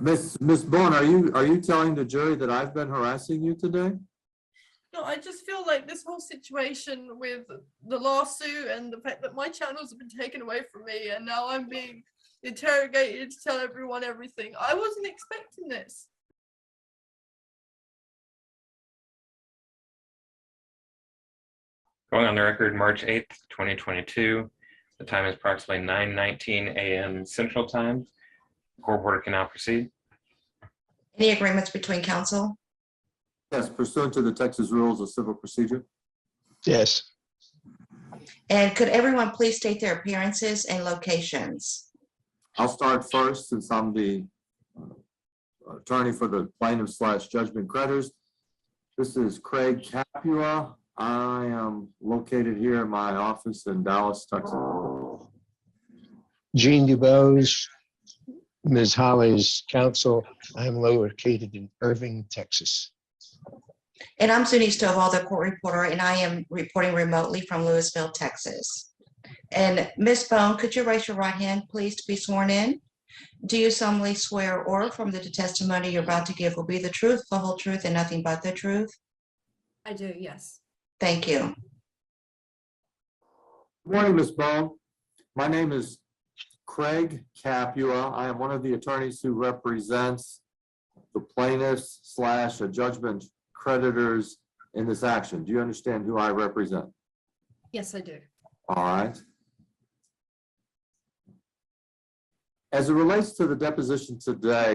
Miss Bowen, are you telling the jury that I've been harassing you today? No, I just feel like this whole situation with the lawsuit and the fact that my channels have been taken away from me and now I'm being interrogated to tell everyone everything. I wasn't expecting this. Going on the record, March 8th, 2022. The time is approximately 9:19 a.m. Central Time. Court reporter can now proceed. Any agreements between counsel? Yes, pursuant to the Texas Rules of Civil Procedure. Yes. And could everyone please state their appearances and locations? I'll start first since I'm the attorney for the plaintiff/judgment creditors. This is Craig Capua. I am located here in my office in Dallas, Texas. Gene DuBose, Ms. Holly's counsel. I'm located in Irving, Texas. And I'm Zuni Stovall, the court reporter, and I am reporting remotely from Louisville, Texas. And Ms. Bone, could you raise your right hand, please, to be sworn in? Do you solemnly swear or affirm that the testimony you're about to give will be the truth, the whole truth, and nothing but the truth? I do, yes. Thank you. Good morning, Ms. Bone. My name is Craig Capua. I am one of the attorneys who represents the plaintiffs/judgment creditors in this action. Do you understand who I represent? Yes, I do. All right. As it relates to the deposition today,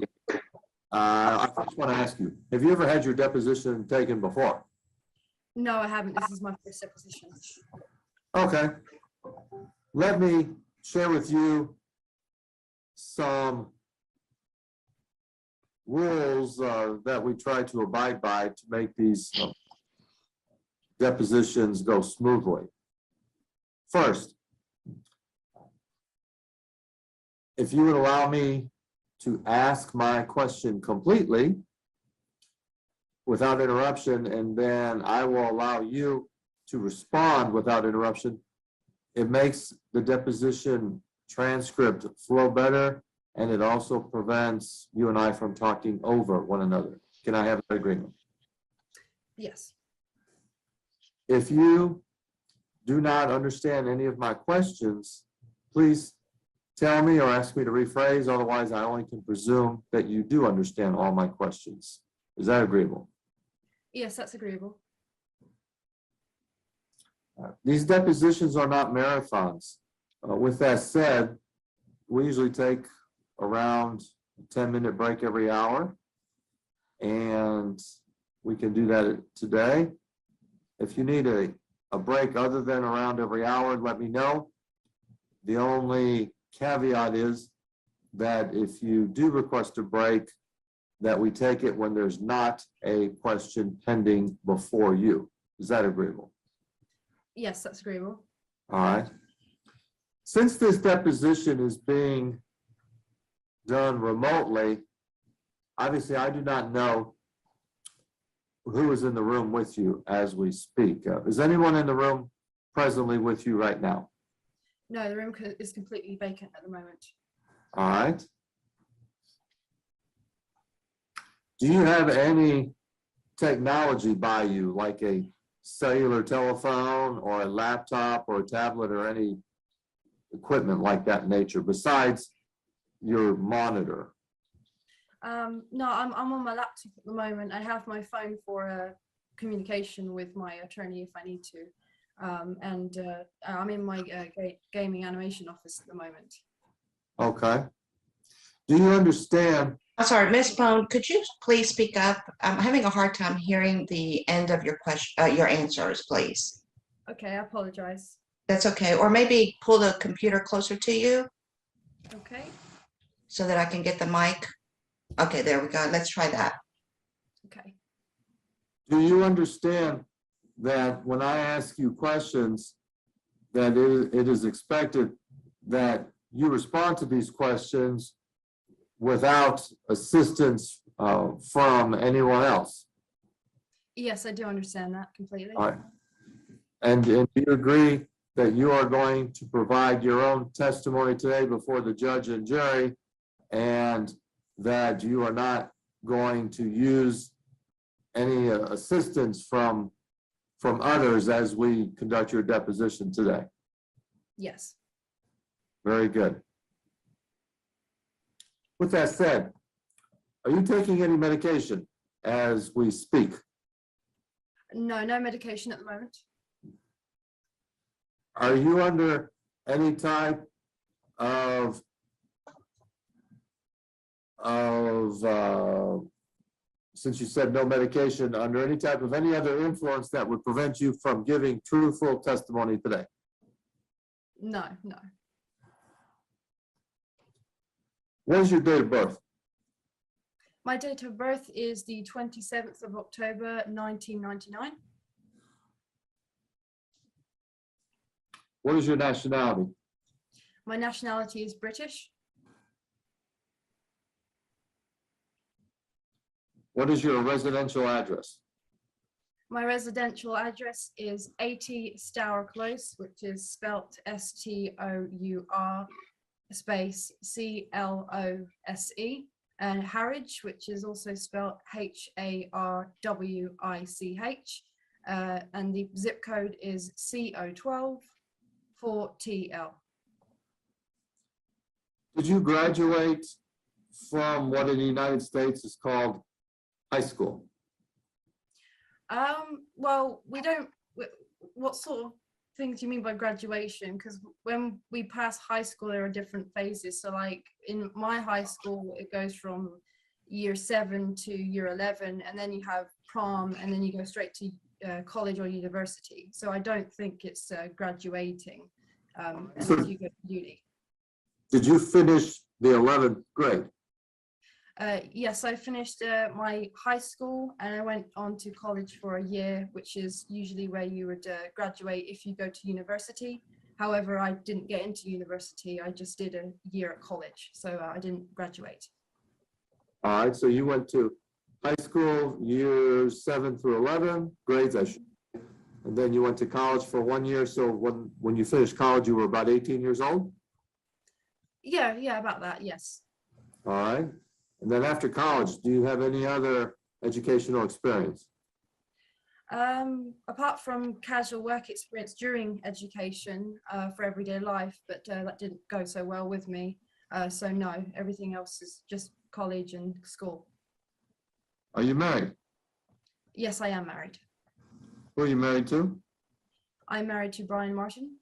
I just want to ask you, have you ever had your deposition taken before? No, I haven't. This is my first deposition. Okay. Let me share with you some rules that we try to abide by to make these depositions go smoothly. First, if you would allow me to ask my question completely without interruption, and then I will allow you to respond without interruption, it makes the deposition transcript flow better, and it also prevents you and I from talking over one another. Can I have that agreement? Yes. If you do not understand any of my questions, please tell me or ask me to rephrase. Otherwise, I only can presume that you do understand all my questions. Is that agreeable? Yes, that's agreeable. These depositions are not marathons. With that said, we usually take around a 10-minute break every hour, and we can do that today. If you need a break other than around every hour, let me know. The only caveat is that if you do request a break, that we take it when there's not a question pending before you. Is that agreeable? Yes, that's agreeable. All right. Since this deposition is being done remotely, obviously I do not know who is in the room with you as we speak. Is anyone in the room presently with you right now? No, the room is completely vacant at the moment. All right. Do you have any technology by you, like a cellular telephone or a laptop or a tablet or any equipment like that nature besides your monitor? No, I'm on my laptop at the moment. I have my phone for communication with my attorney if I need to. I'm in my gaming animation office at the moment. Okay. Do you understand? I'm sorry, Ms. Bone, could you please speak up? I'm having a hard time hearing the end of your question, your answers, please. Okay, I apologize. That's okay. Or maybe pull the computer closer to you Okay. so that I can get the mic. Okay, there we go. Let's try that. Okay. Do you understand that when I ask you questions, that it is expected that you respond to these questions without assistance from anyone else? Yes, I do understand that completely. All right. And do you agree that you are going to provide your own testimony today before the judge and jury, and that you are not going to use any assistance from others as we conduct your deposition today? Yes. Very good. With that said, are you taking any medication as we speak? No, no medication at the moment. Are you under any type of since you said no medication, under any type of any other influence that would prevent you from giving truthful testimony today? No, no. What is your date of birth? My date of birth is the 27th of October, 1999. What is your nationality? My nationality is British. What is your residential address? My residential address is 80 Stour Close, which is spelt S-T-O-U-R space C-L-O-S-E, and Harwich, which is also spelt H-A-R-W-I-C-H, and the zip code is CO12 4TL. Did you graduate from what in the United States is called high school? Well, we don't, what sort of things do you mean by graduation? Because when we pass high school, there are different phases. So like in my high school, it goes from year 7 to year 11, and then you have prom, and then you go straight to college or university. So I don't think it's graduating unless you go to uni. Did you finish the 11th grade? Yes, I finished my high school and I went on to college for a year, which is usually where you would graduate if you go to university. However, I didn't get into university. I just did a year at college, so I didn't graduate. All right, so you went to high school years 7 through 11, grades, and then you went to college for 1 year. So when you finished college, you were about 18 years old? Yeah, about that, yes. All right. And then after college, do you have any other educational experience? Apart from casual work experience during education for everyday life, but that didn't go so well with me. So no, everything else is just college and school. Are you married? Yes, I am married. Who are you married to? I'm married to Brian Martin.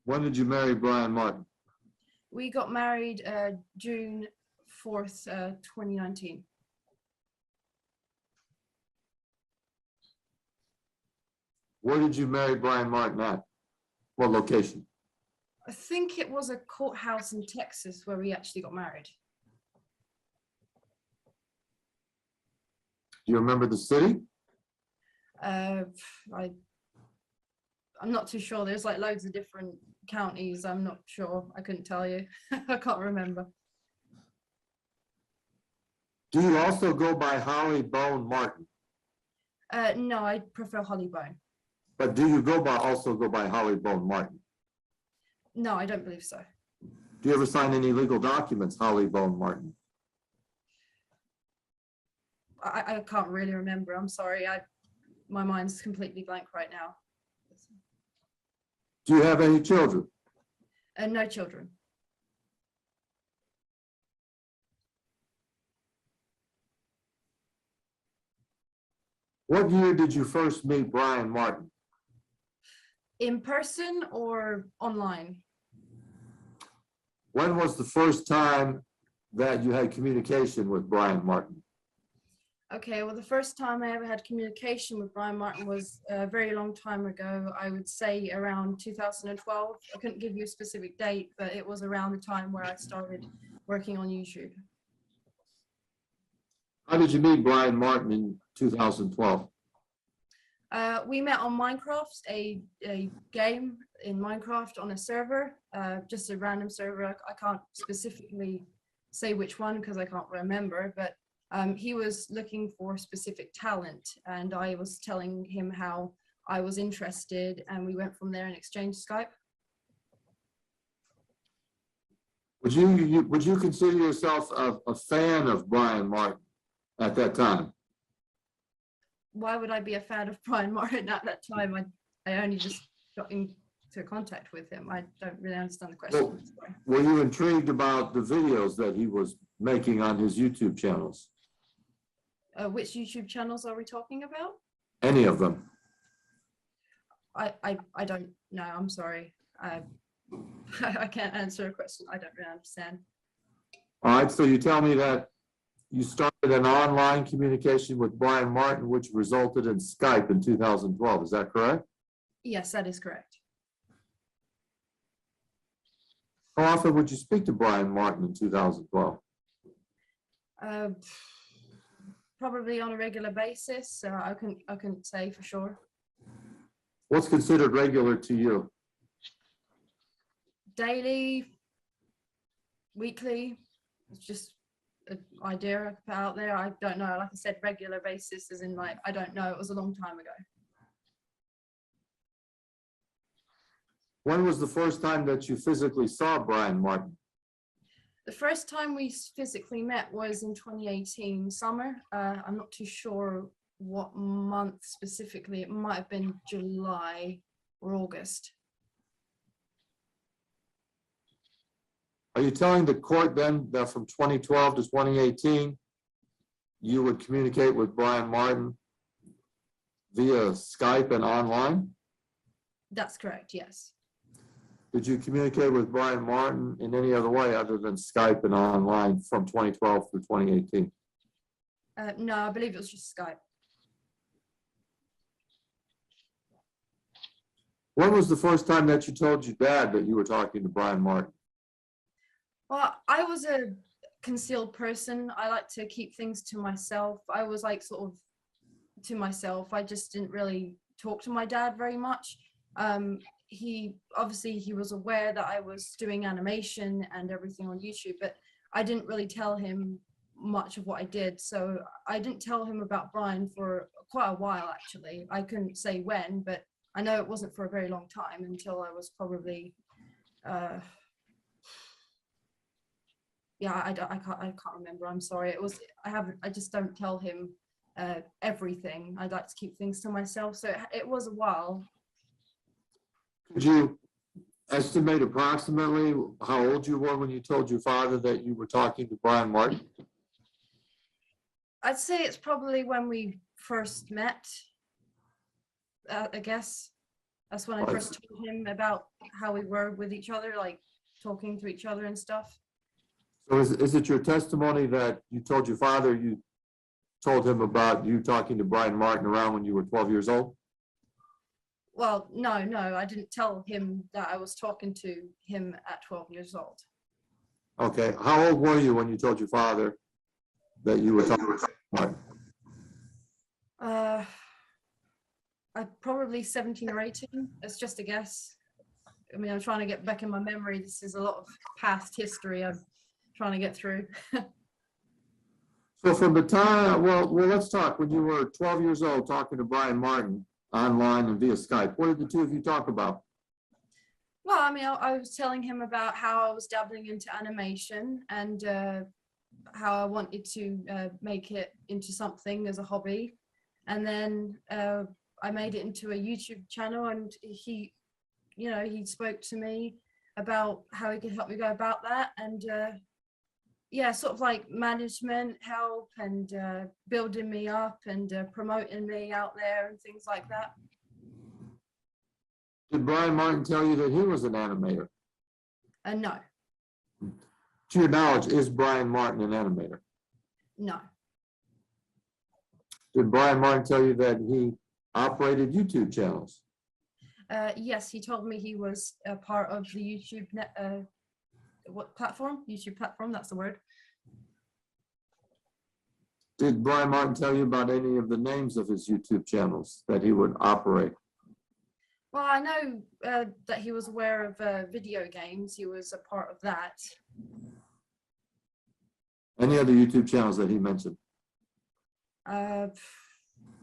When did you marry Brian Martin? We got married June 4th, 2019. Where did you marry Brian Martin at? What location? I think it was a courthouse in Texas where we actually got married. Do you remember the city? I'm not too sure. There's like loads of different counties. I'm not sure. I couldn't tell you. I can't remember. Do you also go by Holly Bone Martin? No, I prefer Holly Bone. But do you also go by Holly Bone Martin? No, I don't believe so. Do you ever sign any legal documents, Holly Bone Martin? I can't really remember. I'm sorry. My mind's completely blank right now. Do you have any children? No children. What year did you first meet Brian Martin? In person or online? When was the first time that you had communication with Brian Martin? Okay, well, the first time I ever had communication with Brian Martin was a very long time ago. I would say around 2012. I couldn't give you a specific date, but it was around the time where I started working on YouTube. How did you meet Brian Martin in 2012? We met on Minecraft, a game in Minecraft on a server, just a random server. I can't specifically say which one because I can't remember, but he was looking for specific talent, and I was telling him how I was interested, and we went from there and exchanged Skype. Would you consider yourself a fan of Brian Martin at that time? Why would I be a fan of Brian Martin at that time? I only just got into contact with him. I don't really understand the question. Well, were you intrigued about the videos that he was making on his YouTube channels? Which YouTube channels are we talking about? Any of them? I don't know. I'm sorry. I can't answer a question I don't really understand. All right, so you tell me that you started an online communication with Brian Martin, which resulted in Skype in 2012. Is that correct? Yes, that is correct. How often would you speak to Brian Martin in 2012? Probably on a regular basis. I couldn't say for sure. What's considered regular to you? Daily, weekly. It's just an idea I put out there. I don't know. Like I said, regular basis as in like, I don't know. It was a long time ago. When was the first time that you physically saw Brian Martin? The first time we physically met was in 2018 summer. I'm not too sure what month specifically. It might have been July or August. Are you telling the court then that from 2012 to 2018, you would communicate with Brian Martin via Skype and online? That's correct, yes. Did you communicate with Brian Martin in any other way other than Skype and online from 2012 through 2018? No, I believe it was just Skype. When was the first time that you told your dad that you were talking to Brian Martin? Well, I was a concealed person. I like to keep things to myself. I was like sort of to myself. I just didn't really talk to my dad very much. He was aware that I was doing animation and everything on YouTube, but I didn't really tell him much of what I did. So I didn't tell him about Brian for quite a while, actually. I couldn't say when, but I know it wasn't for a very long time until I was probably, I can't remember. I'm sorry. I just don't tell him everything. I'd like to keep things to myself. So it was a while. Could you estimate approximately how old you were when you told your father that you were talking to Brian Martin? I'd say it's probably when we first met. I guess that's when I first told him about how we were with each other, like talking to each other and stuff. So is it your testimony that you told your father you told him about you talking to Brian Martin around when you were 12 years old? Well, no, I didn't tell him that I was talking to him at 12 years old. Okay, how old were you when you told your father that you were talking to Brian Martin? I probably 17 or 18. It's just a guess. I mean, I'm trying to get back in my memory. This is a lot of past history I'm trying to get through. So from the time, well, let's talk. When you were 12 years old talking to Brian Martin online and via Skype, what did the two of you talk about? Well, I mean, I was telling him about how I was dabbling into animation and how I wanted to make it into something as a hobby. And then I made it into a YouTube channel, and he spoke to me about how he could help me go about that. And yeah, sort of like management help and building me up and promoting me out there and things like that. Did Brian Martin tell you that he was an animator? No. To your knowledge, is Brian Martin an animator? No. Did Brian Martin tell you that he operated YouTube channels? Yes, he told me he was a part of the YouTube what platform? YouTube platform, that's the word. Did Brian Martin tell you about any of the names of his YouTube channels that he would operate? Well, I know that he was aware of video games. He was a part of that. Any other YouTube channels that he mentioned?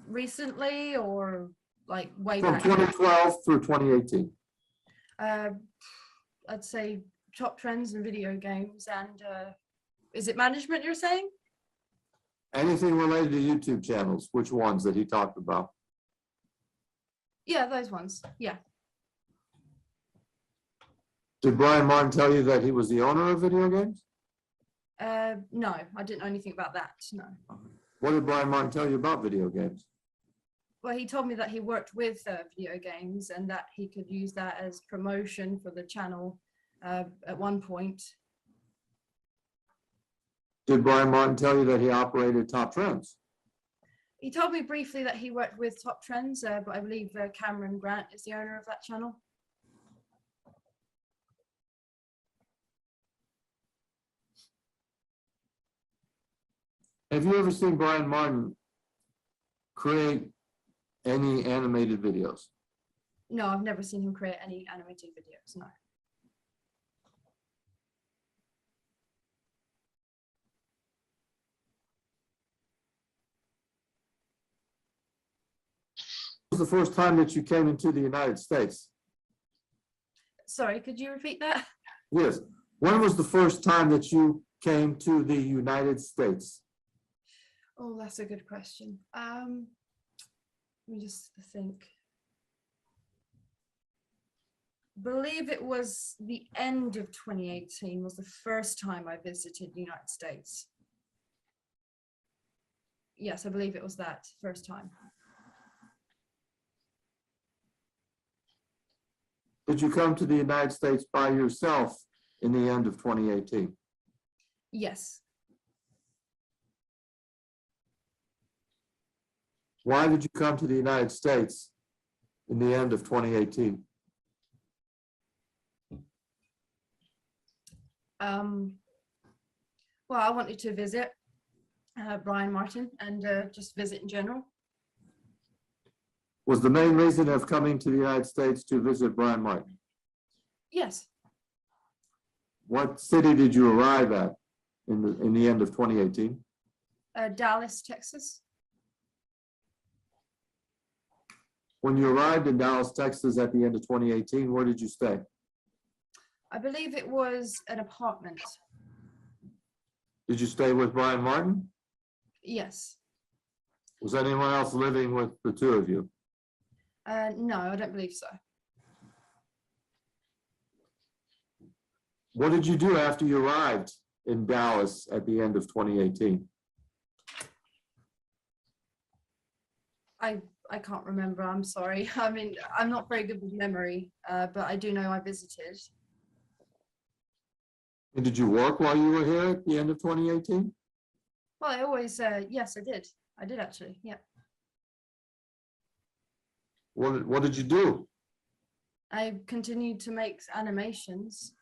Recently or like way From back? 2012 through 2018. I'd say top trends in video games and is it management you're saying? Anything related to YouTube channels, which ones that he talked about? Yeah, those ones. Yeah. Did Brian Martin tell you that he was the owner of video games? No, I didn't know anything about that. No. What did Brian Martin tell you about video games? Well, he told me that he worked with video games and that he could use that as promotion for the channel at one point. Did Brian Martin tell you that he operated Top Trends? He told me briefly that he worked with Top Trends, but I believe Cameron Grant is the owner of that channel. Have you ever seen Brian Martin create any animated videos? No, I've never seen him create any animated videos, no. When was the first time that you came into the United States? Sorry, could you repeat that? Yes. When was the first time that you came to the United States? Oh, that's a good question. Let me just think. Believe it was the end of 2018 was the first time I visited the United States. Yes, I believe it was that first time. Did you come to the United States by yourself in the end of 2018? Yes. Why did you come to the United States in the end of 2018? Well, I wanted to visit Brian Martin and just visit in general. Was the main reason of coming to the United States to visit Brian Martin? Yes. What city did you arrive at in the end of 2018? Dallas, Texas. When you arrived in Dallas, Texas at the end of 2018, where did you stay? I believe it was an apartment. Did you stay with Brian Martin? Yes. Was anyone else living with the two of you? No, I don't believe so. What did you do after you arrived in Dallas at the end of 2018? I can't remember, I'm sorry. I mean, I'm not very good with memory, but I do know I visited. And did you work while you were here at the end of 2018? Well, I always, yes, I did. I did actually, yeah. What did you do? I continued to make animations.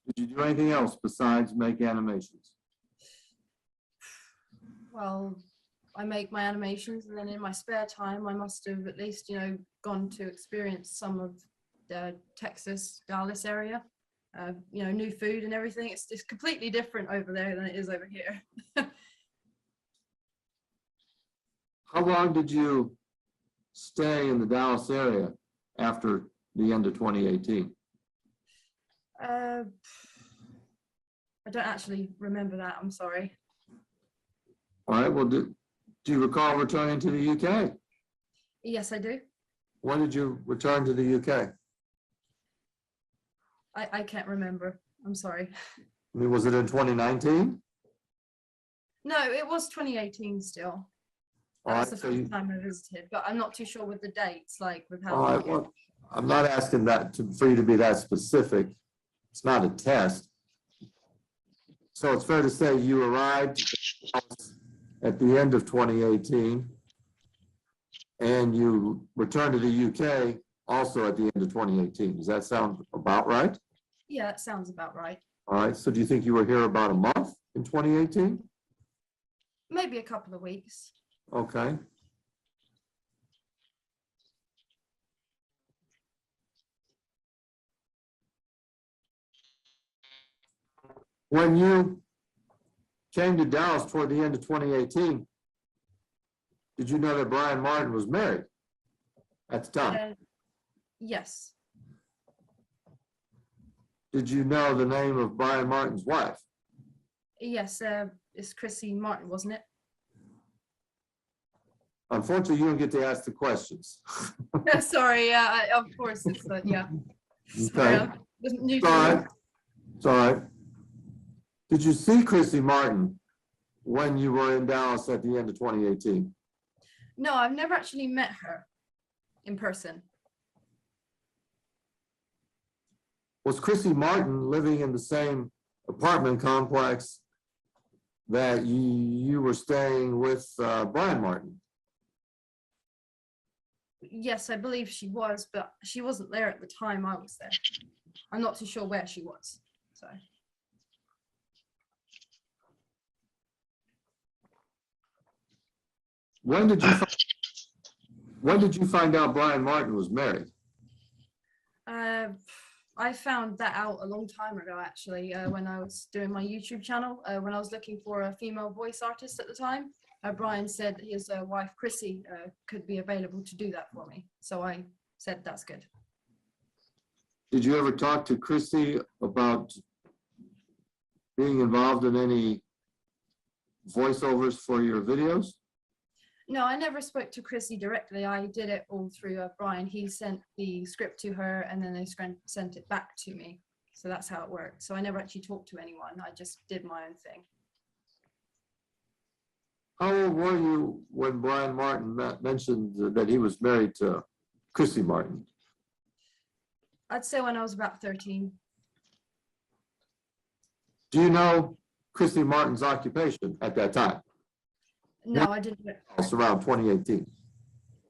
Did you do anything else besides make animations? Well, I make my animations and then in my spare time, I must have at least, gone to experience some of the Texas, Dallas area. New food and everything. It's completely different over there than it is over here. How long did you stay in the Dallas area after the end of 2018? I don't actually remember that, I'm sorry. All right, well, do you recall returning to the UK? Yes, I do. When did you return to the UK? I can't remember, I'm sorry. I mean, was it in 2019? No, it was 2018 still. All That right, was so the you, first time I visited, but I'm not too sure with the dates, like with how all long. right, well, I'm not asking that for you to be that specific. It's not a test. So it's fair to say you arrived at the end of 2018 and you returned to the UK also at the end of 2018. Does that sound about right? Yeah, that sounds about right. All right, so do you think you were here about a month in 2018? Maybe a couple of weeks. Okay. When you came to Dallas toward the end of 2018, did you know that Brian Martin was married at the time? Yes. Did you know the name of Brian Martin's wife? Yes, it's Chrissy Martin, wasn't it? Unfortunately, you don't get to ask the questions. Sorry, yeah, of course, it's, yeah. Sorry, Okay. I wasn't new It's to all it. right. It's all right. Did you see Chrissy Martin when you were in Dallas at the end of 2018? No, I've never actually met her in person. Was Chrissy Martin living in the same apartment complex that you were staying with Brian Martin? Yes, I believe she was, but she wasn't there at the time I was there. I'm not too sure where she was, so. When did you find out Brian Martin was married? I found that out a long time ago, actually, when I was doing my YouTube channel, when I was looking for a female voice artist at the time. Brian said his wife, Chrissy, could be available to do that for me. So I said, that's good. Did you ever talk to Chrissy about being involved in any voiceovers for your videos? No, I never spoke to Chrissy directly. I did it all through Brian. He sent the script to her and then they sent it back to me. So that's how it worked. So I never actually talked to anyone. I just did my own thing. How old were you when Brian Martin mentioned that he was married to Chrissy Martin? I'd say when I was about 13. Do you know Chrissy Martin's occupation at that time? No, I didn't. It's around 2018.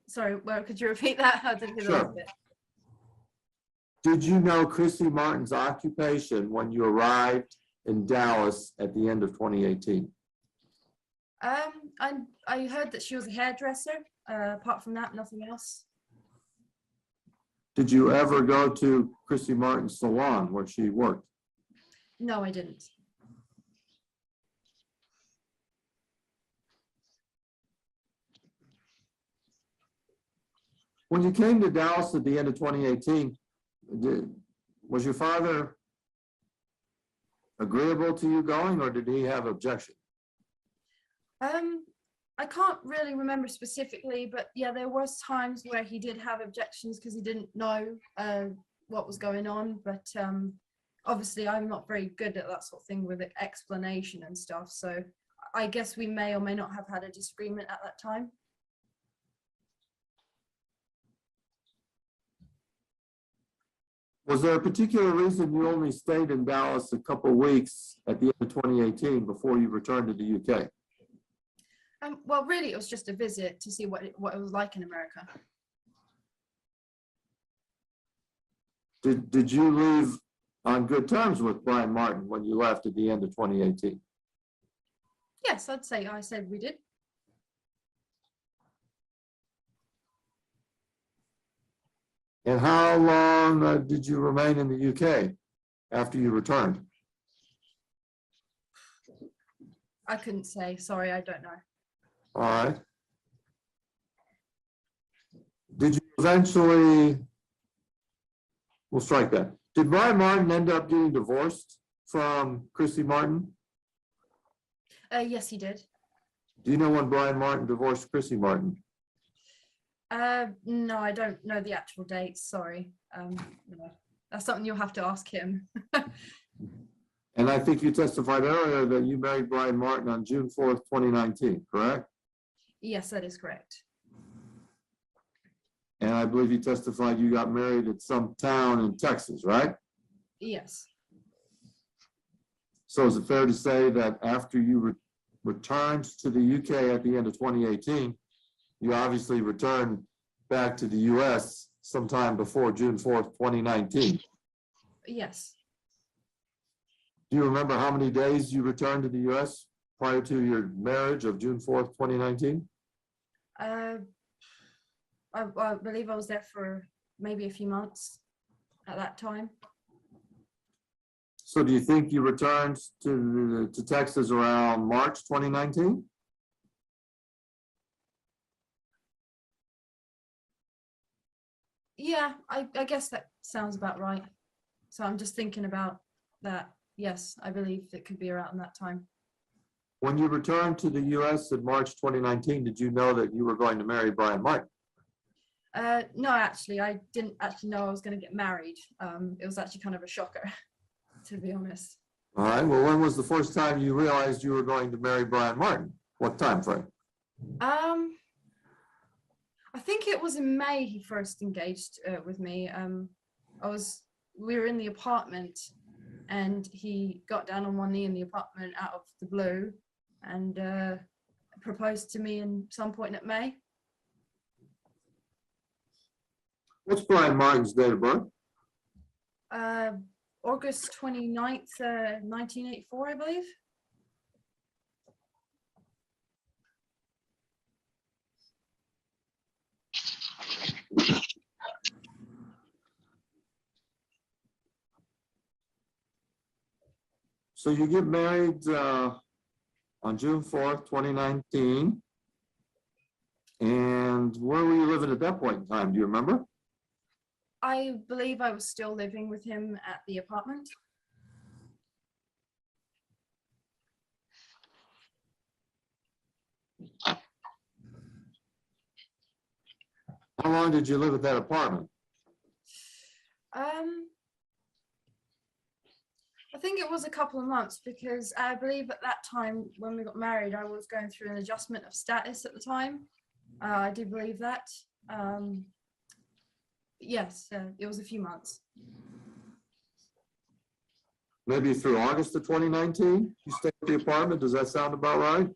Sorry, well, could you repeat that? I didn't hear the last Sure. bit. Did you know Chrissy Martin's occupation when you arrived in Dallas at the end of 2018? I heard that she was a hairdresser. Apart from that, nothing else. Did you ever go to Chrissy Martin's salon where she worked? No, I didn't. When you came to Dallas at the end of 2018, was your father agreeable to you going, or did he have objection? I can't really remember specifically, but yeah, there was times where he did have objections because he didn't know what was going on. But obviously, I'm not very good at that sort of thing with explanation and stuff. So I guess we may or may not have had a disagreement at that time. Was there a particular reason you only stayed in Dallas a couple of weeks at the end of 2018 before you returned to the UK? Well, really, it was just a visit to see what it was like in America. Did you leave on good terms with Brian Martin when you left at the end of 2018? Yes, I said we did. And how long did you remain in the UK after you returned? I couldn't say. Sorry, I don't know. All right. Did you eventually, we'll strike that. Did Brian Martin end up getting divorced from Chrissy Martin? Yes, he did. Do you know when Brian Martin divorced Chrissy Martin? No, I don't know the actual dates. Sorry. No. That's something you'll have to ask him. And I think you testified earlier that you married Brian Martin on June 4th, 2019, correct? Yes, that is correct. And I believe you testified you got married at some town in Texas, right? Yes. So is it fair to say that after you returned to the UK at the end of 2018, you obviously returned back to the US sometime before June 4th, 2019? Yes. Do you remember how many days you returned to the US prior to your marriage of June 4th, 2019? I believe I was there for maybe a few months at that time. So do you think you returned to Texas around March 2019? Yeah, I guess that sounds about right. So I'm just thinking about that. Yes, I believe it could be around that time. When you returned to the US in March 2019, did you know that you were going to marry Brian Martin? No, actually, I didn't actually know I was going to get married. It was actually kind of a shocker, to be honest. All right, well, when was the first time you realized you were going to marry Brian Martin? What time frame? I think it was in May he first engaged with me. We were in the apartment, and he got down on one knee in the apartment out of the blue, and proposed to me in some point in May. What's Brian Martin's date of birth? August 29th, 1984, I believe. So you get married on June 4th, 2019. And where were you living at that point in time? Do you remember? I believe I was still living with him at the apartment. How long did you live at that apartment? I think it was a couple of months, because I believe at that time when we got married, I was going through an adjustment of status at the time. I do believe that. Yes, it was a few months. Maybe through August of 2019, you stayed at the apartment. Does that sound about right?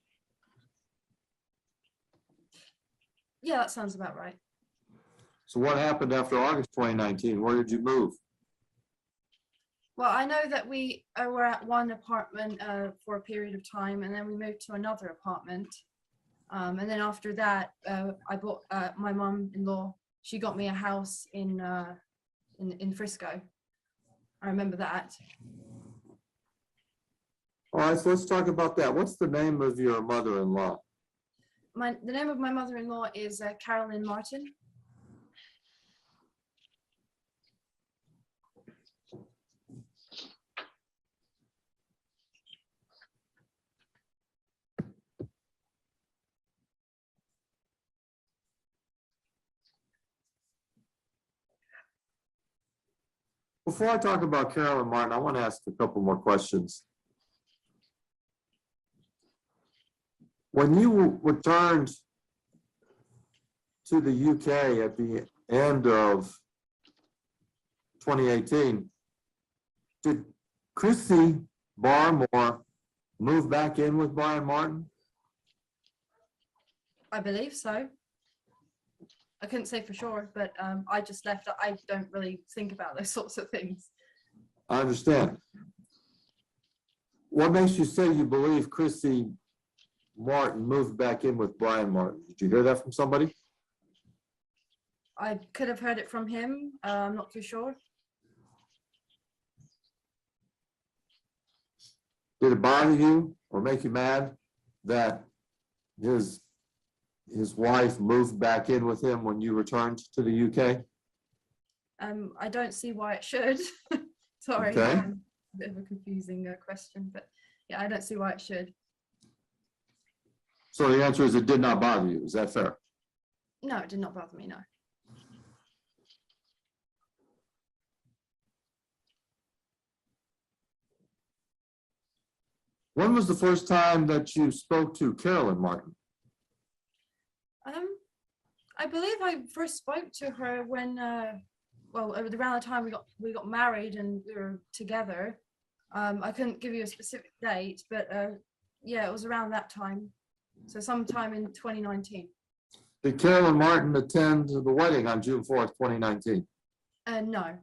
Yeah, that sounds about right. So what happened after August 2019? Where did you move? Well, I know that we were at one apartment for a period of time, and then we moved to another apartment. And then after that, I bought my mom-in-law. She got me a house in Frisco. I remember that. All right, so let's talk about that. What's the name of your mother-in-law? The name of my mother-in-law is Carolyn Martin. Before I talk about Carolyn Martin, I want to ask a couple more questions. When you returned to the UK at the end of 2018, did Chrissy Barmore move back in with Brian Martin? I believe so. I couldn't say for sure, but I just left. I don't really think about those sorts of things. I understand. What makes you say you believe Chrissy Martin moved back in with Brian Martin? Did you hear that from somebody? I could have heard it from him. I'm not too sure. Did it bother you or make you mad that his wife moved back in with him when you returned to the UK? I don't see why it should. Sorry, Okay. a bit of a confusing question, but yeah, I don't see why it should. So the answer is it did not bother you. Is that fair? No, it did not bother me, no. When was the first time that you spoke to Carolyn Martin? I believe I first spoke to her when, well, around the time we got married and we were together. I couldn't give you a specific date, but yeah, it was around that time. So sometime in 2019. Did Carolyn Martin attend the wedding on June 4th, 2019? No.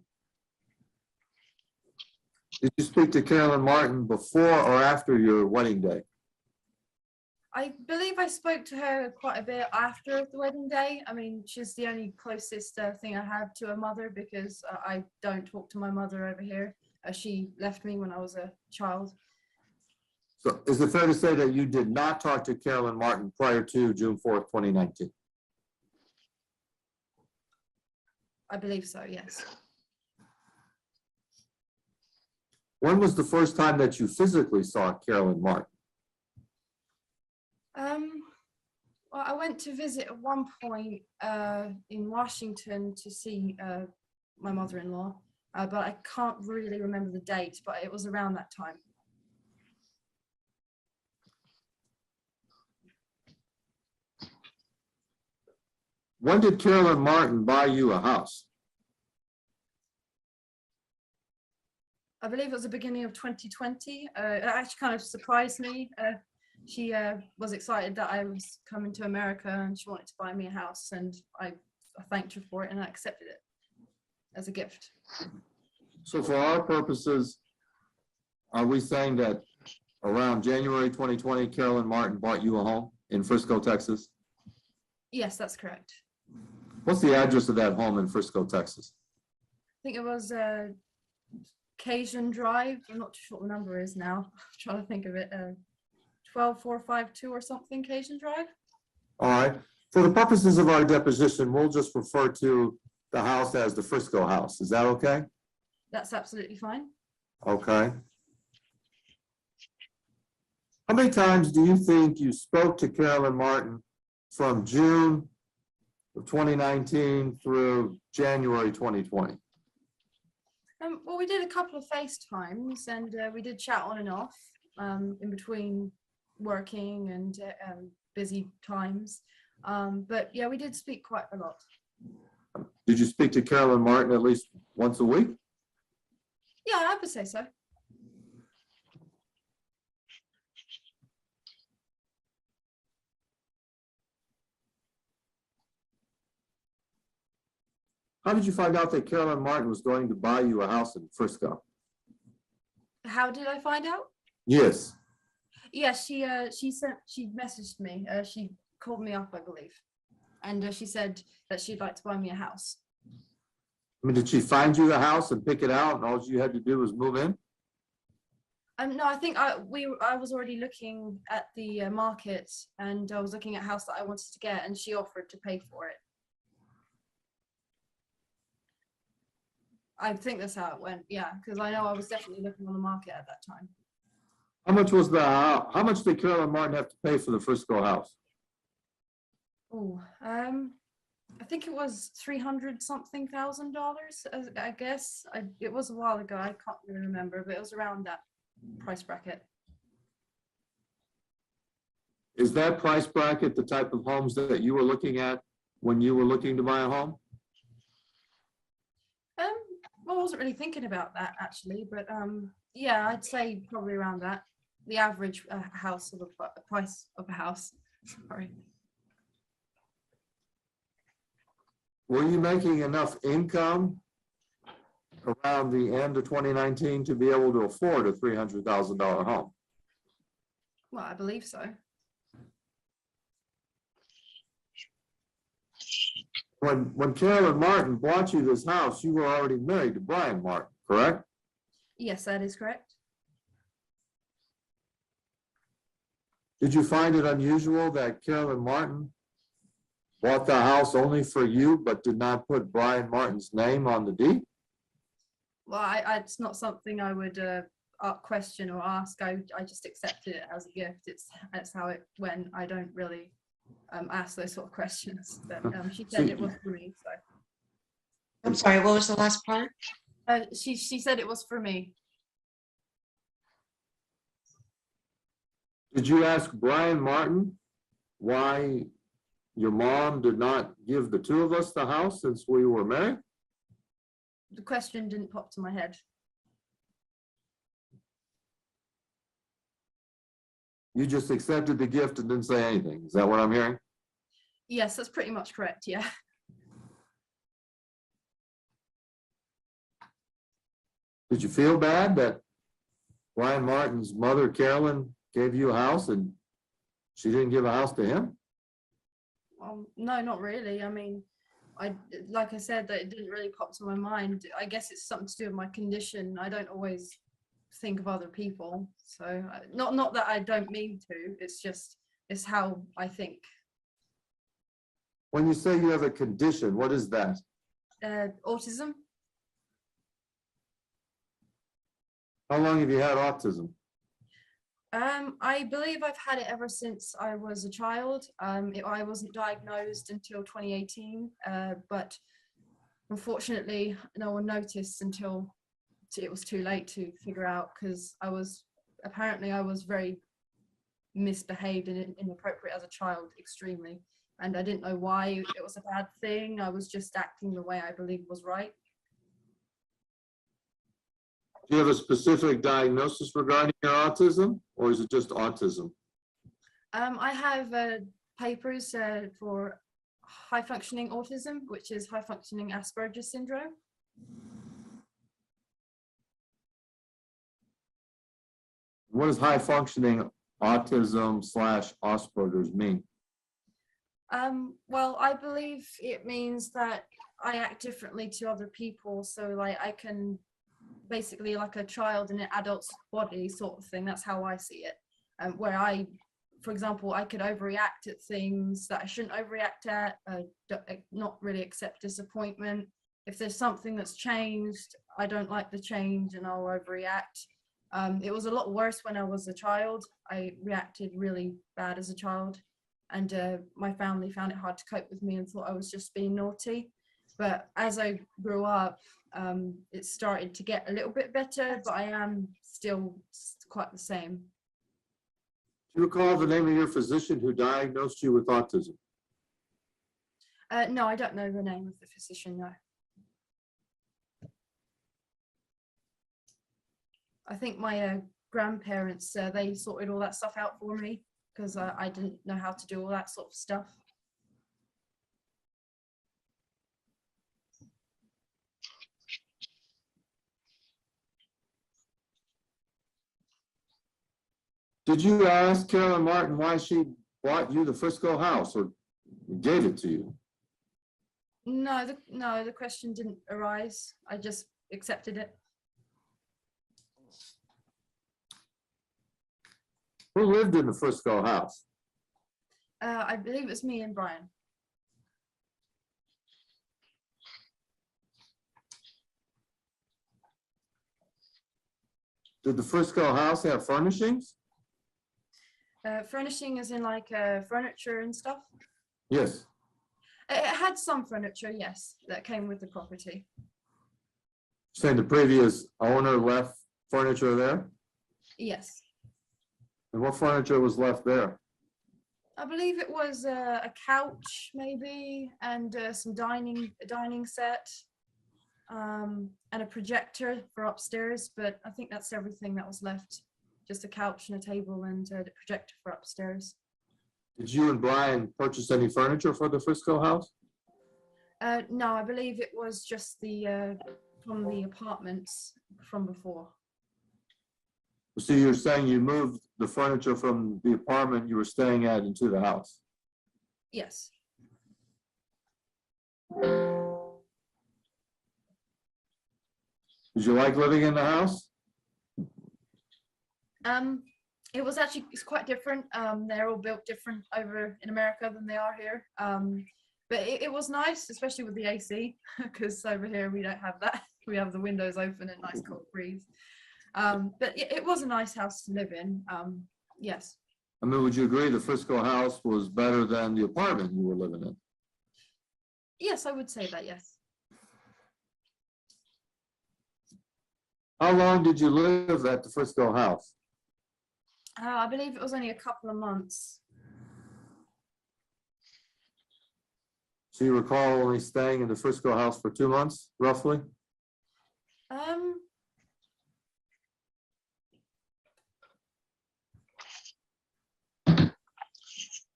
Did you speak to Carolyn Martin before or after your wedding day? I believe I spoke to her quite a bit after the wedding day. I mean, she's the only closest thing I have to a mother, because I don't talk to my mother over here. She left me when I was a child. So is it fair to say that you did not talk to Carolyn Martin prior to June 4th, 2019? I believe so, yes. When was the first time that you physically saw Carolyn Martin? Well, I went to visit at one point in Washington to see my mother-in-law, but I can't really remember the date, but it was around that time. When did Carolyn Martin buy you a house? I believe it was the beginning of 2020. It actually kind of surprised me. She was excited that I was coming to America and she wanted to buy me a house, and I thanked her for it and I accepted it as a gift. So for our purposes, are we saying that around January 2020, Carolyn Martin bought you a home in Frisco, Texas? Yes, that's correct. What's the address of that home in Frisco, Texas? I think it was Cajun Drive. I'm not too sure what the number is now. I'm trying to think of it. 12452 or something, Cajun Drive. All right. For the purposes of our deposition, we'll just refer to the house as the Frisco house. Is that okay? That's absolutely fine. Okay. How many times do you think you spoke to Carolyn Martin from June of 2019 through January 2020? Well, we did a couple of FaceTimes and we did chat on and off in between working and busy times. But yeah, we did speak quite a lot. Did you speak to Carolyn Martin at least once a week? Yeah, I would say so. How did you find out that Carolyn Martin was going to buy you a house in Frisco? How did I find out? Yes. Yeah, she messaged me. She called me up, I believe, and she said that she'd like to buy me a house. I mean, did she find you the house and pick it out, and all you had to do was move in? No, I think I was already looking at the market, and I was looking at a house that I wanted to get, and she offered to pay for it. I think that's how it went. Yeah, because I know I was definitely looking on the market at that time. How much did Carolyn Martin have to pay for the Frisco house? Oh, I think it was $300-something thousand, I guess. It was a while ago. I can't really remember, but it was around that price bracket. Is that price bracket the type of homes that you were looking at when you were looking to buy a home? Well, I wasn't really thinking about that actually, but yeah, I'd say probably around that. The average house sort of price of a house. Sorry. Were you making enough income around the end of 2019 to be able to afford a $300,000 home? Well, I believe so. When Carolyn Martin bought you this house, you were already married to Brian Martin, correct? Yes, that is correct. Did you find it unusual that Carolyn Martin bought the house only for you, but did not put Brian Martin's name on the deed? Well, it's not something I would question or ask. I just accepted it as a gift. That's how it went. I don't really ask those sort of questions. But she said it was for me. So I'm sorry, what was the last part? she said it was for me. Did you ask Brian Martin why your mom did not give the two of us the house since we were married? The question didn't pop to my head. You just accepted the gift and didn't say anything. Is that what I'm hearing? Yes, that's pretty much correct. Yeah. Did you feel bad that Brian Martin's mother, Carolyn, gave you a house and she didn't give a house to him? No, not really. I mean, like I said, that it didn't really pop to my mind. I guess it's something to do with my condition. I don't always think of other people. So not that I don't mean to, it's how I think. When you say you have a condition, what is that? autism. How long have you had autism? I believe I've had it ever since I was a child. I wasn't diagnosed until 2018, but unfortunately, no one noticed until it was too late to figure out, because I was very misbehaved and inappropriate as a child, extremely, and I didn't know why it was a bad thing. I was just acting the way I believed was right. Do you have a specific diagnosis regarding your autism, or is it just autism? I have papers for high functioning autism, which is high functioning Asperger's syndrome. What does high functioning autism / Asperger's mean? Well, I believe it means that I act differently to other people. So like I can basically like a child in an adult's body sort of thing. That's how I see it. Where for example, I could overreact at things that I shouldn't overreact at, not really accept disappointment. If there's something that's changed, I don't like the change and I'll overreact. It was a lot worse when I was a child. I reacted really bad as a child, and my family found it hard to cope with me and thought I was just being naughty. But as I grew up, it started to get a little bit better, but I am still quite the same. Do you recall the name of your physician who diagnosed you with autism? No, I don't know the name of the physician, no. I think my grandparents, they sorted all that stuff out for me, because I didn't know how to do all that sort of stuff. Did you ask Carolyn Martin why she bought you the Frisco house or gave it to you? No, the question didn't arise. I just accepted it. Who lived in the Frisco house? I believe it's me and Brian. Did the Frisco house have furnishings? Furnishing is in like furniture and stuff. Yes. It had some furniture, yes, that came with the property. Saying the previous owner left furniture there? Yes. And what furniture was left there? I believe it was a couch, maybe, and some dining set, and a projector for upstairs. But I think that's everything that was left. Just a couch and a table and the projector for upstairs. Did you and Brian purchase any furniture for the Frisco house? No, I believe it was just from the apartments from before. So you're saying you moved the furniture from the apartment you were staying at into the house? Yes. Did you like living in the house? It was actually, it's quite different. They're all built different over in America than they are here. But it was nice, especially with the AC, because over here we don't have that. We have the windows open and nice cold breeze. But it was a nice house to live in. Yes. I mean, would you agree the Frisco house was better than the apartment you were living in? Yes, I would say that, yes. How long did you live at the Frisco house? I believe it was only a couple of months. So you recall only staying in the Frisco house for 2 months, roughly?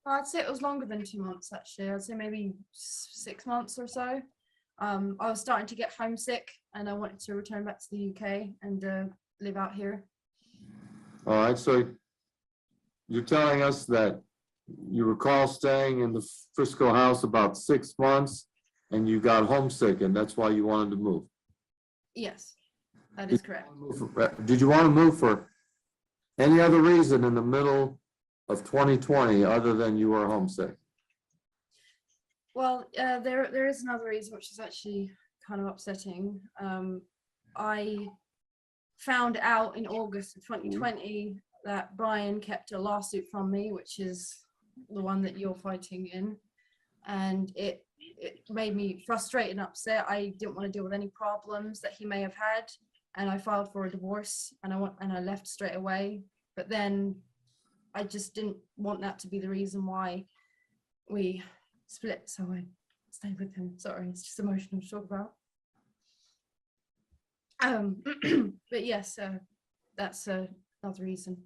I'd say it was longer than 2 months, actually. I'd say maybe 6 months or so. I was starting to get homesick and I wanted to return back to the UK and live out here. All right, so you're telling us that you recall staying in the Frisco house about 6 months and you got homesick and that's why you wanted to move? Yes, that is correct. Did you want to move for any other reason in the middle of 2020 other than you were homesick? Well, there is another reason, which is actually kind of upsetting. I found out in August of 2020 that Brian kept a lawsuit from me, which is the one that you're fighting in, and it made me frustrated and upset. I didn't want to deal with any problems that he may have had, and I filed for a divorce, and I left straight away. But then I just didn't want that to be the reason why we split, so I stayed with him. Sorry, it's just emotional to talk about. But yes, that's another reason.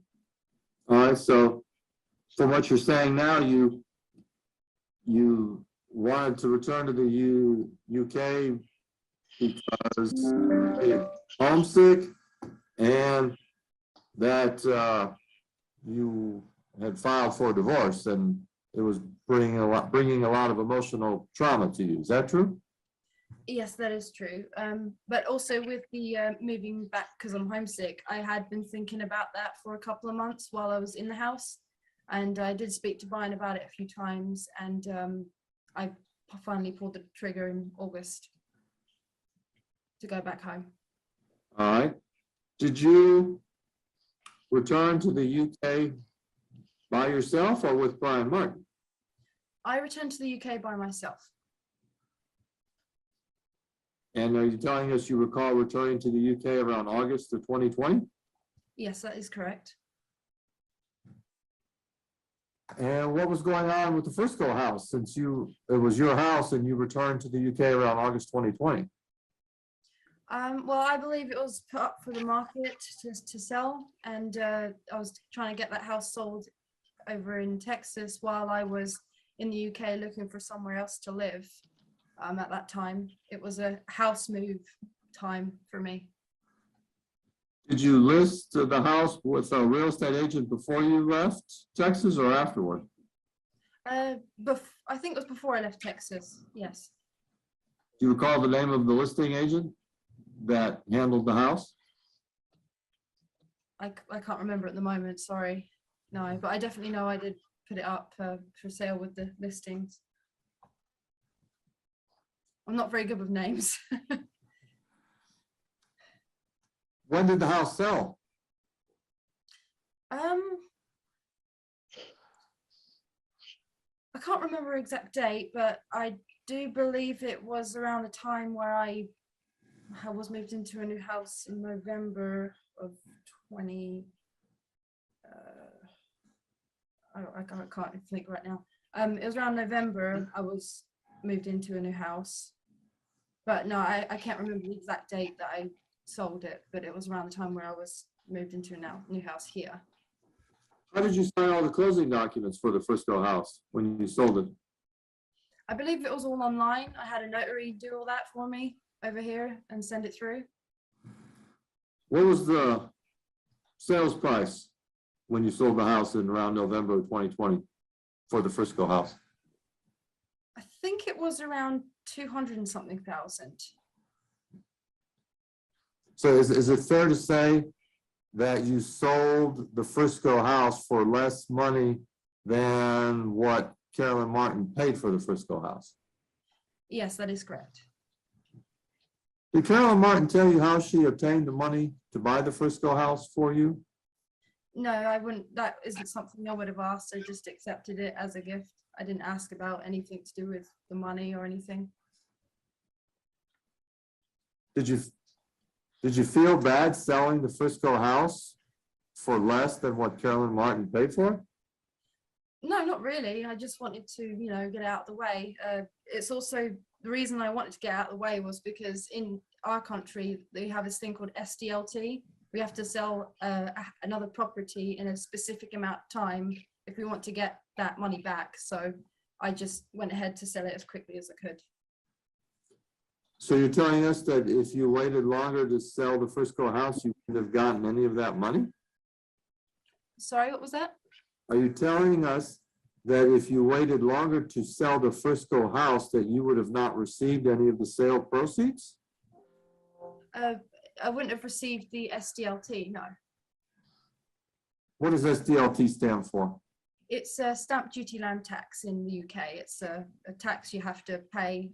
All right, so from what you're saying now, you wanted to return to the UK because you're homesick, and that you had filed for divorce, and it was bringing a lot of emotional trauma to you. Is that true? Yes, that is true. But also with the moving back because I'm homesick, I had been thinking about that for a couple of months while I was in the house. And I did speak to Brian about it a few times. And I finally pulled the trigger in August to go back home. All right. Did you return to the UK by yourself or with Brian Martin? I returned to the UK by myself. And are you telling us you recall returning to the UK around August of 2020? Yes, that is correct. And what was going on with the Frisco house since it was your house and you returned to the UK around August 2020? Well, I believe it was put up for the market to sell, and I was trying to get that house sold over in Texas while I was in the UK looking for somewhere else to live. At that time, it was a house move time for me. Did you list the house with a real estate agent before you left Texas or afterward? I think it was before I left Texas. Yes. Do you recall the name of the listing agent that handled the house? I can't remember at the moment. Sorry. No, but I definitely know I did put it up for sale with the listings. I'm not very good with names. When did the house sell? I can't remember exact date, but I do believe it was around the time where I was moved into a new house in November of 20. I can't think right now. It was around November I was moved into a new house, but no, I can't remember the exact date that I sold it, but it was around the time where I was moved into a new house here. How did you sign all the closing documents for the Frisco house when you sold it? I believe it was all online. I had a notary do all that for me over here and send it through. What was the sales price when you sold the house in around November of 2020 for the Frisco house? I think it was around 200 and something thousand. So is it fair to say that you sold the Frisco house for less money than what Carolyn Martin paid for the Frisco house? Yes, that is correct. Did Carolyn Martin tell you how she obtained the money to buy the Frisco house for you? No, I wouldn't. That isn't something I would have asked. I just accepted it as a gift. I didn't ask about anything to do with the money or anything. Did you feel bad selling the Frisco house for less than what Carolyn Martin paid for? No, not really. I just wanted to, get out of the way. It's also the reason I wanted to get out of the way was because in our country, they have this thing called SDLT. We have to sell another property in a specific amount of time if we want to get that money back. So I just went ahead to sell it as quickly as I could. So you're telling us that if you waited longer to sell the Frisco house, you wouldn't have gotten any of that money? Sorry, what was that? Are you telling us that if you waited longer to sell the Frisco house, that you would have not received any of the sale proceeds? I wouldn't have received the SDLT, no. What does SDLT stand for? It's a stamp duty land tax in the UK. It's a tax you have to pay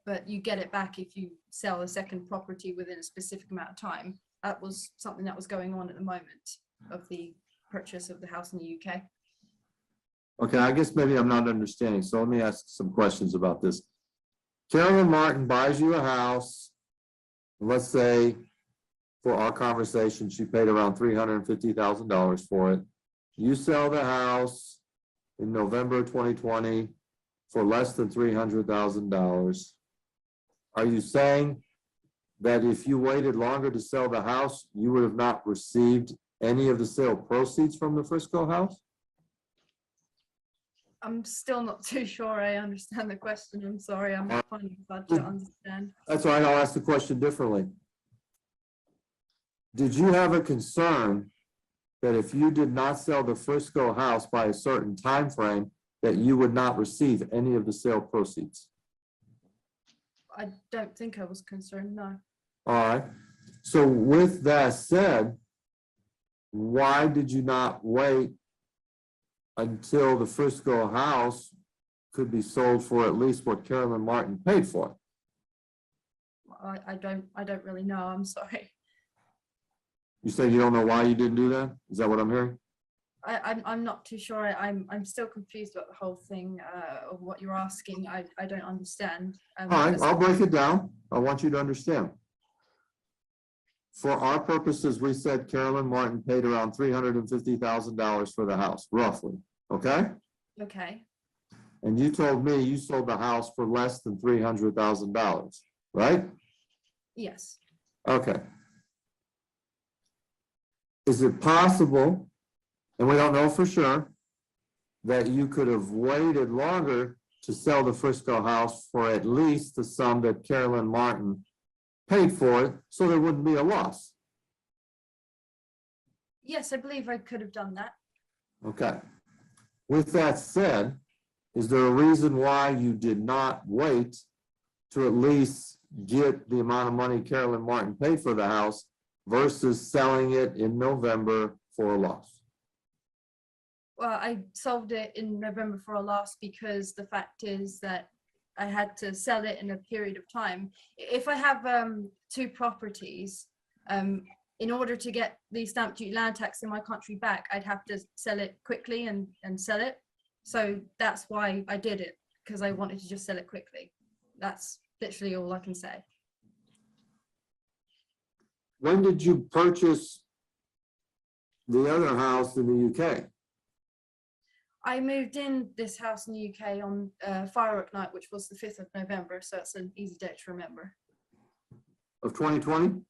but you get it back if you sell a second property within a specific amount of time. That was something that was going on at the moment of the purchase of the house in the UK. Okay, I guess maybe I'm not understanding, so let me ask some questions about this. Carolyn Martin buys you a house. Let's say, for our conversation, she paid around $350,000 for it. You sell the house in November 2020 for less than $300,000. Are you saying that if you waited longer to sell the house, you would have not received any of the sale proceeds from the Frisco house? I'm still not too sure I understand the question. I'm sorry, I'm finding it hard to understand. That's all right, I'll ask the question differently. Did you have a concern that if you did not sell the Frisco house by a certain time frame, that you would not receive any of the sale proceeds? I don't think I was concerned, no. All right, so with that said, why did you not wait until the Frisco house could be sold for at least what Carolyn Martin paid for it? I don't really know, I'm sorry. You say you don't know why you didn't do that? Is that what I'm hearing? I'm not too sure. I'm still confused about the whole thing of what you're asking. I don't understand. All right, I'll break it down. I want you to understand. For our purposes, we said Carolyn Martin paid around $350,000 for the house, roughly, okay? Okay. And you told me you sold the house for less than $300,000, right? Yes. Okay. Is it possible, and we don't know for sure, that you could have waited longer to sell the Frisco house for at least the sum that Carolyn Martin paid for it, so there wouldn't be a loss? Yes, I believe I could have done that. Okay. With that said, is there a reason why you did not wait to at least get the amount of money Carolyn Martin paid for the house versus selling it in November for a loss? Well, I sold it in November for a loss because the fact is that I had to sell it in a period of time. If I have two properties, in order to get the stamp duty land tax in my country back, I'd have to sell it quickly and sell it. So that's why I did it, because I wanted to just sell it quickly. That's literally all I can say. When did you purchase the other house in the UK? I moved in this house in the UK on firework night, which was the 5th of November, so it's an easy date to remember. Of 2020?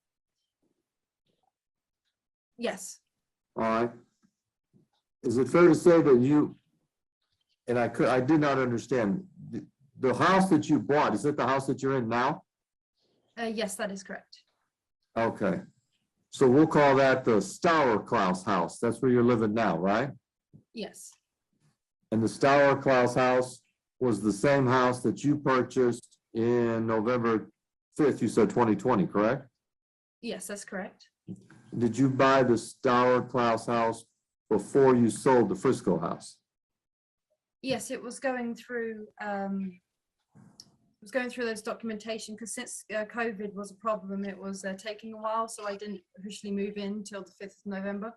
Yes. All right. Is it fair to say that you, and I did not understand, the house that you bought, is it the house that you're in now? Yes, that is correct. Okay. So we'll call that the Stauer-Klaus house. That's where you're living now, right? Yes. And the Stauer-Klaus house was the same house that you purchased in November 5th, you said 2020, correct? Yes, that's correct. Did you buy the Stauer-Klaus house before you sold the Frisco house? Yes, it was going through those documentation, because since COVID was a problem, it was taking a while, so I didn't officially move in till the 5th of November.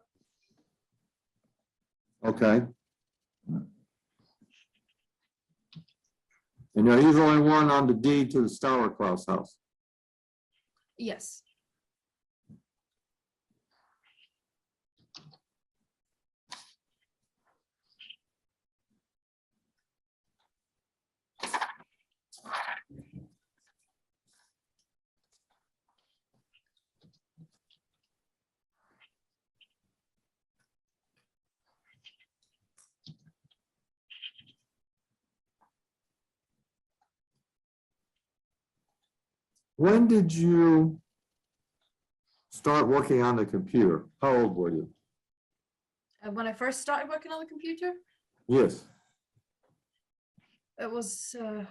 Okay. And now you're the only one on the deed to the Stauer-Klaus house. Yes. When did you start working on the computer? How old were you? When I first started working on the computer, Yes. it was a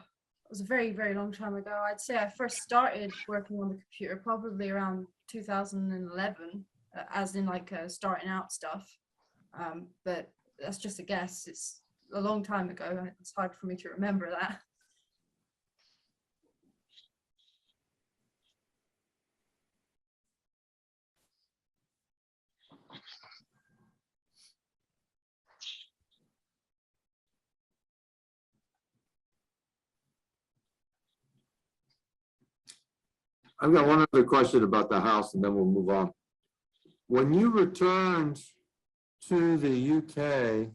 very, very long time ago. I'd say I first started working on the computer probably around 2011, as in like starting out stuff. But that's just a guess. It's a long time ago. It's hard for me to remember that. I've got one other question about the house and then we'll move on. When you returned to the UK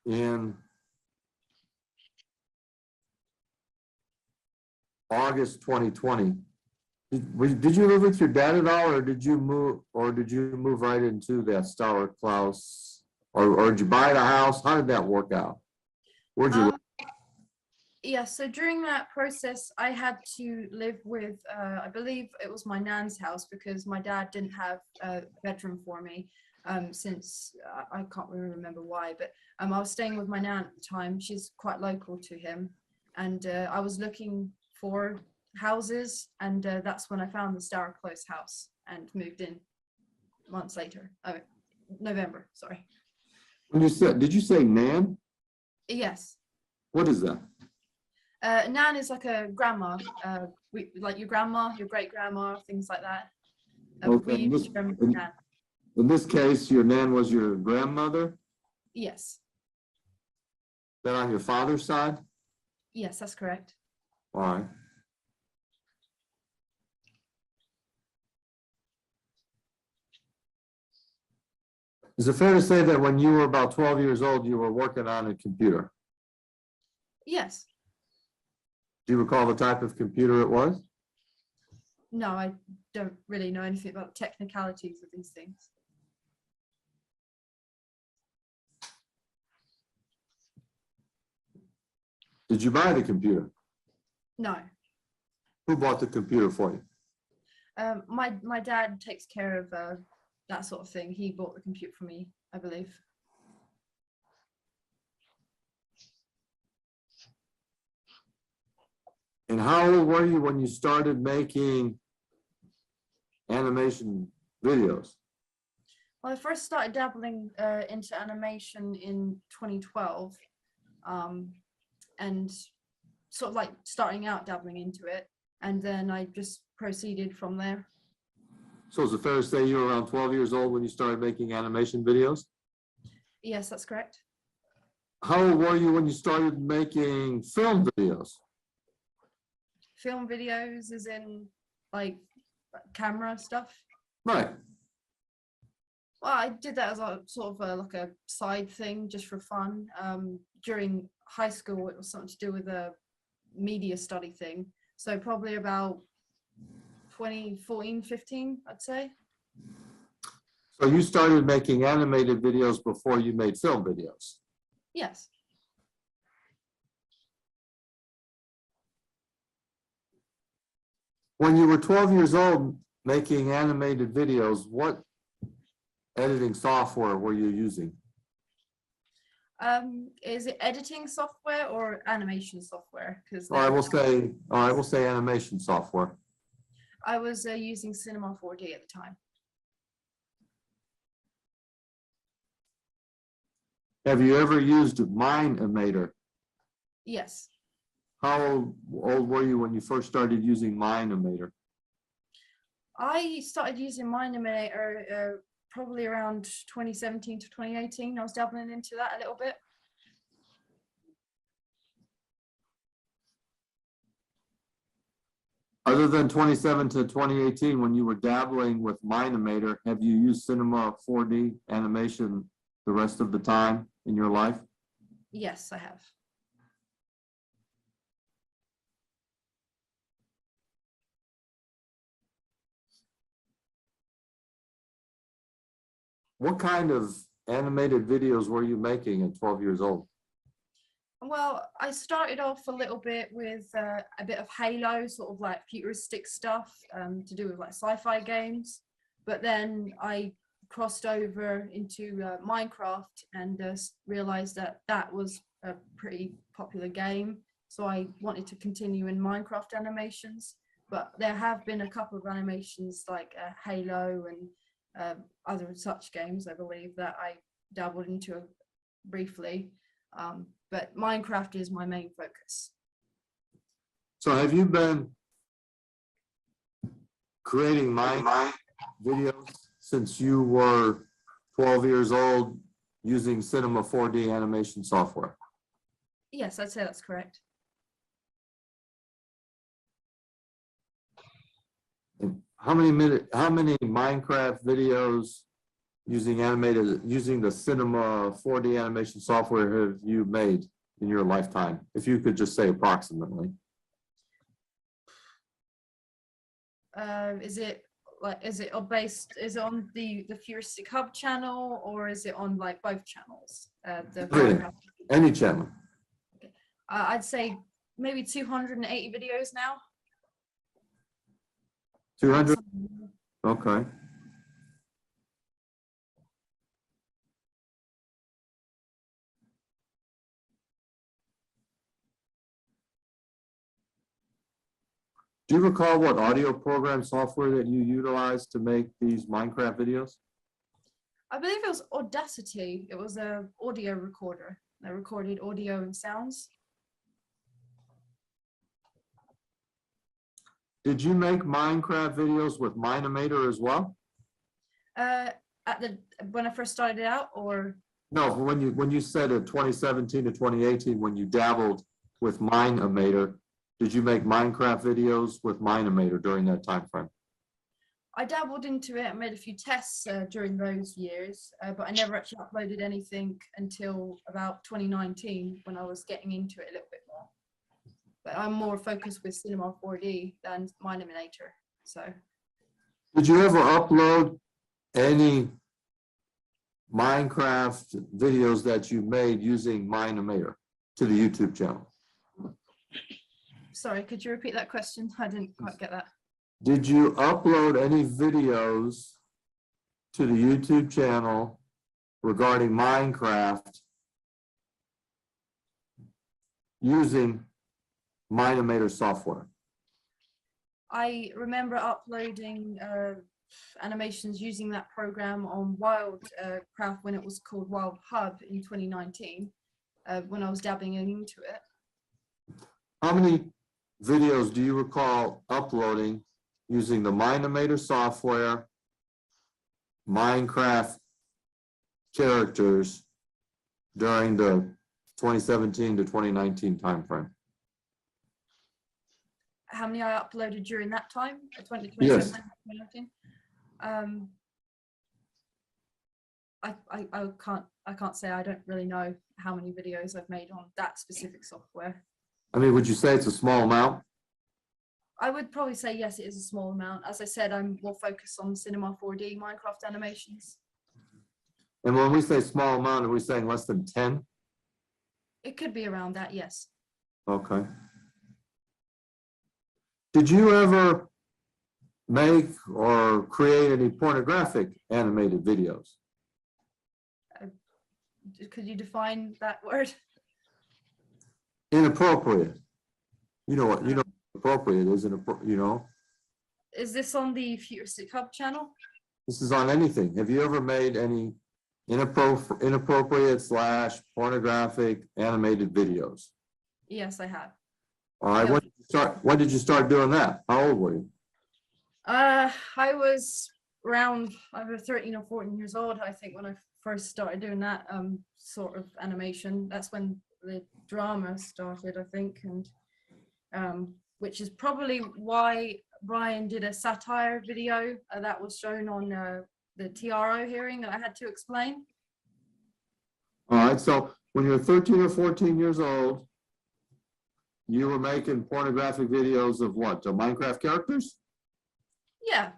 in August 2020, did you live with your dad at all, or did you move right into that Stour Klaus, or did you buy the house? How did that work out? Where'd you live? Yeah, so during that process, I had to live with, I believe it was my nan's house because my dad didn't have a bedroom for me since I can't really remember why, but I was staying with my nan at the time. She's quite local to him, and I was looking for houses, and that's when I found the Stour Close house and moved in months later. November, sorry. When you said, did you say nan? Yes. What is that? Nan is like a grandma, like your grandma, your great grandma, things like that. Okay, We use the term nan. In this case, your nan was your grandmother? Yes, Then on your father's side? yes, that's correct. All right. Is it fair to say that when you were about 12 years old, you were working on a computer? Yes. Do you recall the type of computer it was? No, I don't really know anything about the technicalities of these things. Did you buy the computer? No. Who bought the computer for you? My dad takes care of that sort of thing. He bought the computer for me, I believe. And how old were you when you started making animation videos? Well, I first started dabbling into animation in 2012, and sort of like starting out dabbling into it, and then I just proceeded from there. So is it fair to say you were around 12 years old when you started making animation videos? Yes, that's correct. How old were you when you started making film videos? Film videos is in like camera stuff. Right. Well, I did that as a sort of like a side thing just for fun. During high school, it was something to do with a media study thing. So probably about 2014, 15, I'd say. So you started making animated videos before you made film videos? Yes. When you were 12 years old making animated videos, what editing software were you using? Is it editing software or animation software? Because I will say animation software. I was using Cinema 4D at the time. Have you ever used Mine-imator? Yes. How old were you when you first started using Mine-imator? I started using Mine-imator probably around 2017 to 2018. I was dabbling into that a little bit. Other than 2017 to 2018, when you were dabbling with Mine-imator, have you used Cinema 4D animation the rest of the time in your life? Yes, I have. What kind of animated videos were you making at 12 years old? Well, I started off a little bit with a bit of Halo, sort of like futuristic stuff to do with like sci-fi games. But then I crossed over into Minecraft and realized that that was a pretty popular game. So I wanted to continue in Minecraft animations. But there have been a couple of animations like Halo and other such games, I believe, that I dabbled into briefly. But Minecraft is my main focus. So have you been creating Mine videos since you were 12 years old using Cinema 4D animation software? Yes, I'd say that's correct. And how many Minecraft videos using the Cinema 4D animation software have you made in your lifetime? If you could just say approximately. Is it on the Futuristichub channel, or is it on like both channels? Really? Any channel. I'd say maybe 280 videos now. 200? Okay. Do you recall what audio program software that you utilized to make these Minecraft videos? I believe it was Audacity. It was a audio recorder that recorded audio and sounds. Did you make Minecraft videos with Minimator as well? When I first started out, or No, when you said in 2017 to 2018, when you dabbled with Minimator, did you make Minecraft videos with Minimator during that time frame? I dabbled into it and made a few tests during those years, but I never actually uploaded anything until about 2019 when I was getting into it a little bit more. But I'm more focused with Cinema 4D than Minimator. So Did you ever upload any Minecraft videos that you made using Minimator to the YouTube channel? sorry, could you repeat that question? I didn't quite get that. Did you upload any videos to the YouTube channel regarding Minecraft using Minimator software? I remember uploading animations using that program on Wildcraft when it was called Wild Hub in 2019, when I was dabbling into it. How many videos do you recall uploading using the Minimator software, Minecraft characters during the 2017 to 2019 timeframe? How many I uploaded during that time, 2017, Yes. 2019? I can't say. I don't really know how many videos I've made on that specific software. I mean, would you say it's a small amount? I would probably say yes, it is a small amount. As I said, I'm more focused on Cinema 4D Minecraft animations. And when we say small amount, are we saying less than 10? It could be around that, yes. Okay. Did you ever make or create any pornographic animated videos? Could you define that word? Inappropriate. You know what appropriate is, you know? Is this on the Futuristichub channel? This is on anything. Have you ever made any inappropriate / pornographic animated videos? Yes, I have. All right, Yeah. when did you start doing that? How old were you? I was around either 13 or 14 years old, I think, when I first started doing that sort of animation. That's when the drama started, I think, and which is probably why Brian did a satire video that was shown on the TRO hearing that I had to explain. All right, so when you were 13 or 14 years old, you were making pornographic videos of what? The Minecraft characters? Yeah.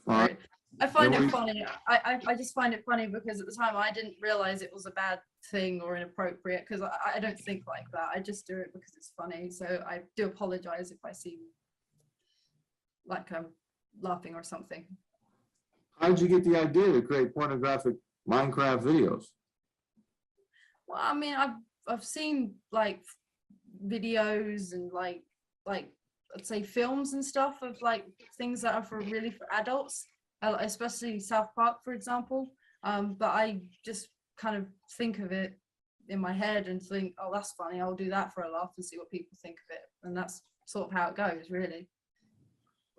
All right. I find And it funny. I just find it funny because at the time I didn't realize it was a bad thing or inappropriate, because I don't think like that. I just do it because it's funny. So I do apologize if I seem like I'm laughing or something. How did you get the idea to create pornographic Minecraft videos? Well, I mean, I've seen like videos and like I'd say films and stuff of like things that are for adults, especially South Park, for example. But I just kind of think of it in my head and think, oh, that's funny, I'll do that for a laugh and see what people think of it. And that's sort of how it goes, really.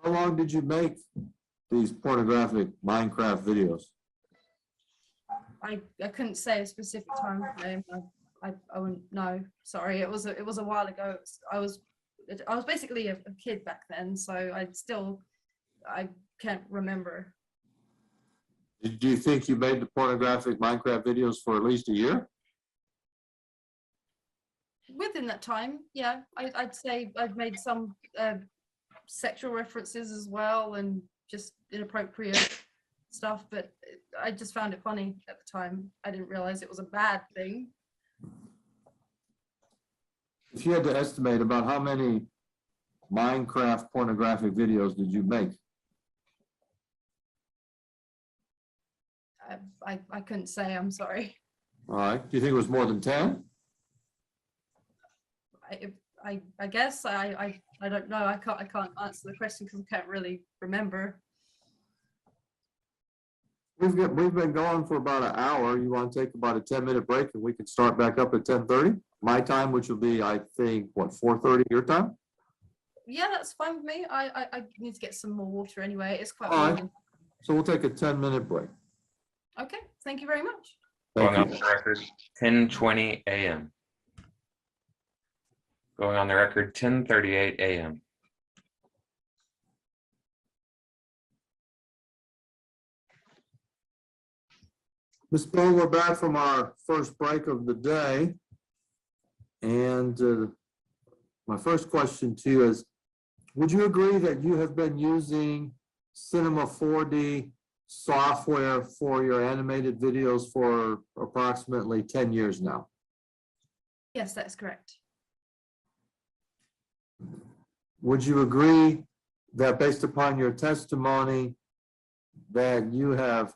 How long did you make these pornographic Minecraft videos? I couldn't say a specific time frame. I wouldn't know. Sorry, it was a while ago. I was basically a kid back then, so I still I can't remember. Do you think you made the pornographic Minecraft videos for at least a year? Within that time, yeah, I'd say I've made some sexual references as well and just inappropriate stuff, but I just found it funny at the time. I didn't realize it was a bad thing. If you had to estimate, about how many Minecraft pornographic videos did you make? I couldn't say, I'm sorry. All right. Do you think it was more than 10? I guess I don't know. I can't answer the question because I can't really remember. We've been going for about an hour. You want to take about a 10-minute break and we can start back up at 10:30? My time, which will be, I think, what, 4:30 your time? Yeah, that's fine with me. I need to get some more water anyway. It's quite All right. warm. So we'll take a 10-minute break. Okay, thank you very much. Going on Thank the you. record, 10:20 a.m. Going on the record, 10:38 a.m. Ms. Bone, we're back from our first break of the day. And my first question to you is, would you agree that you have been using Cinema 4D software for your animated videos for approximately 10 years now? Yes, that's correct. Would you agree that based upon your testimony that you have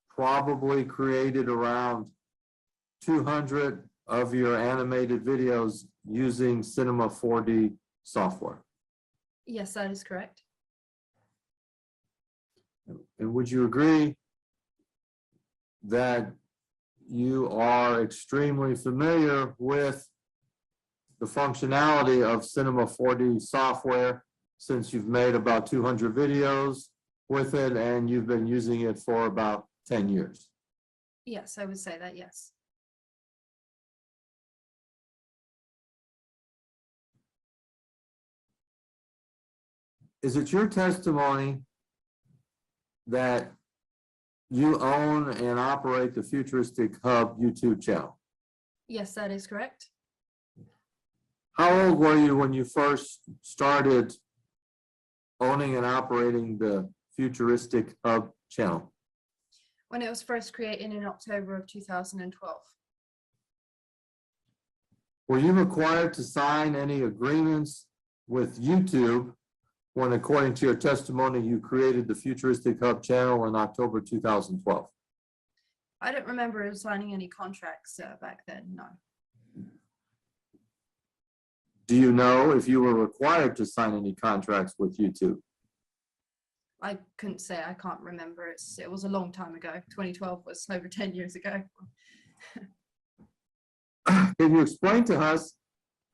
probably created around 200 of your animated videos using Cinema 4D software? Yes, that is correct. And would you agree that you are extremely familiar with the functionality of Cinema 4D software since you've made about 200 videos with it and you've been using it for about 10 years? Yes, I would say that, yes. Is it your testimony that you own and operate the Futuristic Hub YouTube channel? Yes, that is correct. How old were you when you first started owning and operating the Futuristic Hub channel? When it was first created in October of 2012. Were you required to sign any agreements with YouTube when, according to your testimony, you created the Futuristic Hub channel in October 2012? I don't remember signing any contracts back then, no. Do you know if you were required to sign any contracts with YouTube? I couldn't say, I can't remember. It was a long time ago. 2012 was over 10 years ago. Can you explain to us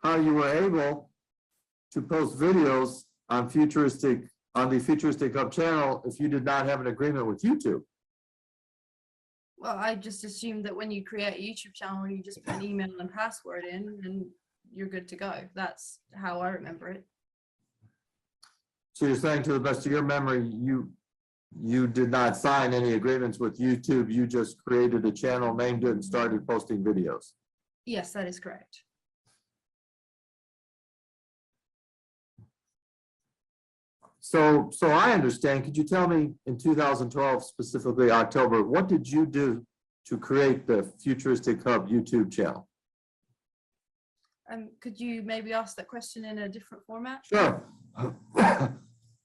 how you were able to post videos on the Futuristic Hub channel if you did not have an agreement with YouTube? Well, I just assumed that when you create a YouTube channel, you just put an email and password in and you're good to go. That's how I remember it. So you're saying, to the best of your memory, you did not sign any agreements with YouTube, you just created a channel, named it, and started posting videos? Yes, that is correct. So I understand. Could you tell me, in 2012, specifically October, what did you do to create the Futuristic Hub YouTube channel? Could you maybe ask that question in a different format? Sure.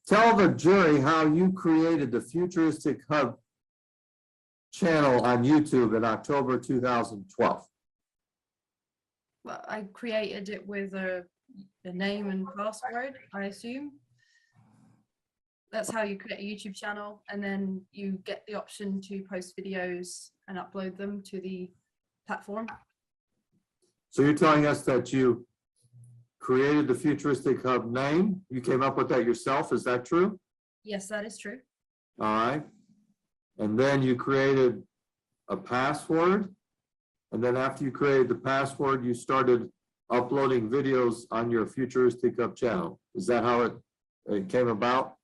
Tell the jury how you created the Futuristic Hub channel on YouTube in October 2012. Well, I created it with a name and password, I assume. That's how you create a YouTube channel, and then you get the option to post videos and upload them to the platform. So you're telling us that you created the Futuristic Hub name? You came up with that yourself, is that true? Yes, that is true. All right. And then you created a password. And then after you created the password, you started uploading videos on your Futuristic Hub channel. Is that how it came about?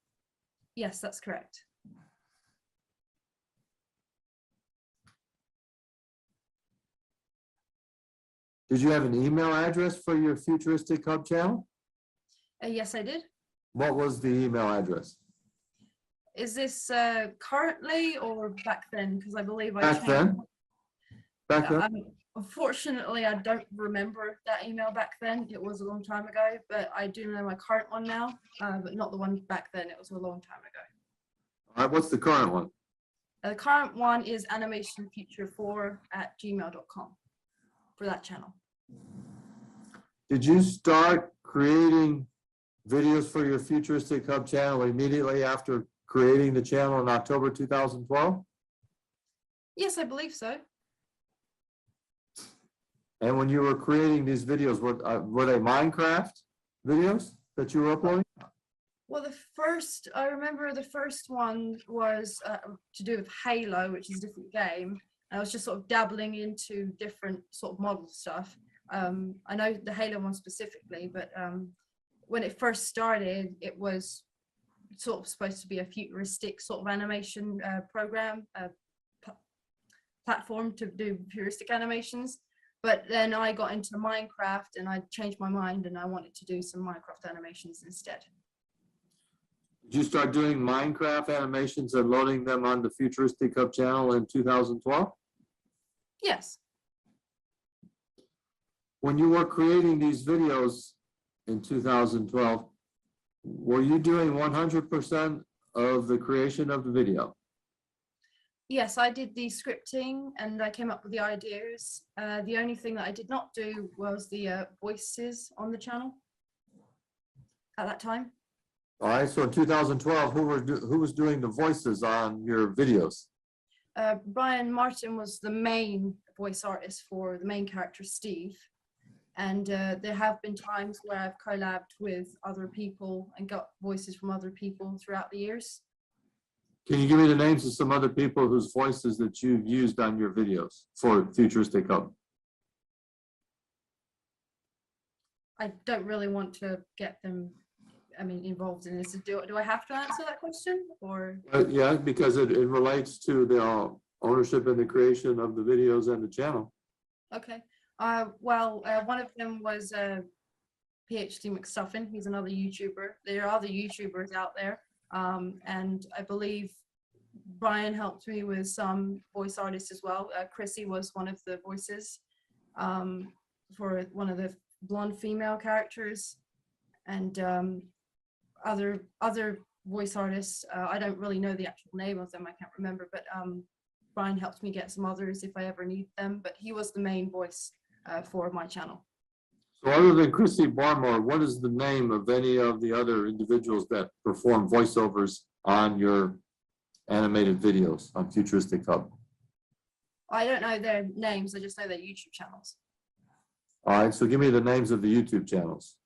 Yes, that's correct. Did you have an email address for your Futuristic Hub channel? Yes, I did. What was the email address? Is this currently or back then? Because I believe I Back changed. then? Back then? Unfortunately, I don't remember that email back then. It was a long time ago, but I do know my current one now, but not the one back then. It was a long time ago. All right, what's the current one? The current one is animationfuture4@gmail.com for that channel. Did you start creating videos for your Futuristic Hub channel immediately after creating the channel in October 2012? Yes, I believe so. And when you were creating these videos, were they Minecraft videos that you were uploading? Well, I remember the first one was to do with Halo, which is a different game. I was just sort of dabbling into different sort of model stuff. I know the Halo one specifically, but when it first started, it was sort of supposed to be a futuristic sort of animation program, platform to do futuristic animations. But then I got into Minecraft and I changed my mind and I wanted to do some Minecraft animations instead. Did you start doing Minecraft animations and loading them on the Futuristic Hub channel in 2012? Yes. When you were creating these videos in 2012, were you doing 100% of the creation of the video? Yes, I did the scripting and I came up with the ideas. The only thing that I did not do was the voices on the channel at that time. All right, so in 2012, who was doing the voices on your videos? Brian Martin was the main voice artist for the main character, Steve. And there have been times where I've collabed with other people and got voices from other people throughout the years. Can you give me the names of some other people whose voices that you've used on your videos for Futuristic Hub? I don't really want to get them, involved in this. Do I have to answer that question or? Yeah, because it relates to the ownership and the creation of the videos and the channel. Okay. Well, one of them was PhD McStuffin. He's another YouTuber. There are other YouTubers out there. And I believe Brian helped me with some voice artists as well. Chrissy was one of the voices for one of the blonde female characters, and other voice artists. I don't really know the actual name of them. I can't remember, but Brian helped me get some others if I ever need them. But he was the main voice for my channel. So other than Chrissy Barmore, what is the name of any of the other individuals that perform voiceovers on your animated videos on Futuristic Hub? I don't know their names. I just know their YouTube channels. All right, so give me the names of the YouTube channels.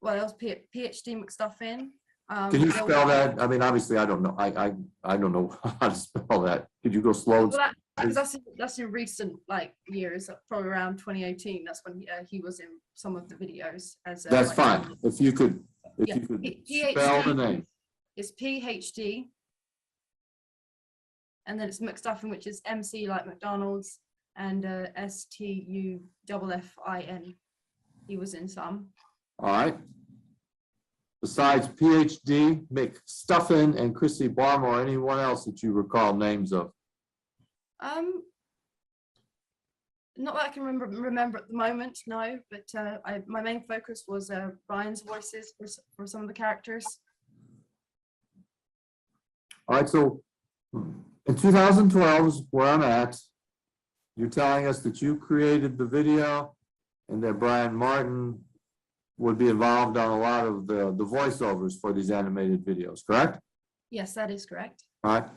Well, it was PhD McStuffin. Can you spell that? I mean, obviously, I don't know. I don't know how to spell that. Could you go slow? Well, that's in recent years, probably around 2018. That's when he was in some of the videos. That's fine. If you could spell the name. It's PhD, and then it's McStuffin, which is MC like McDonald's, and STUFFIN. He was in some. All right. Besides PhD, McStuffin, and Chrissy Barmore, anyone else that you recall names of? Not that I can remember at the moment, no. But my main focus was Brian's voices for some of the characters. All right. So in 2012 is where I'm at. You're telling us that you created the video and that Brian Martin would be involved on a lot of the voiceovers for these animated videos, correct? Yes, that is correct. All right.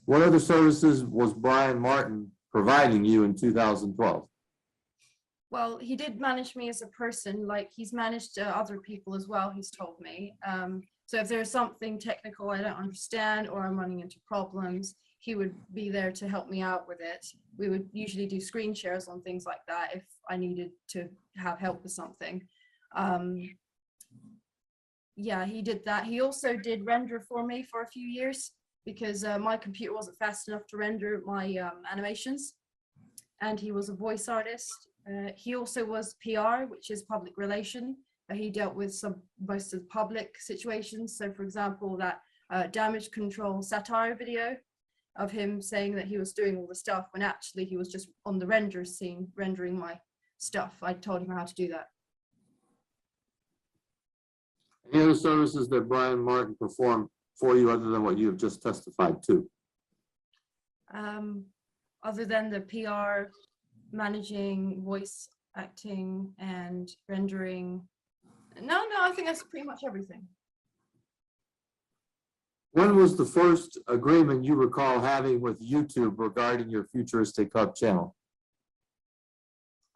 What other services was Brian Martin providing you in 2012? Well, he did manage me as a person, like he's managed other people as well, he's told me. So if there's something technical I don't understand or I'm running into problems, he would be there to help me out with it. We would usually do screen shares on things like that if I needed to have help with something. Yeah, he did that. He also did render for me for a few years because my computer wasn't fast enough to render my animations. And he was a voice artist. He also was PR, which is public relation. He dealt with most of the public situations. So for example, that damage control satire video of him saying that he was doing all the stuff when actually he was just on the render scene rendering my stuff. I told him how to do that. Any other services that Brian Martin performed for you other than what you have just testified to? Other than the PR, managing, voice acting, and rendering. No, I think that's pretty much everything. When was the first agreement you recall having with YouTube regarding your Futuristic Hub channel?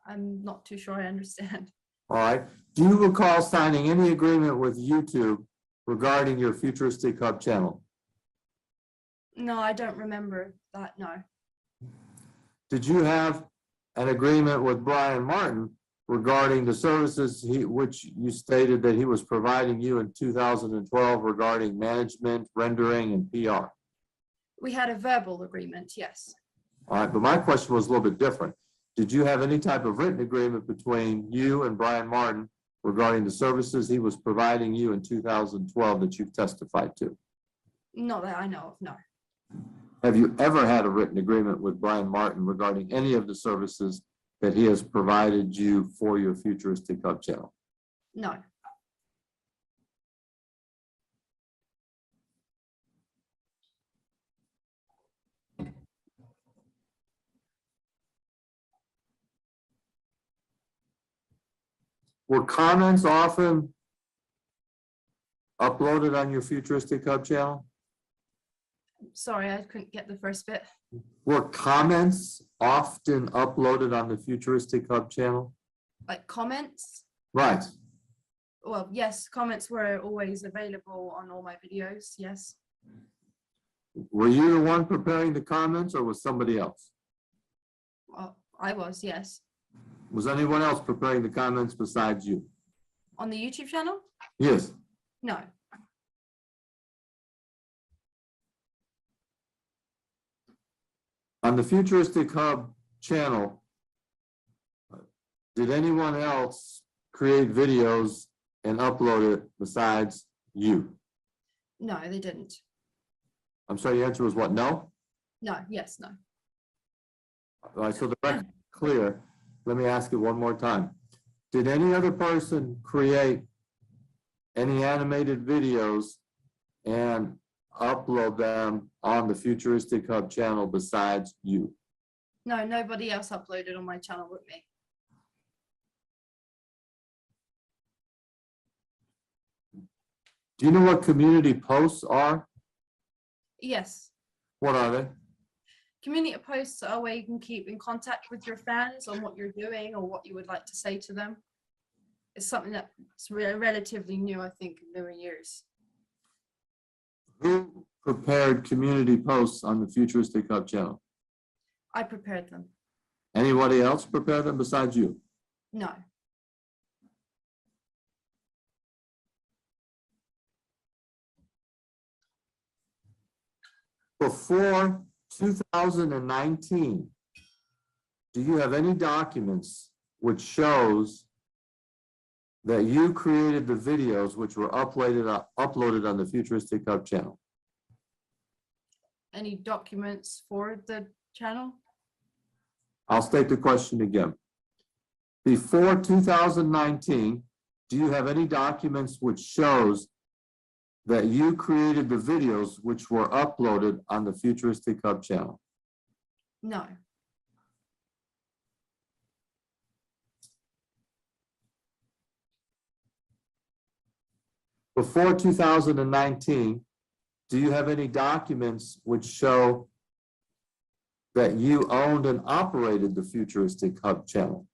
I'm not too sure I understand. All right. Do you recall signing any agreement with YouTube regarding your Futuristic Hub channel? No, I don't remember that, no. Did you have an agreement with Brian Martin regarding the services which you stated that he was providing you in 2012 regarding management, rendering, and PR? We had a verbal agreement, yes. All right, but my question was a little bit different. Did you have any type of written agreement between you and Brian Martin regarding the services he was providing you in 2012 that you've testified to? Not that I know of, no. Have you ever had a written agreement with Brian Martin regarding any of the services that he has provided you for your Futuristic Hub channel? No. Were comments often uploaded on your Futuristic Hub channel? Sorry, I couldn't get the first bit. Were comments often uploaded on the Futuristic Hub channel? Like comments? Right. Well, yes, comments were always available on all my videos, yes. Were you the one preparing the comments or was somebody else? Well, I was, yes. Was anyone else preparing the comments besides you? On the YouTube channel? Yes. No. On the Futuristic Hub channel, did anyone else create videos and upload it besides you? No, they didn't. I'm sorry, the answer was what? No? No, yes, no. All right, so the record's clear. Let me ask it one more time. Did any other person create any animated videos and upload them on the Futuristic Hub channel besides you? No, nobody else uploaded on my channel with me. Do you know what community posts are? Yes. What are they? Community posts are where you can keep in contact with your fans on what you're doing or what you would like to say to them. It's something that's relatively new, I think, in newer years. Who prepared community posts on the Futuristic Hub channel? I prepared them. Anybody else prepare them besides you? No. Before 2019, do you have any documents which shows that you created the videos which were uploaded on the Futuristic Hub channel? Any documents for the channel? I'll state the question again. Before 2019, do you have any documents which shows that you created the videos which were uploaded on the Futuristic Hub channel? No. Before 2019, do you have any documents which show that you owned and operated the Futuristic Hub channel?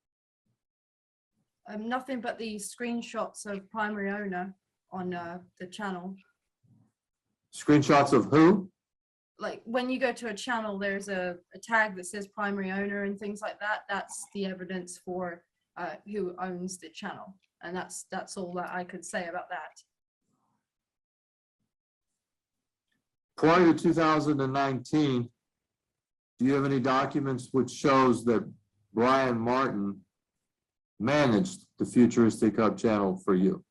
Nothing but the screenshots of primary owner on the channel. Screenshots of who? Like when you go to a channel, there's a tag that says primary owner and things like that. That's the evidence for who owns the channel. And that's all that I could say about that. prior to 2019, do you have any documents which shows that Brian Martin managed the Futuristic Hub channel for you?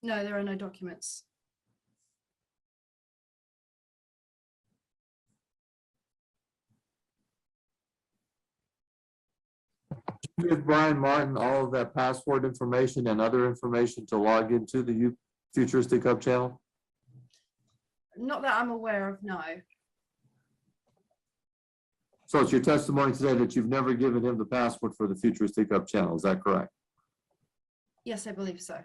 No, there are no documents. Did you give Brian Martin all of that password information and other information to log into the Futuristic Hub channel? Not that I'm aware of, no. So it's your testimony today that you've never given him the password for the Futuristic Hub channel, is that correct? Yes, I believe so.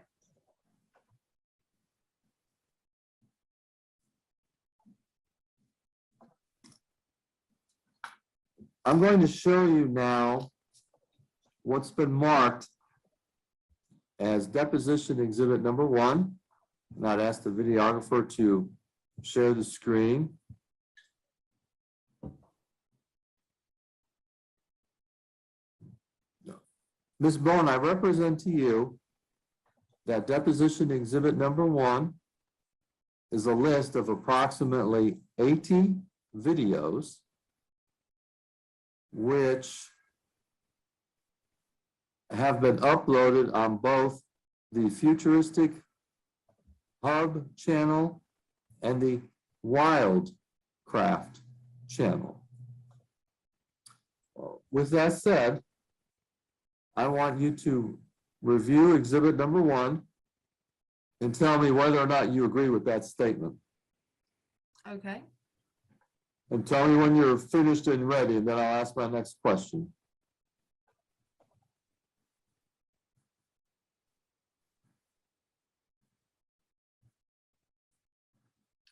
I'm going to show you now what's been marked as deposition exhibit number 1. And I'd ask the videographer to share the screen. Ms. Bowen, I represent to you that deposition exhibit number 1 is a list of approximately 80 videos which have been uploaded on both the Futuristic Hub channel and the Wildcraft channel. With that said, I want you to review exhibit number 1 and tell me whether or not you agree with that statement. Okay. And tell me when you're finished and ready, and then I'll ask my next question.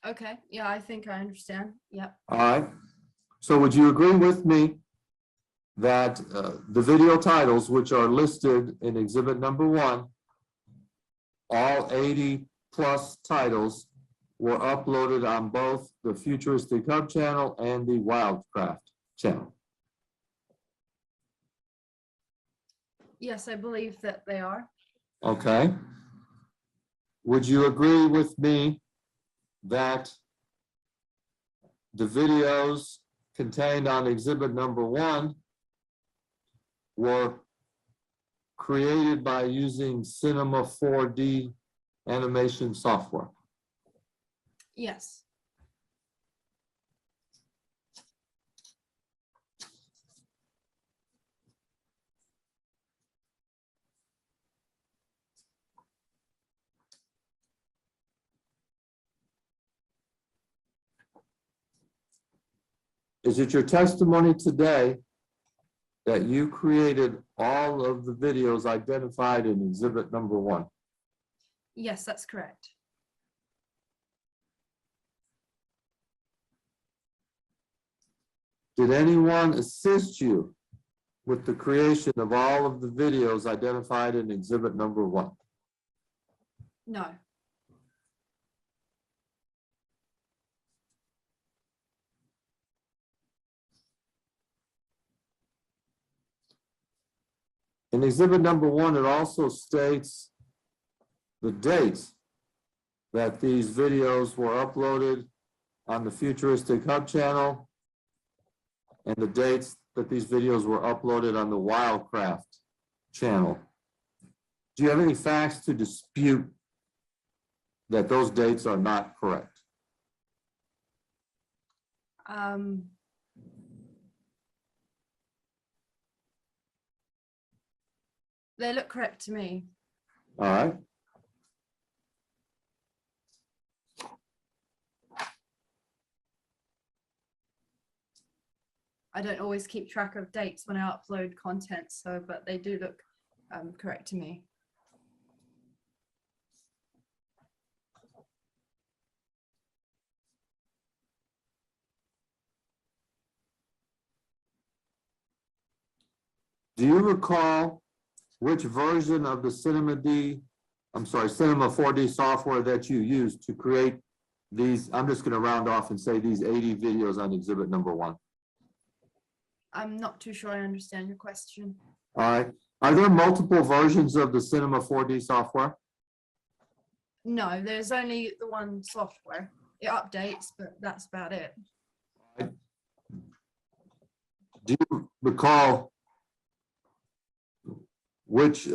Okay. Yeah, I think I understand. Yep. All right. So would you agree with me that the video titles, which are listed in exhibit number 1, all 80 plus titles were uploaded on both the Futuristic Hub channel and the Wildcraft channel? Yes, I believe that they are. Okay. Would you agree with me that the videos contained on exhibit number 1 were created by using Cinema 4D animation software? Yes. Is it your testimony today that you created all of the videos identified in exhibit number 1? Yes, that's correct. Did anyone assist you with the creation of all of the videos identified in exhibit number 1? No. In exhibit number 1, it also states the dates that these videos were uploaded on the Futuristic Hub channel and the dates that these videos were uploaded on the Wildcraft channel. Do you have any facts to dispute that those dates are not correct? They look correct to me. All right. I don't always keep track of dates when I upload content, so but they do look correct to me. Do you recall which version of the Cinema 4D software that you used to create these? I'm just going to round off and say these 80 videos on exhibit number 1. I'm not too sure I understand your question. All right. Are there multiple versions of the Cinema 4D software? No, there's only the one software. It updates, but that's about it. Do you recall which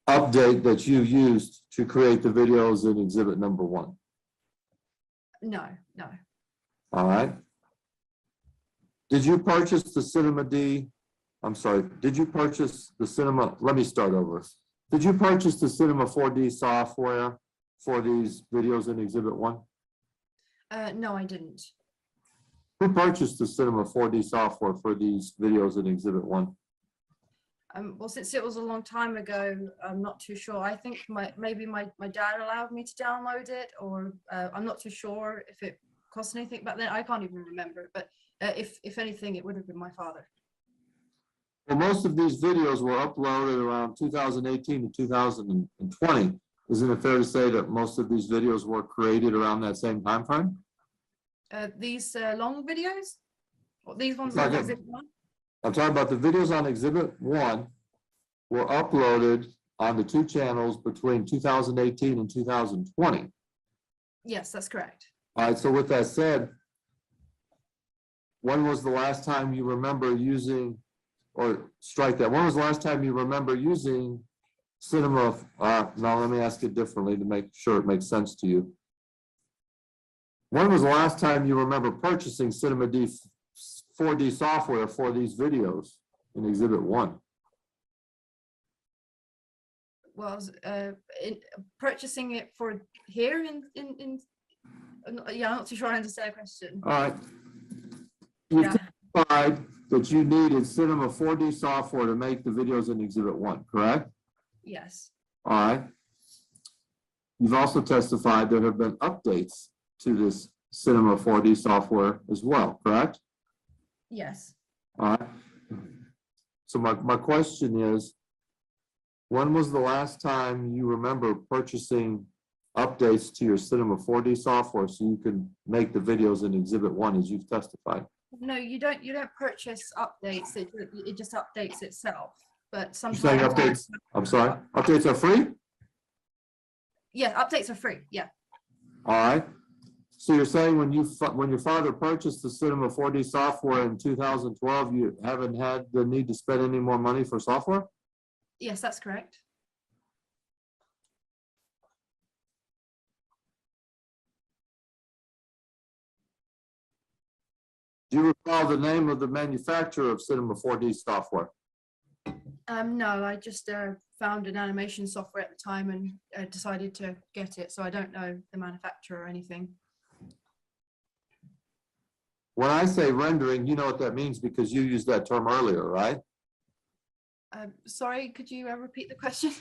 update that you used to create the videos in exhibit number 1? No, no. All right. Did you purchase the Cinema D? I'm sorry, did you purchase the Cinema? Let me start over. Did you purchase the Cinema 4D software for these videos in exhibit 1? No, I didn't. Who purchased the Cinema 4D software for these videos in exhibit 1? Well, since it was a long time ago, I'm not too sure. I think maybe my dad allowed me to download it, or I'm not too sure if it cost anything back then. I can't even remember, but if anything, it would have been my father. Well, most of these videos were uploaded around 2018 to 2020. Isn't it fair to say that most of these videos were created around that same time frame? These long videos? Or these ones Like on it. exhibit 1? I'm talking about the videos on exhibit 1 were uploaded on the 2 channels between 2018 and 2020. Yes, that's correct. All right, so with that said, when was the last time you remember using, or strike that, when was the last time you remember using Cinema? Now let me ask it differently to make sure it makes sense to you. When was the last time you remember purchasing Cinema D 4D software for these videos in exhibit 1? Was purchasing it for here yeah, I'm not too sure I understand the question. All right. You Yeah. testified that you needed Cinema 4D software to make the videos in exhibit 1, correct? Yes. All right. You've also testified there have been updates to this Cinema 4D software as well, correct? Yes. All right. So my question is, when was the last time you remember purchasing updates to your Cinema 4D software so you can make the videos in exhibit 1 as you've testified? No, you don't purchase updates. It just updates itself. But You're saying sometimes updates, I'm sorry, updates are free? yeah, updates are free. Yeah. All right. So you're saying when your father purchased the Cinema 4D software in 2012, you haven't had the need to spend any more money for software? Yes, that's correct. Do you recall the name of the manufacturer of Cinema 4D software? No, I just found an animation software at the time and decided to get it. So I don't know the manufacturer or anything. When I say rendering, you know what that means because you used that term earlier, right? Sorry, could you repeat the question?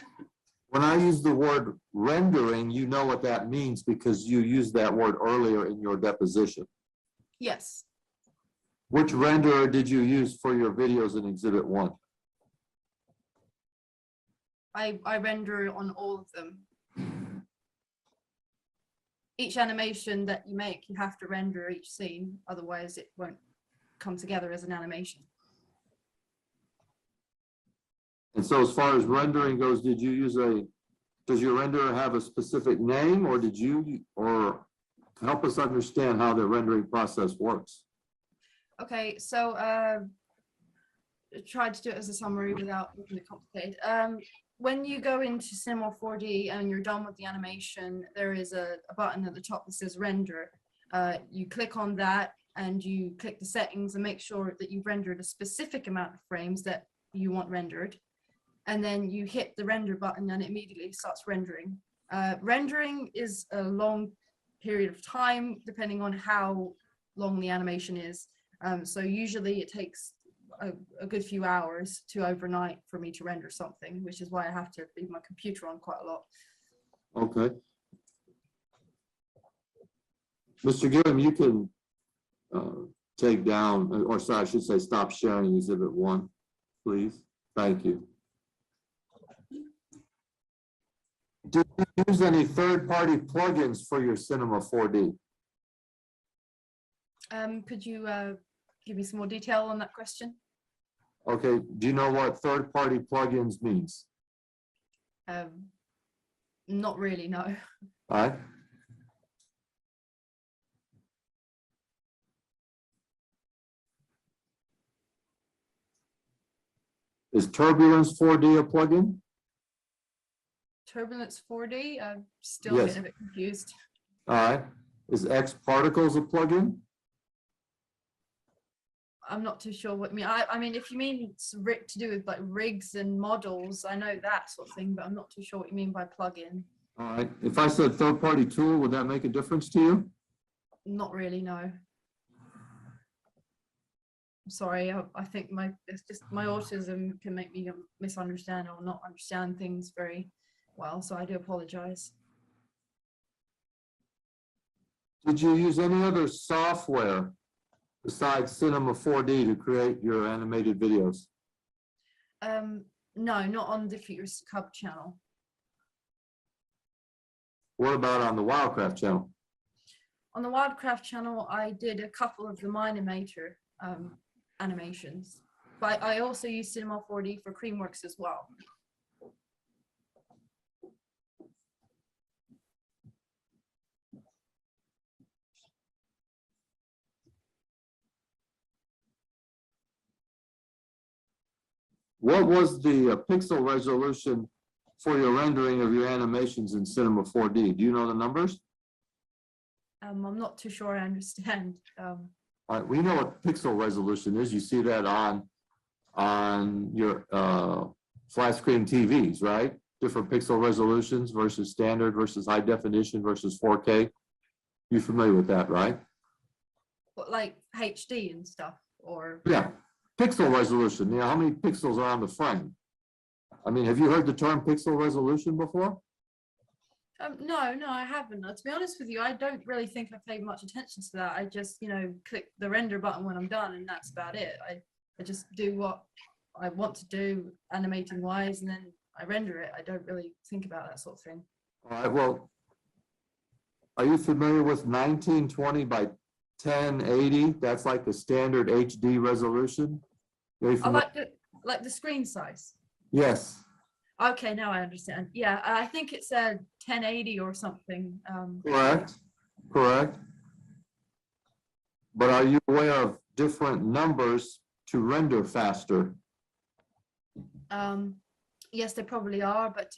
When I use the word rendering, you know what that means because you used that word earlier in your deposition. Yes. Which renderer did you use for your videos in exhibit 1? I render on all of them. Each animation that you make, you have to render each scene, otherwise it won't come together as an animation. And so as far as rendering goes, does your renderer have a specific name or help us understand how the rendering process works? Okay, so try to do it as a summary without making it complicated. When you go into Cinema 4D and you're done with the animation, there is a button at the top that says render. You click on that and you click the settings and make sure that you've rendered a specific amount of frames that you want rendered. And then you hit the render button and it immediately starts rendering. Rendering is a long period of time depending on how long the animation is. So usually it takes a good few hours to overnight for me to render something, which is why I have to leave my computer on quite a lot. Okay. Mr. Gilliam, you can take down, or sorry, I should say stop sharing exhibit 1, please. Thank you. Do you use any third-party plugins for your Cinema 4D? Could you give me some more detail on that question? Okay, do you know what third-party plugins means? Not really, no. All right. Is Turbulence 4D a plugin? Turbulence 4D, I'm still Yes. getting a bit confused. All right. Is X Particles a plugin? I'm not too sure what you mean. I mean, if you mean to do with like rigs and models, I know that sort of thing, but I'm not too sure what you mean by plugin. All right. If I said third-party tool, would that make a difference to you? Not really, no. I'm sorry, I think it's just my autism can make me misunderstand or not understand things very well, so I do apologize. Did you use any other software besides Cinema 4D to create your animated videos? No, not on the Futuristichub channel. What about on the Wildcraft channel? On the Wildcraft channel, I did a couple of the Minimator animations, but I also use Cinema 4D for Creamworks as well. What was the pixel resolution for your rendering of your animations in Cinema 4D? Do you know the numbers? I'm not too sure I understand. All right, we know what pixel resolution is. You see that on your flat screen TVs, right? Different pixel resolutions versus standard versus high definition versus 4K. You're familiar with that, right? What, like HD and stuff, or? Yeah, pixel resolution. You know, how many pixels are on the frame? I mean, have you heard the term pixel resolution before? No, I haven't. To be honest with you, I don't really think I paid much attention to that. I just, click the render button when I'm done, and that's about it. I just do what I want to do, animating wise, and then I render it. I don't really think about that sort of thing. All right, well, are you familiar with 1920 by 1080? That's like the standard HD resolution. I like the screen size. Yes. Okay, now I understand. Yeah, I think it's a 1080 or something. Correct. But are you aware of different numbers to render faster? Yes, they probably are, but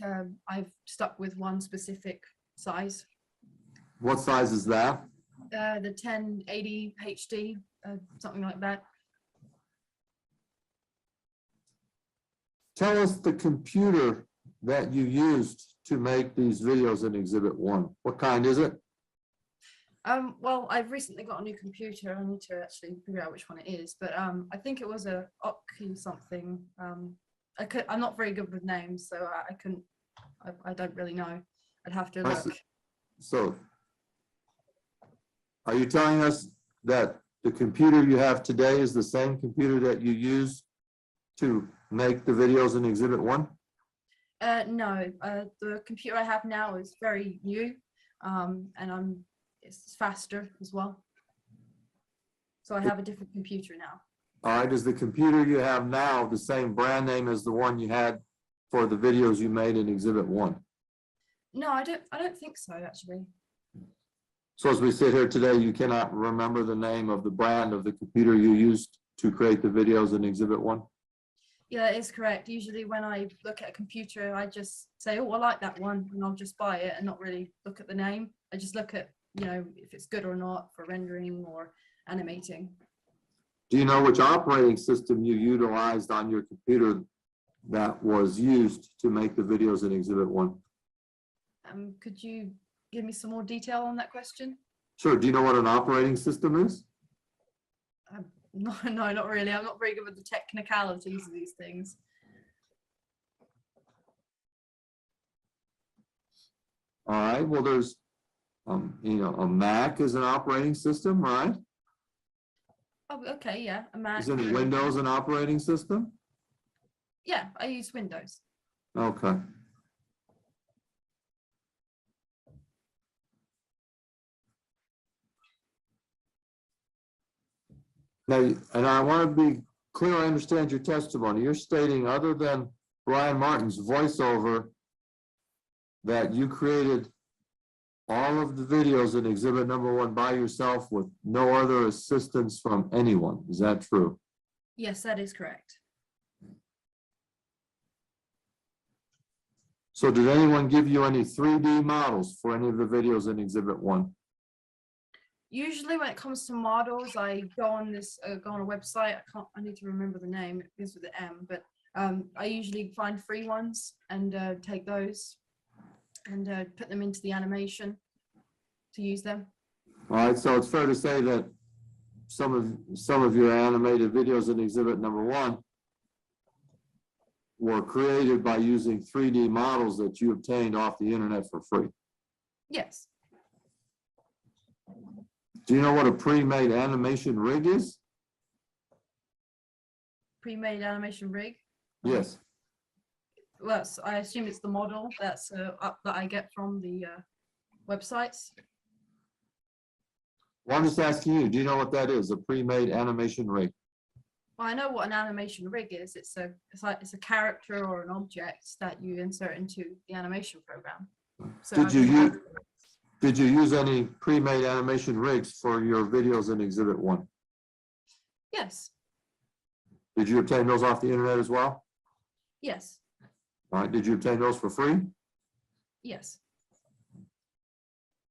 I've stuck with one specific size. What size is that? The 1080 HD, something like that. Tell us the computer that you used to make these videos in Exhibit 1. What kind is it? Well, I've recently got a new computer. I need to actually figure out which one it is, but I think it was a Oki something. I'm not very good with names, so I don't really know. I'd have to look. So, are you telling us that the computer you have today is the same computer that you used to make the videos in Exhibit 1? No, the computer I have now is very new, and it's faster as well. So I have a different computer now. All right, is the computer you have now the same brand name as the one you had for the videos you made in Exhibit 1? No, I don't think so, actually. So as we sit here today, you cannot remember the name of the brand of the computer you used to create the videos in Exhibit 1? Yeah, that is correct. Usually when I look at a computer, I just say, oh, I like that one, and I'll just buy it and not really look at the name. I just look at, if it's good or not for rendering or animating. Do you know which operating system you utilized on your computer that was used to make the videos in Exhibit 1? Could you give me some more detail on that question? Sure. Do you know what an operating system is? No, not really. I'm not very good with the technicalities of these things. All right. Well, there's, a Mac is an operating system, right? Oh, okay, yeah, a Mac. Isn't Windows an operating system? Yeah, I use Windows. Okay. Now, and I want to be clear, I understand your testimony. You're stating, other than Brian Martin's voiceover, that you created all of the videos in Exhibit number 1 by yourself with no other assistance from anyone. Is that true? Yes, that is correct. So did anyone give you any 3D models for any of the videos in Exhibit 1? Usually when it comes to models, I go on go on a website. I need to remember the name. It begins with the M, but I usually find free ones and take those and put them into the animation to use them. All right, so it's fair to say that some of your animated videos in Exhibit number 1 were created by using 3D models that you obtained off the internet for free. Yes. Do you know what a pre-made animation rig is? Pre-made animation rig. Yes. Well, I assume it's the model that's up that I get from the websites. Well, I'm just asking you, do you know what that is, a pre-made animation rig? Well, I know what an animation rig is. It's a character or an object that you insert into the animation program. So Did you use any pre-made animation rigs for your videos in Exhibit 1? Yes. Did you obtain those off the internet as well? Yes. All right, did you obtain those for free? Yes.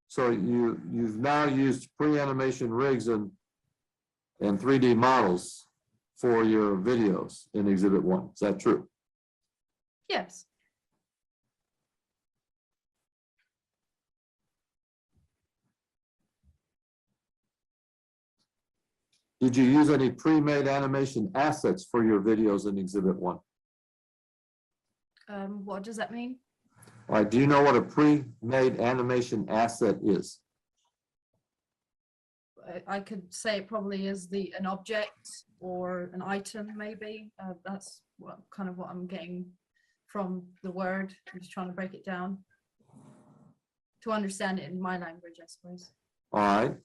So you've now used pre-animation rigs and 3D models for your videos in Exhibit 1. Is that true? Yes. Did you use any pre-made animation assets for your videos in Exhibit 1? What does that mean? All right, do you know what a pre-made animation asset is? I could say it probably is an object or an item, maybe. That's kind of what I'm getting from the word. I'm just trying to break it down to understand it in my language, I suppose. All right.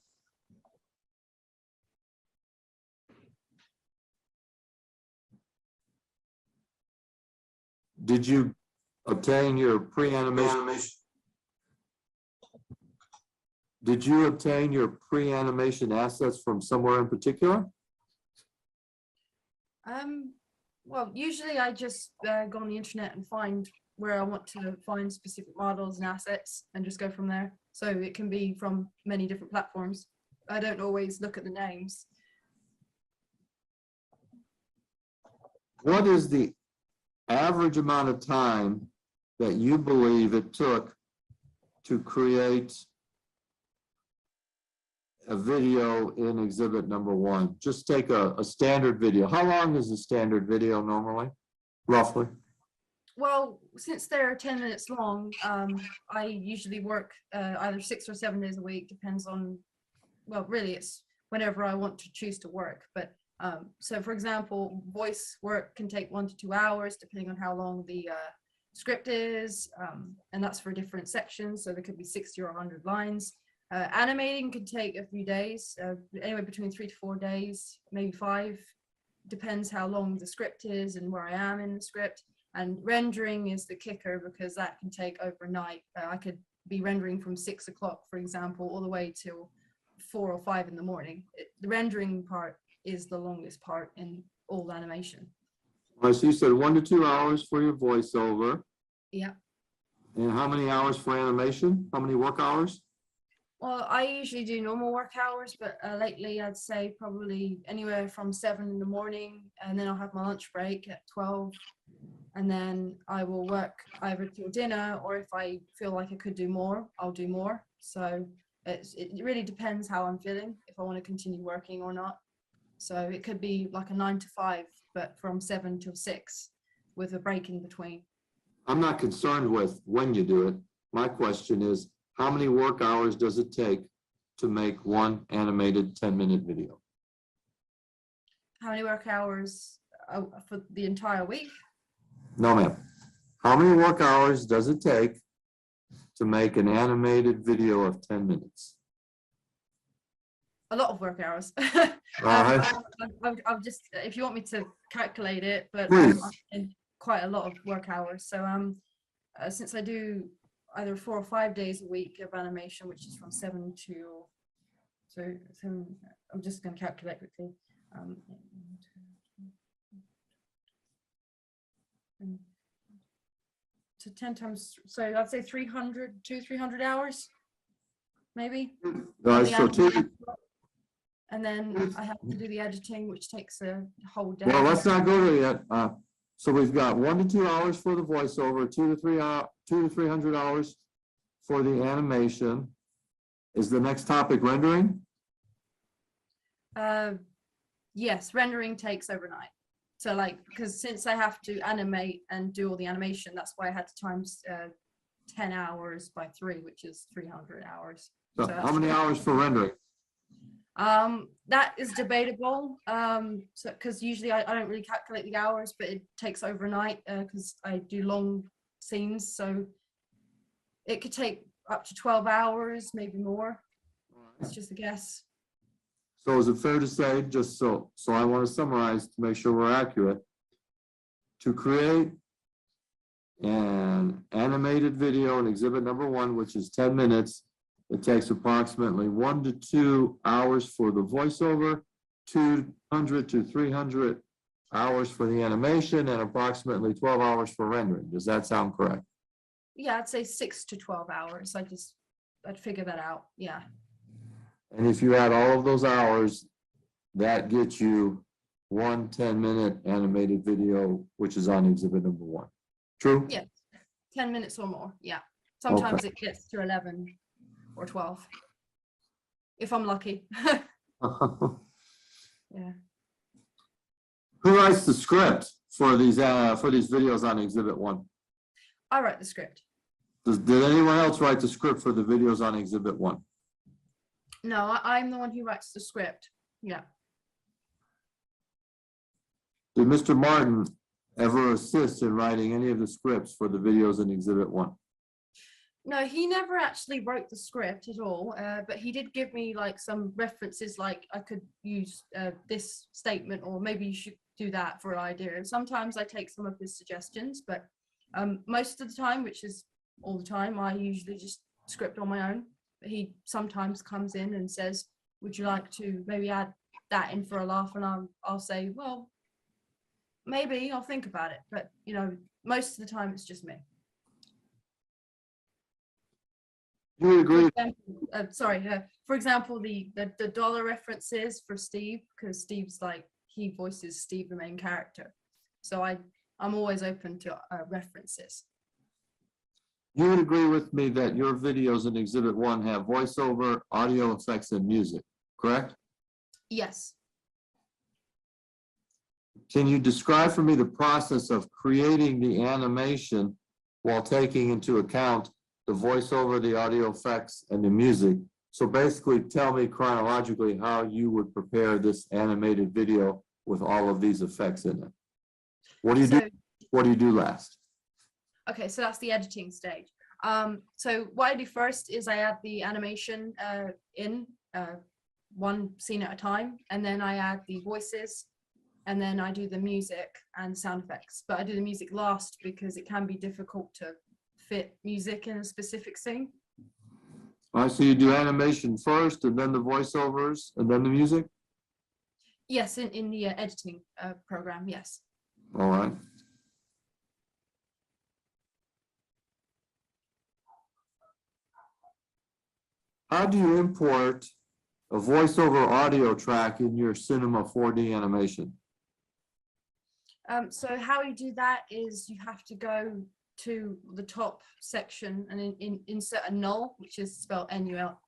Did you obtain your pre-animation? Did you obtain your pre-animation assets from somewhere in particular? Well, usually I just go on the internet and find where I want to find specific models and assets and just go from there. So it can be from many different platforms. I don't always look at the names. What is the average amount of time that you believe it took to create a video in Exhibit number 1? Just take a standard video. How long is a standard video normally, roughly? Well, since they're 10 minutes long, I usually work either 6 or 7 days a week, depends on, well, really it's whenever I want to choose to work. But so for example, voice work can take 1 to 2 hours, depending on how long the script is, and that's for different sections. So there could be 60 or 100 lines. Animating can take a few days, anywhere between 3 to 4 days, maybe 5. Depends how long the script is and where I am in the script. And rendering is the kicker, because that can take overnight. I could be rendering from 6 o'clock, for example, all the way till 4 or 5 in the morning. The rendering part is the longest part in all animation. All right, so you said 1 to 2 hours for your voiceover. Yeah. And how many hours for animation? How many work hours? Well, I usually do normal work hours, but lately I'd say probably anywhere from 7 in the morning, and then I'll have my lunch break at 12. And then I will work either till dinner, or if I feel like I could do more, I'll do more. So it really depends how I'm feeling, if I want to continue working or not. So it could be like a 9 to 5, but from 7 till 6 with a break in between. I'm not concerned with when you do it. My question is, how many work hours does it take to make one animated 10-minute video? How many work hours for the entire week? No, ma'am. How many work hours does it take to make an animated video of 10 minutes? A lot of work hours. Right. I've just, if you want me to calculate it, but Please. in quite a lot of work hours. So since I do either 4 or 5 days a week of animation, which is from 7 to, so I'm just going to calculate quickly. 10 to 10 times, so I'd say 300 hours, maybe. All right, The so two, animation. And then I have to do the editing, which takes a whole day. well, let's not go there yet. So we've got 1 to 2 hours for the voiceover, 2 to 300 hours for the animation. Is the next topic rendering? Yes, rendering takes overnight. So like, because since I have to animate and do all the animation, that's why I had to times 10 hours by 3, which is 300 hours. So So how many hours for rendering? That is debatable. So because usually I don't really calculate the hours, but it takes overnight because I do long scenes. So it could take up to 12 hours, maybe more. It's just a guess. So is it fair to say, just so I want to summarize to make sure we're accurate, to create an animated video in exhibit number 1, which is 10 minutes, it takes approximately 1 to 2 hours for the voiceover, 200 to 300 hours for the animation, and approximately 12 hours for rendering. Does that sound correct? Yeah, I'd say 6 to 12 hours. I'd figure that out. Yeah. And if you add all of those hours, that gets you 1 10-minute animated video, which is on exhibit number 1. True? Yeah. 10 minutes or more. Yeah. Sometimes it gets to 11 or 12 if I'm lucky. Yeah. Who writes the script for these videos on exhibit 1? I write the script. Did anyone else write the script for the videos on exhibit 1? No, I'm the one who writes the script. Yeah. Did Mr. Martin ever assist in writing any of the scripts for the videos in exhibit 1? No, he never actually wrote the script at all, but he did give me like some references, like I could use this statement, or maybe you should do that for an idea. And sometimes I take some of his suggestions, but most of the time, which is all the time, I usually just script on my own. But he sometimes comes in and says, would you like to maybe add that in for a laugh? And I'll say, well, maybe I'll think about it. But, you know, most of the time it's just me. You would agree? For example, the dollar references for Steve, because Steve's like, he voices Steve, the main character. So I'm always open to references. You would agree with me that your videos in exhibit 1 have voiceover, audio effects, and music, correct? Yes. Can you describe for me the process of creating the animation while taking into account the voiceover, the audio effects, and the music? So basically tell me chronologically how you would prepare this animated video with all of these effects in it. What do you do? What do you do last? Okay, so that's the editing stage. So what I do first is I add the animation in one scene at a time, and then I add the voices, and then I do the music and sound effects. But I do the music last because it can be difficult to fit music in a specific scene. All right, so you do animation first, and then the voiceovers, and then the music? Yes, in the editing program, yes. All right. How do you import a voiceover audio track in your Cinema 4D animation? So how you do that is you have to go to the top section and insert a null, which is spelled N-U-L-L,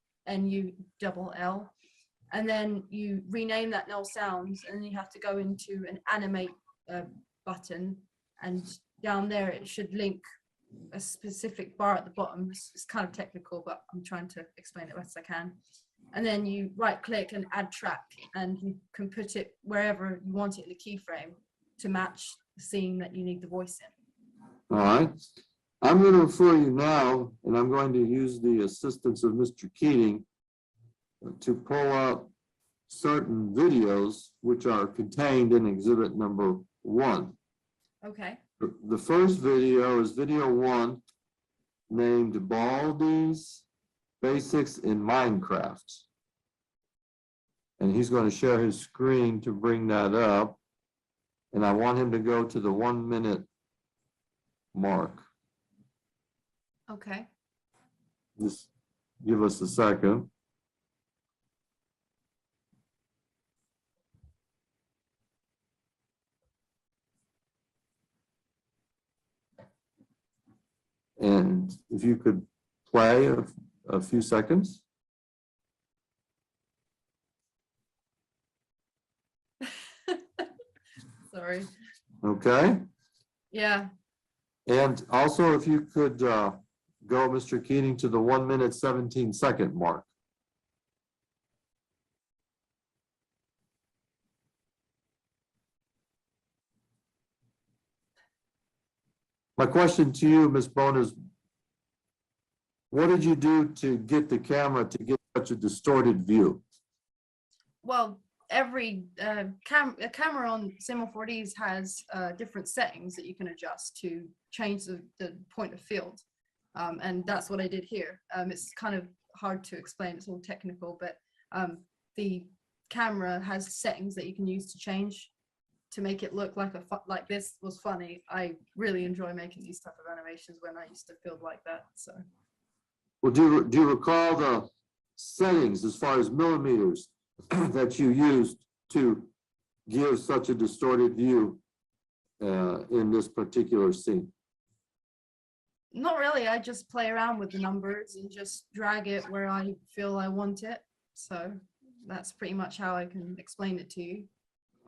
and then you rename that null sounds, and you have to go into an animate button, and down there it should link a specific bar at the bottom. It's kind of technical, but I'm trying to explain it best I can. And then you right click and add track, and you can put it wherever you want it in the keyframe to match the scene that you need the voice in. All right. I'm going to refer you now, and I'm going to use the assistance of Mr. Keating to pull up certain videos which are contained in exhibit number 1. Okay. The first video is video 1, named Baldi's Basics in Minecraft. And he's going to share his screen to bring that up. And I want him to go to the 1 minute mark. Okay. Just give us a second. And if you could play a few seconds. Sorry. Okay. Yeah. And also, if you could go, Mr. Keating, to the 1 minute 17-second mark. My question to you, Ms. Bone, is what did you do to get the camera to get such a distorted view? Well, every camera on Cinema 4Ds has different settings that you can adjust to change the point of field. And that's what I did here. It's kind of hard to explain, it's all technical, but the camera has settings that you can use to change to make it look like this was funny. I really enjoy making these type of animations when I used to film like that. So, Well, do you recall the settings as far as millimeters that you used to give such a distorted view in this particular scene? not really. I just play around with the numbers and just drag it where I feel I want it. So that's pretty much how I can explain it to you.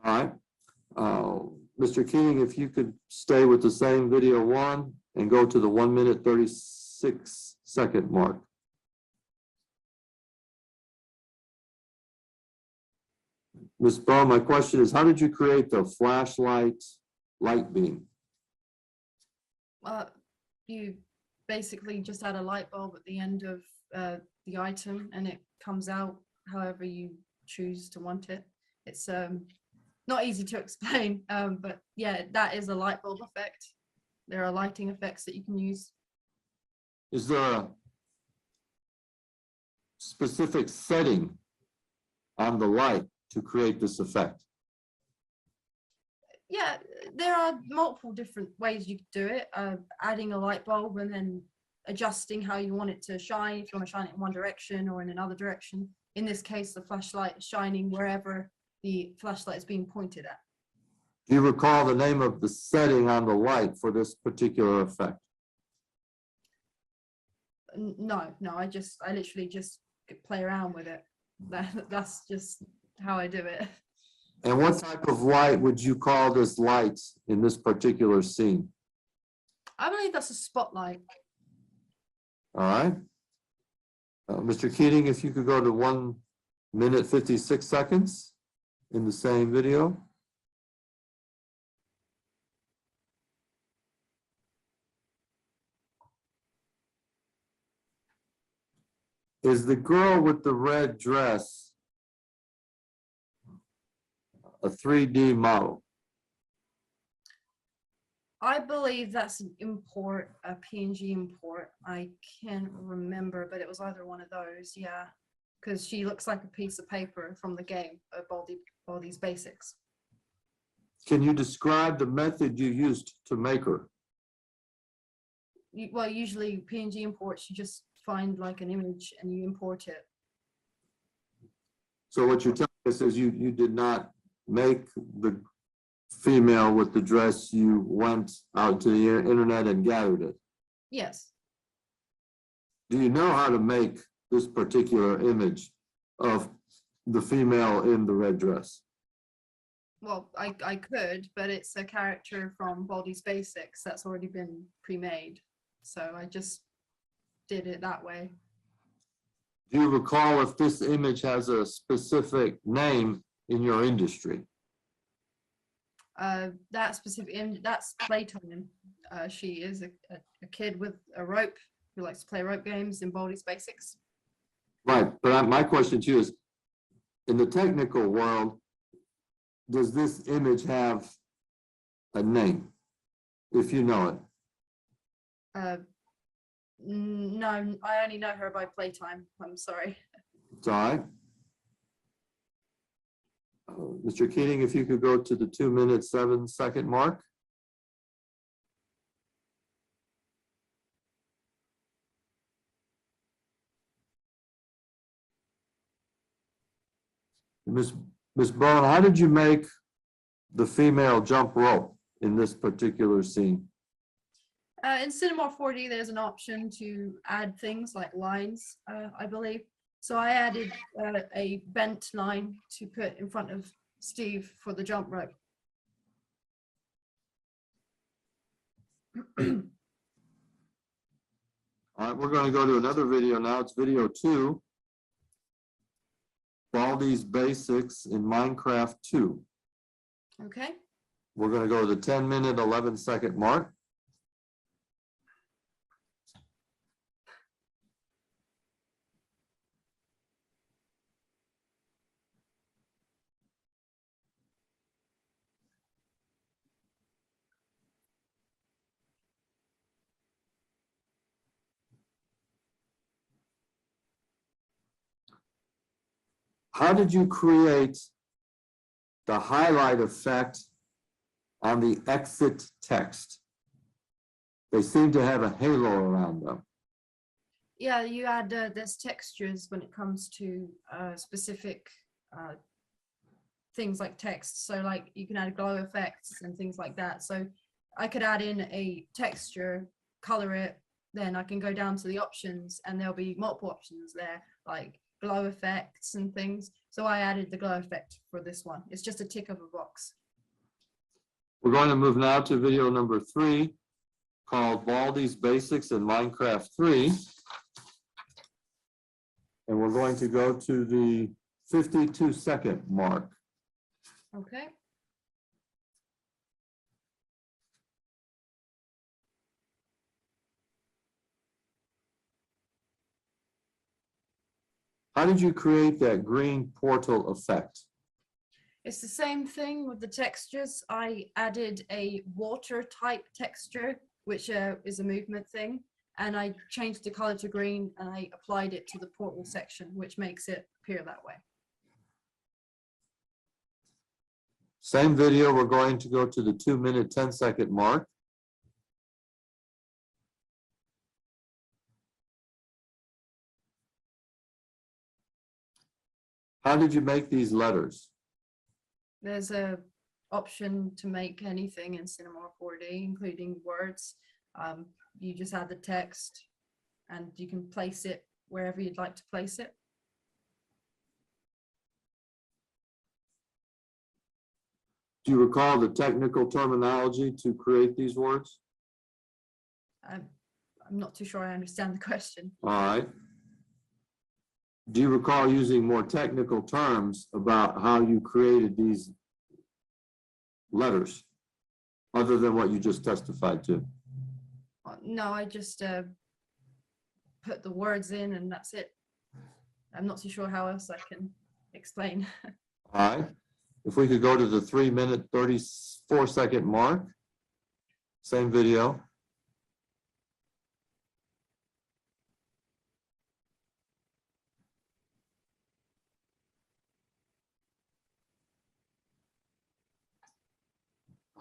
All right. Mr. Keating, if you could stay with the same video 1 and go to the 1 minute 36-second mark. Ms. Bone, my question is, how did you create the flashlight light beam? You basically just add a light bulb at the end of the item and it comes out however you choose to want it. It's not easy to explain, but yeah, that is a light bulb effect. There are lighting effects that you can use. Is there a specific setting on the light to create this effect? Yeah, there are multiple different ways you could do it. Adding a light bulb and then adjusting how you want it to shine, if you want to shine it in one direction or in another direction. In this case, the flashlight is shining wherever the flashlight is being pointed at. Do you recall the name of the setting on the light for this particular effect? No, I literally just play around with it. That's just how I do it. And what type of light would you call this light in this particular scene? I believe that's a spotlight. All right. Mr. Keating, if you could go to 1 minute 56 seconds in the same video. Is the girl with the red dress a 3D model? I believe that's an import, a PNG import. I can't remember, but it was either one of those, yeah. Because she looks like a piece of paper from the game of Baldi's Basics. Can you describe the method you used to make her? Well, usually PNG imports, you just find like an image and you import it. So what you're telling us is you did not make the female with the dress, you went out to the internet and gathered it. Yes. Do you know how to make this particular image of the female in the red dress? Well, I could, but it's a character from Baldi's Basics that's already been pre-made. So I just did it that way. Do you recall if this image has a specific name in your industry? That specific image, that's Playtime. She is a kid with a rope who likes to play rope games in Baldi's Basics. Right, but my question to you is, in the technical world, does this image have a name, if you know it? No, I only know her by Playtime. I'm sorry. It's all right. Mr. Keating, if you could go to the 2 minute 7 second mark. Ms. Bone, how did you make the female jump rope in this particular scene? In Cinema 4D, there's an option to add things like lines, I believe. So I added a bent line to put in front of Steve for the jump rope. All right, we're going to go to another video now. It's video 2. Baldi's Basics in Minecraft 2. Okay. We're going to go to the 10-minute, 11-second mark. How did you create the highlight effect on the exit text? They seem to have a halo around them. Yeah, you add there's textures when it comes to specific things like text. So like you can add glow effects and things like that. So I could add in a texture, color it, then I can go down to the options and there'll be multiple options there, like glow effects and things. So I added the glow effect for this one. It's just a tick of a box. We're going to move now to video number 3 called Baldi's Basics in Minecraft 3. And we're going to go to the 52-second mark. Okay. How did you create that green portal effect? It's the same thing with the textures. I added a water type texture, which is a movement thing. And I changed the color to green and I applied it to the portal section, which makes it appear that way. Same video, we're going to go to the 2-minute, 10-second mark. How did you make these letters? There's a option to make anything in Cinema 4D, including words. You just add the text and you can place it wherever you'd like to place it. Do you recall the technical terminology to create these words? I'm not too sure I understand the question. All right. Do you recall using more technical terms about how you created these letters, other than what you just testified to? No, I just put the words in and that's it. I'm not too sure how else I can explain. All right. If we could go to the 3-minute, 34-second mark, same video.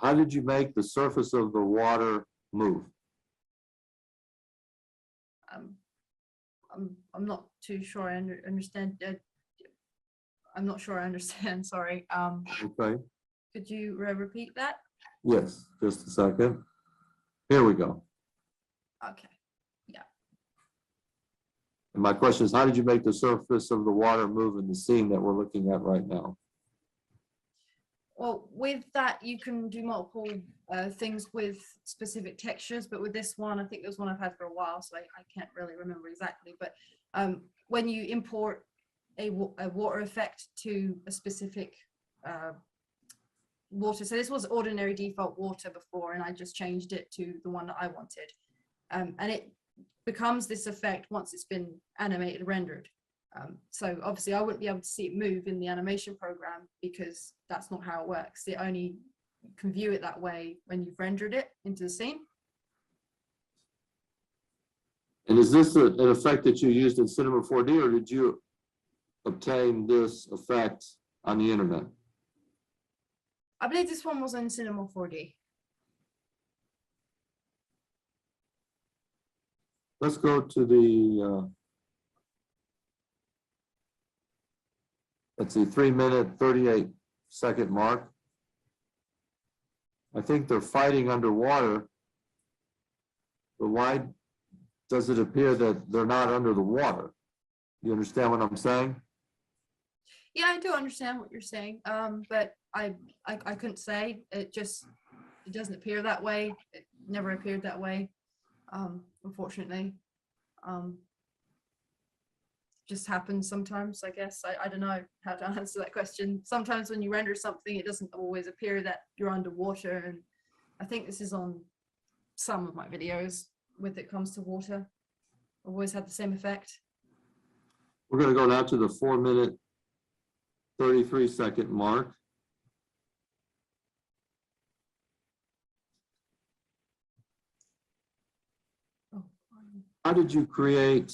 How did you make the surface of the water move? I'm not too sure I understand. I'm not sure I understand, sorry. Okay, Could you repeat that? yes, just a second. Here we go. Okay. And my question is, how did you make the surface of the water move in the scene that we're looking at right now? Well, with that, you can do multiple things with specific textures, but with this one, I think it was one I've had for a while, so I can't really remember exactly. But when you import a water effect to a specific water, so this was ordinary default water before, and I just changed it to the one that I wanted. And it becomes this effect once it's been animated, rendered. So obviously I wouldn't be able to see it move in the animation program because that's not how it works. It only can view it that way when you've rendered it into the scene. And is this an effect that you used in Cinema 4D, or did you obtain this effect on the internet? I believe this one was in Cinema 4D. Let's go to the Let's see, 3-minute, 38-second mark. I think they're fighting underwater. But why does it appear that they're not under the water? You understand what I'm saying? Yeah, I do understand what you're saying. But I couldn't say. It doesn't appear that way. It never appeared that way. Unfortunately. Just happens sometimes, I guess. I don't know how to answer that question. Sometimes when you render something, it doesn't always appear that you're underwater. And I think this is on some of my videos when it comes to water. I've always had the same effect. We're going to go now to the 4-minute, 33-second mark. Oh, How did you create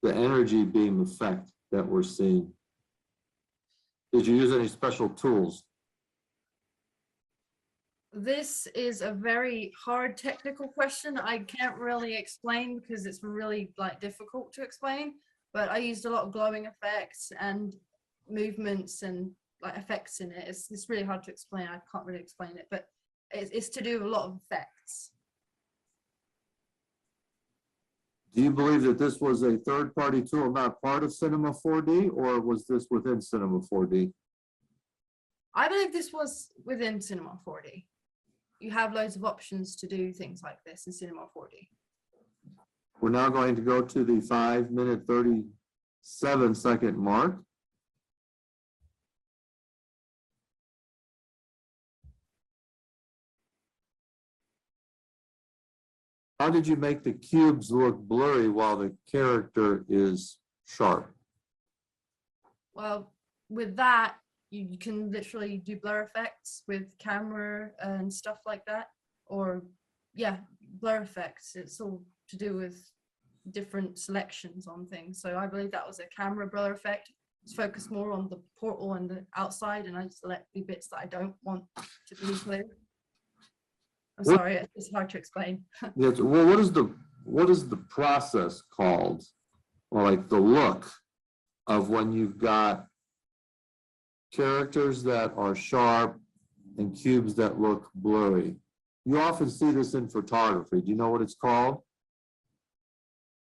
the energy beam effect that we're seeing? Did you use any special tools? this is a very hard technical question. I can't really explain because it's really difficult to explain, but I used a lot of glowing effects and movements and effects in it. It's really hard to explain. I can't really explain it, but it's to do with a lot of effects. Do you believe that this was a third-party tool, not part of Cinema 4D, or was this within Cinema 4D? I believe this was within Cinema 4D. You have loads of options to do things like this in Cinema 4D. We're now going to go to the 5-minute, 37-second mark. How did you make the cubes look blurry while the character is sharp? Well, with that, you can literally do blur effects with camera and stuff like that. Or, yeah, blur effects. It's all to do with different selections on things. So I believe that was a camera blur effect. It's focused more on the portal and the outside, and I just select the bits that I don't want to be clear. I'm sorry, it's hard to explain. Yes. Well, what is the process called, or like the look of when you've got characters that are sharp and cubes that look blurry? You often see this in photography. Do you know what it's called?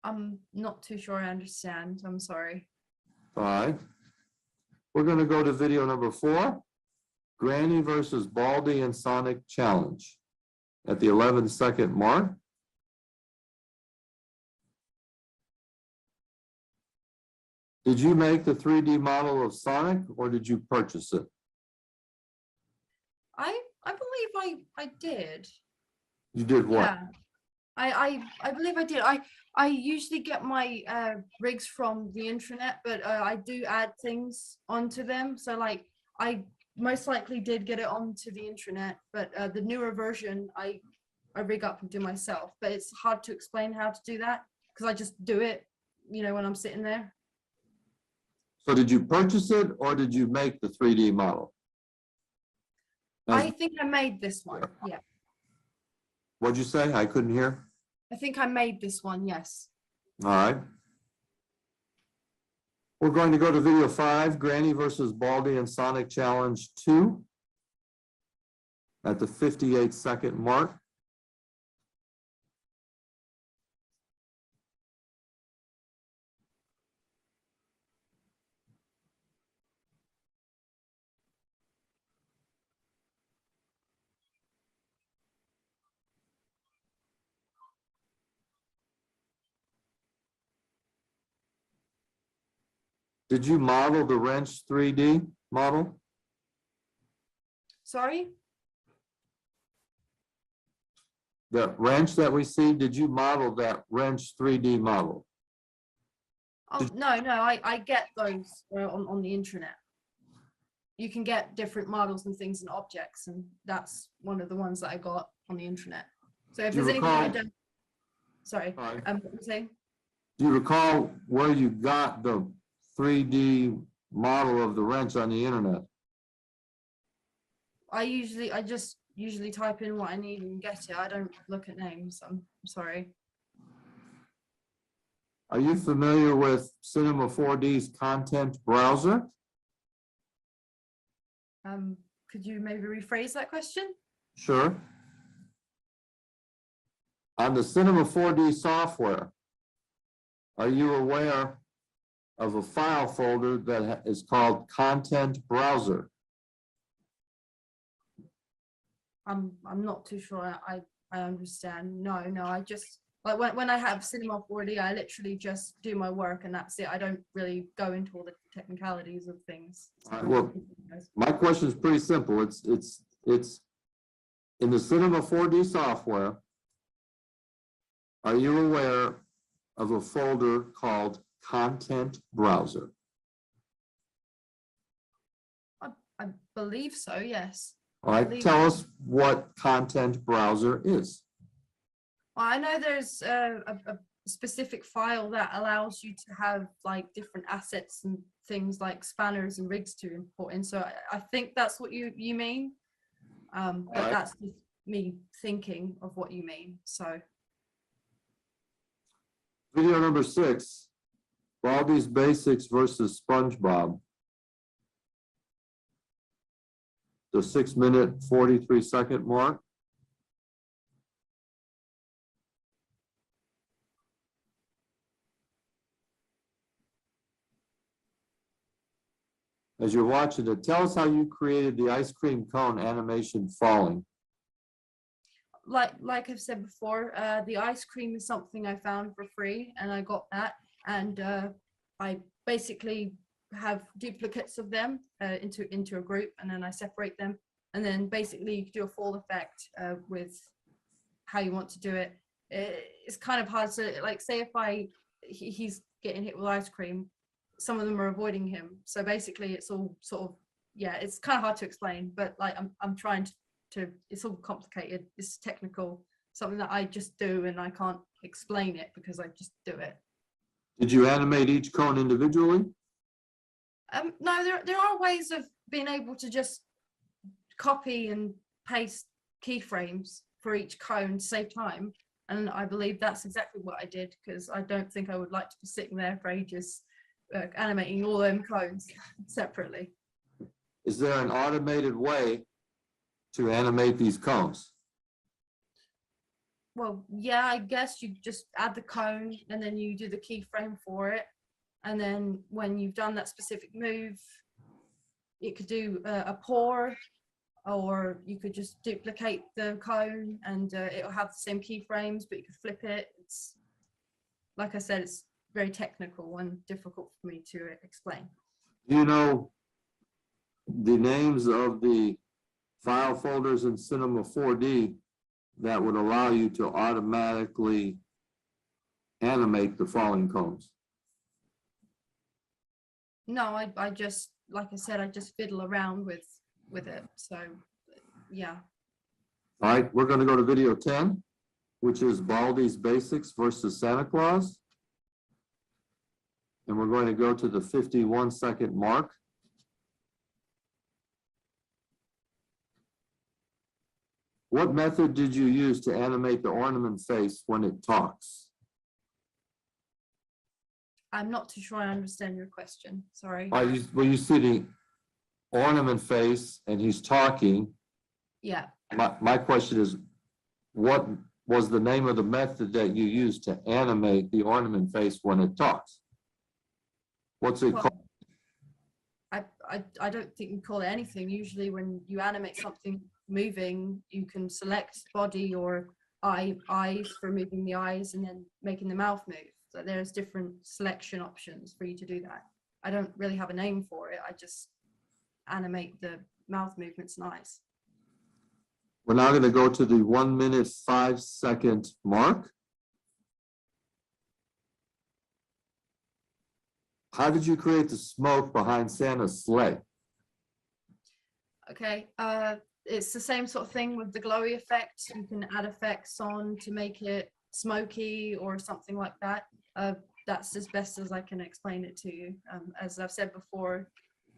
I'm not too sure I understand. I'm sorry. All right. We're going to go to video number 4, Granny versus Baldi and Sonic Challenge. At the 11-second mark. Did you make the 3D model of Sonic, or did you purchase it? I believe I did. You did what? Yeah. I believe I did. I usually get my rigs from the internet, but I do add things onto them. So I most likely did get it onto the internet, but the newer version I rig up and do myself. But it's hard to explain how to do that because I just do it, when I'm sitting there. So did you purchase it, or did you make the 3D model? I think I made this one. Yeah. What'd you say? I couldn't hear. I think I made this one. Yes. All right. We're going to go to video 5, Granny versus Baldi and Sonic Challenge 2 at the 58-second mark. Did you model the wrench 3D model? Sorry? The wrench that we see, did you model that wrench 3D model? Oh, no, I get those on the internet. You can get different models and things and objects, and that's one of the ones that I got on the internet. So if Do you there's anything I recall- don't, sorry, All right. what were you saying? Do you recall where you got the 3D model of the wrench on the internet? I just usually type in what I need and get it. I don't look at names. I'm sorry. Are you familiar with Cinema 4D's content browser? Could you maybe rephrase that question? Sure. On the Cinema 4D software, are you aware of a file folder that is called Content Browser? I'm not too sure. I understand. No, I just like when I have Cinema 4D, I literally just do my work and that's it. I don't really go into all the technicalities of things. All right, well, my question is pretty simple. It's in the Cinema 4D software. Are you aware of a folder called Content Browser? I believe so. Yes. All right, tell us what Content Browser is. Well, I know there's a specific file that allows you to have like different assets and things like spanners and rigs to import in. So I think that's what you mean. But Right. that's just me thinking of what you mean. So Video number 6, Baldi's Basics versus SpongeBob. The 6-minute, 43-second mark. As you're watching it, tell us how you created the ice cream cone animation falling. like I've said before, the ice cream is something I found for free and I got that. And I basically have duplicates of them into a group and then I separate them. And then basically you can do a fall effect with how you want to do it. It's kind of hard to, like, say if he's getting hit with ice cream, some of them are avoiding him. So basically it's all sort of, yeah, it's kind of hard to explain, but like I'm trying to it's all complicated. It's technical, something that I just do and I can't explain it because I just do it. Did you animate each cone individually? No, there are ways of being able to just copy and paste keyframes for each cone to save time. And I believe that's exactly what I did, because I don't think I would like to be sitting there for ages animating all them cones separately. Is there an automated way to animate these cones? Well, yeah, I guess you just add the cone and then you do the keyframe for it. And then when you've done that specific move, it could do a pour, or you could just duplicate the cone and it'll have the same keyframes, but you could flip it. It's, like I said, it's very technical and difficult for me to explain. Do you know the names of the file folders in Cinema 4D that would allow you to automatically animate the falling cones? No, I just, like I said, I just fiddle around with it. So yeah. All right, we're going to go to video 10, which is Baldi's Basics versus Santa Claus. And we're going to go to the 51-second mark. What method did you use to animate the ornament face when it talks? I'm not too sure I understand your question. Sorry. Well, you see the ornament face and he's talking. Yeah. My question is, what was the name of the method that you used to animate the ornament face when it talks? What's it Well, called? I don't think you call it anything. Usually when you animate something moving, you can select body or eyes for moving the eyes and then making the mouth move. So there's different selection options for you to do that. I don't really have a name for it. I just animate the mouth movements and eyes. We're now going to go to the 1-minute 5-second mark. How did you create the smoke behind Santa's sleigh? Okay, it's the same sort of thing with the glowy effect. You can add effects on to make it smoky or something like that. That's as best as I can explain it to you. As I've said before,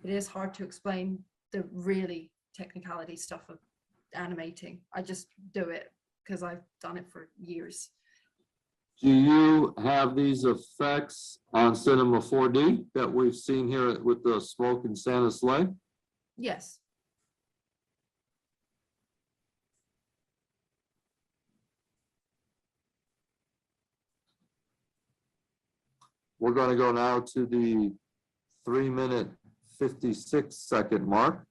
it is hard to explain the really technicality stuff of animating. I just do it because I've done it for years. Do you have these effects on Cinema 4D that we've seen here with the smoke and Santa's sleigh? Yes. We're going to go now to the 3-minute 56-second mark.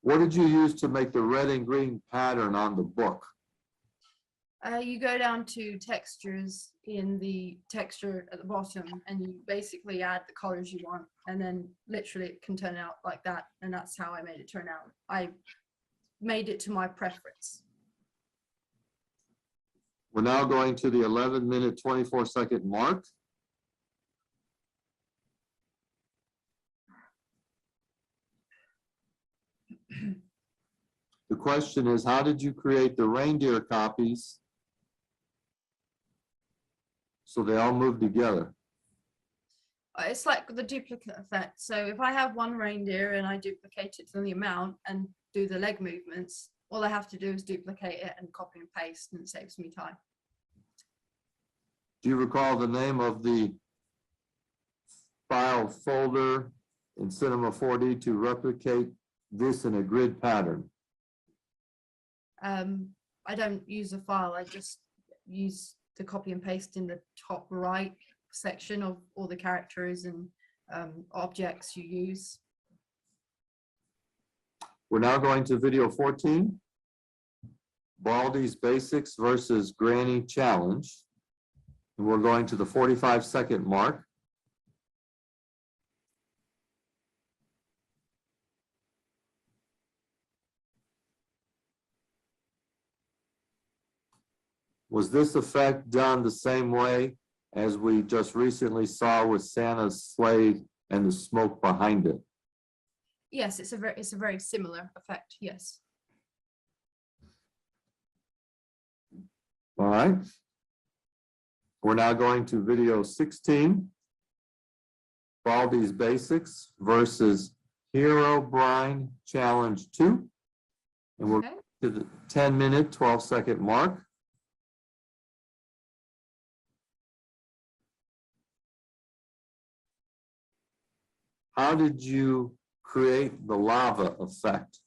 What did you use to make the red and green pattern on the book? You go down to textures in the texture at the bottom, and you basically add the colors you want, and then literally it can turn out like that. And that's how I made it turn out. I made it to my preference. We're now going to the 11-minute 24-second mark. The question is, how did you create the reindeer copies so they all move together? It's like the duplicate effect. So if I have one reindeer and I duplicate it to the amount and do the leg movements, all I have to do is duplicate it and copy and paste, and it saves me time. Do you recall the name of the file folder in Cinema 4D to replicate this in a grid pattern? I don't use a file. I just use the copy and paste in the top right section of all the characters and objects you use. We're now going to video 14, Baldi's Basics versus Granny Challenge. And we're going to the 45-second mark. Was this effect done the same way as we just recently saw with Santa's sleigh and the smoke behind it? Yes, it's a very similar effect. Yes. All right. We're now going to video 16, Baldi's Basics versus Hero Brine Challenge 2. And we're Okay. to the 10-minute, 12-second mark. How did you create the lava effect?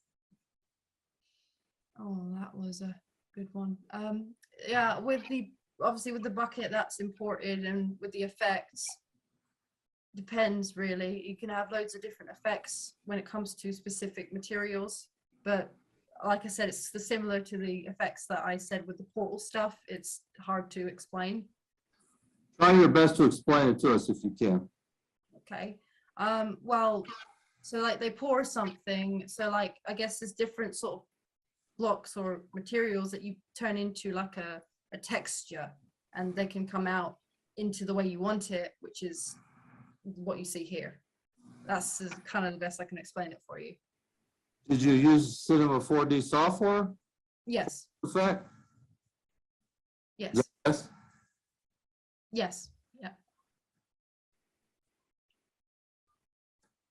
Oh, that was a good one. Yeah, obviously with the bucket that's imported, and with the effects, depends really. You can have loads of different effects when it comes to specific materials, but like I said, it's similar to the effects that I said with the portal stuff. It's hard to explain. Try your best to explain it to us if you can. Okay. Well, so like they pour something, so like I guess there's different sort of blocks or materials that you turn into like a texture, and they can come out into the way you want it, which is what you see here. That's kind of the best I can explain it for you. Did you use Cinema 4D software Yes. effect? Yes. Yes. Yes. Yeah.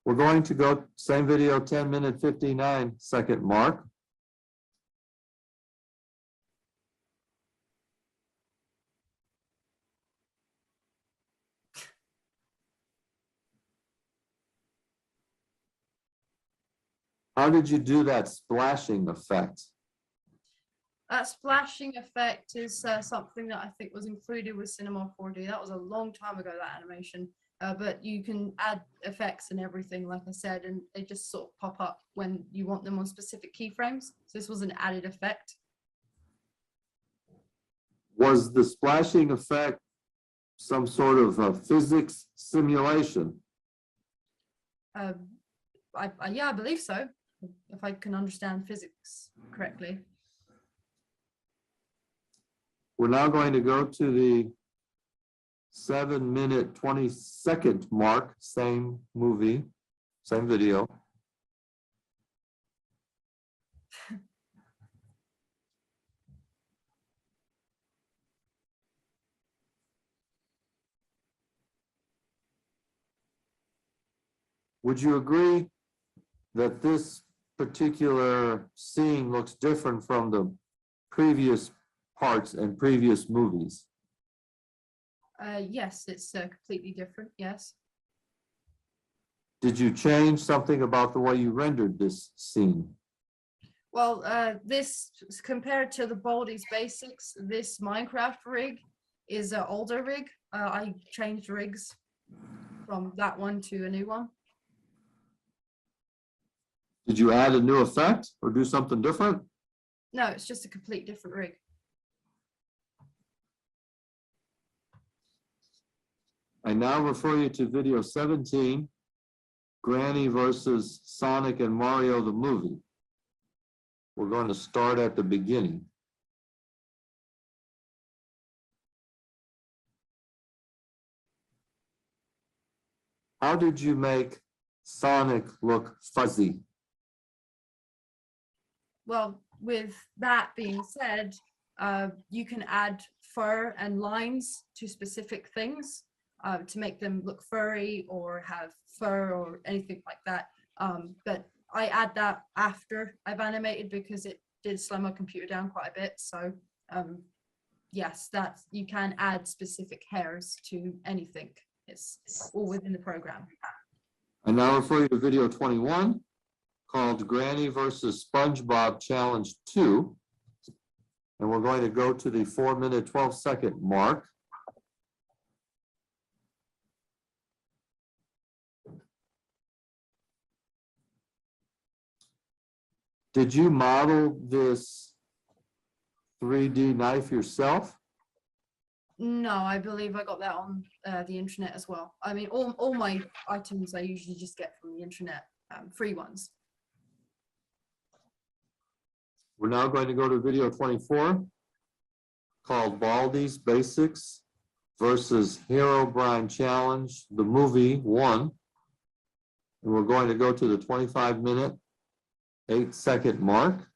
We're going to go same video, 10-minute 59-second mark. How did you do that splashing effect? That splashing effect is something that I think was included with Cinema 4D. That was a long time ago, that animation. But you can add effects and everything, like I said, and they just sort of pop up when you want them on specific keyframes. So this was an added effect. Was the splashing effect some sort of a physics simulation? Yeah, I believe so, if I can understand physics correctly. We're now going to go to the 7-minute 20-second mark, same movie, same video. Would you agree that this particular scene looks different from the previous parts and previous movies? Yes, it's completely different. Yes. Did you change something about the way you rendered this scene? Well, this compared to the Baldi's Basics, this Minecraft rig is an older rig. I changed rigs from that one to a new one. Did you add a new effect or do something different? No, it's just a complete different rig. I now refer you to video 17, Granny versus Sonic and Mario the movie. We're going to start at the beginning. How did you make Sonic look fuzzy? Well, with that being said, you can add fur and lines to specific things to make them look furry or have fur or anything like that. But I add that after I've animated because it did slow my computer down quite a bit. So yes, you can add specific hairs to anything. It's all within the program. I now refer you to video 21, called Granny versus SpongeBob Challenge 2. And we're going to go to the 4-minute, 12-second mark. Did you model this 3D knife yourself? No, I believe I got that on the internet as well. I mean, all my items I usually just get from the internet, free ones. We're now going to go to video 24, called Baldi's Basics versus Herobrine Challenge, the movie 1. And we're going to go to the 25-minute, 8-second mark.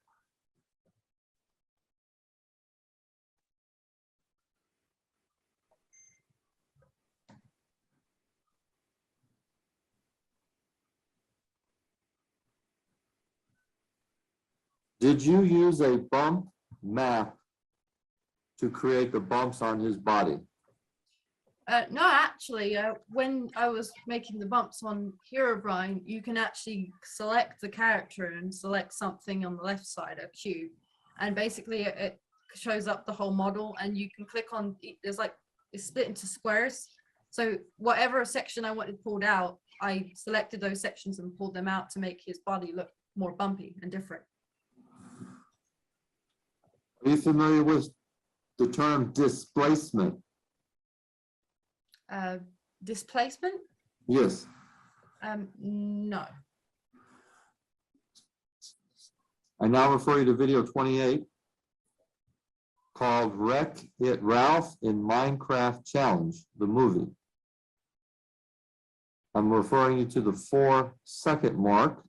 Did you use a bump map to create the bumps on his body? No, actually, when I was making the bumps on Herobrine, you can actually select the character and select something on the left side, a cube, and basically it shows up the whole model, and you can click on, it's split into squares. So whatever section I wanted pulled out, I selected those sections and pulled them out to make his body look more bumpy and different. Are you familiar with the term displacement? Displacement? Yes. No. I now refer you to video 28, called Wreck It Ralph in Minecraft Challenge, the movie. I'm referring you to the 4-second mark.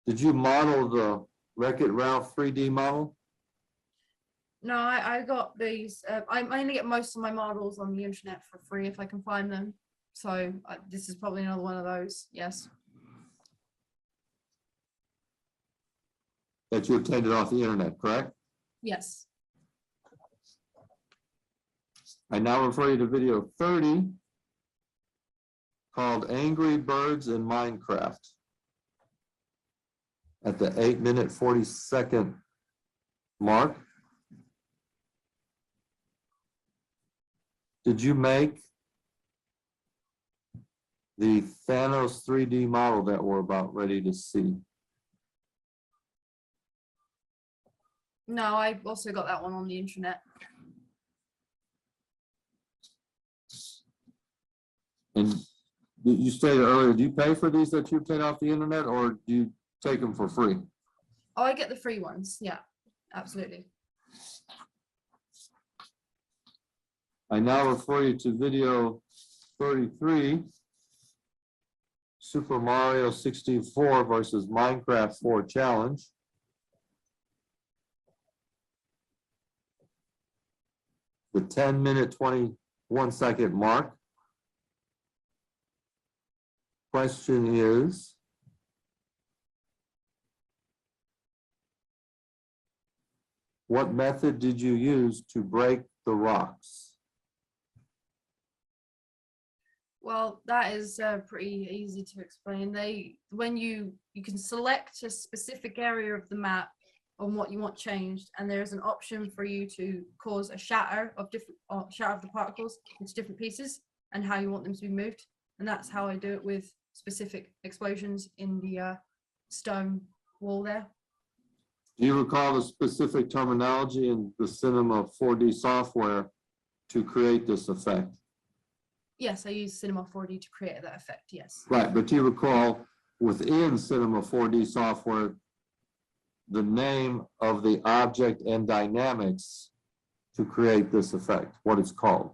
Did you model the Wreck-It Ralph 3D model? No, I got these. I mainly get most of my models on the internet for free if I can find them. So this is probably another one of those. Yes. That you obtained it off the internet, correct? Yes. I now refer you to video 30, called Angry Birds in Minecraft, at the 8-minute, 40-second mark. Did you make the Thanos 3D model that we're about ready to see? No, I also got that one on the internet. And you stated earlier, do you pay for these that you obtain off the internet, or do you take them for free? Oh, I get the free ones. Yeah, absolutely. I now refer you to video 33, Super Mario 64 versus Minecraft 4 Challenge. The 10-minute, 21-second mark. Question is, what method did you use to break the rocks? Well, that is pretty easy to explain. When you can select a specific area of the map on what you want changed, and there's an option for you to cause a shatter of the particles into different pieces and how you want them to be moved. And that's how I do it with specific explosions in the stone wall there. Do you recall the specific terminology in the Cinema 4D software to create this effect? Yes, I use Cinema 4D to create that effect, yes. Right, but do you recall within Cinema 4D software, the name of the object and dynamics to create this effect, what it's called?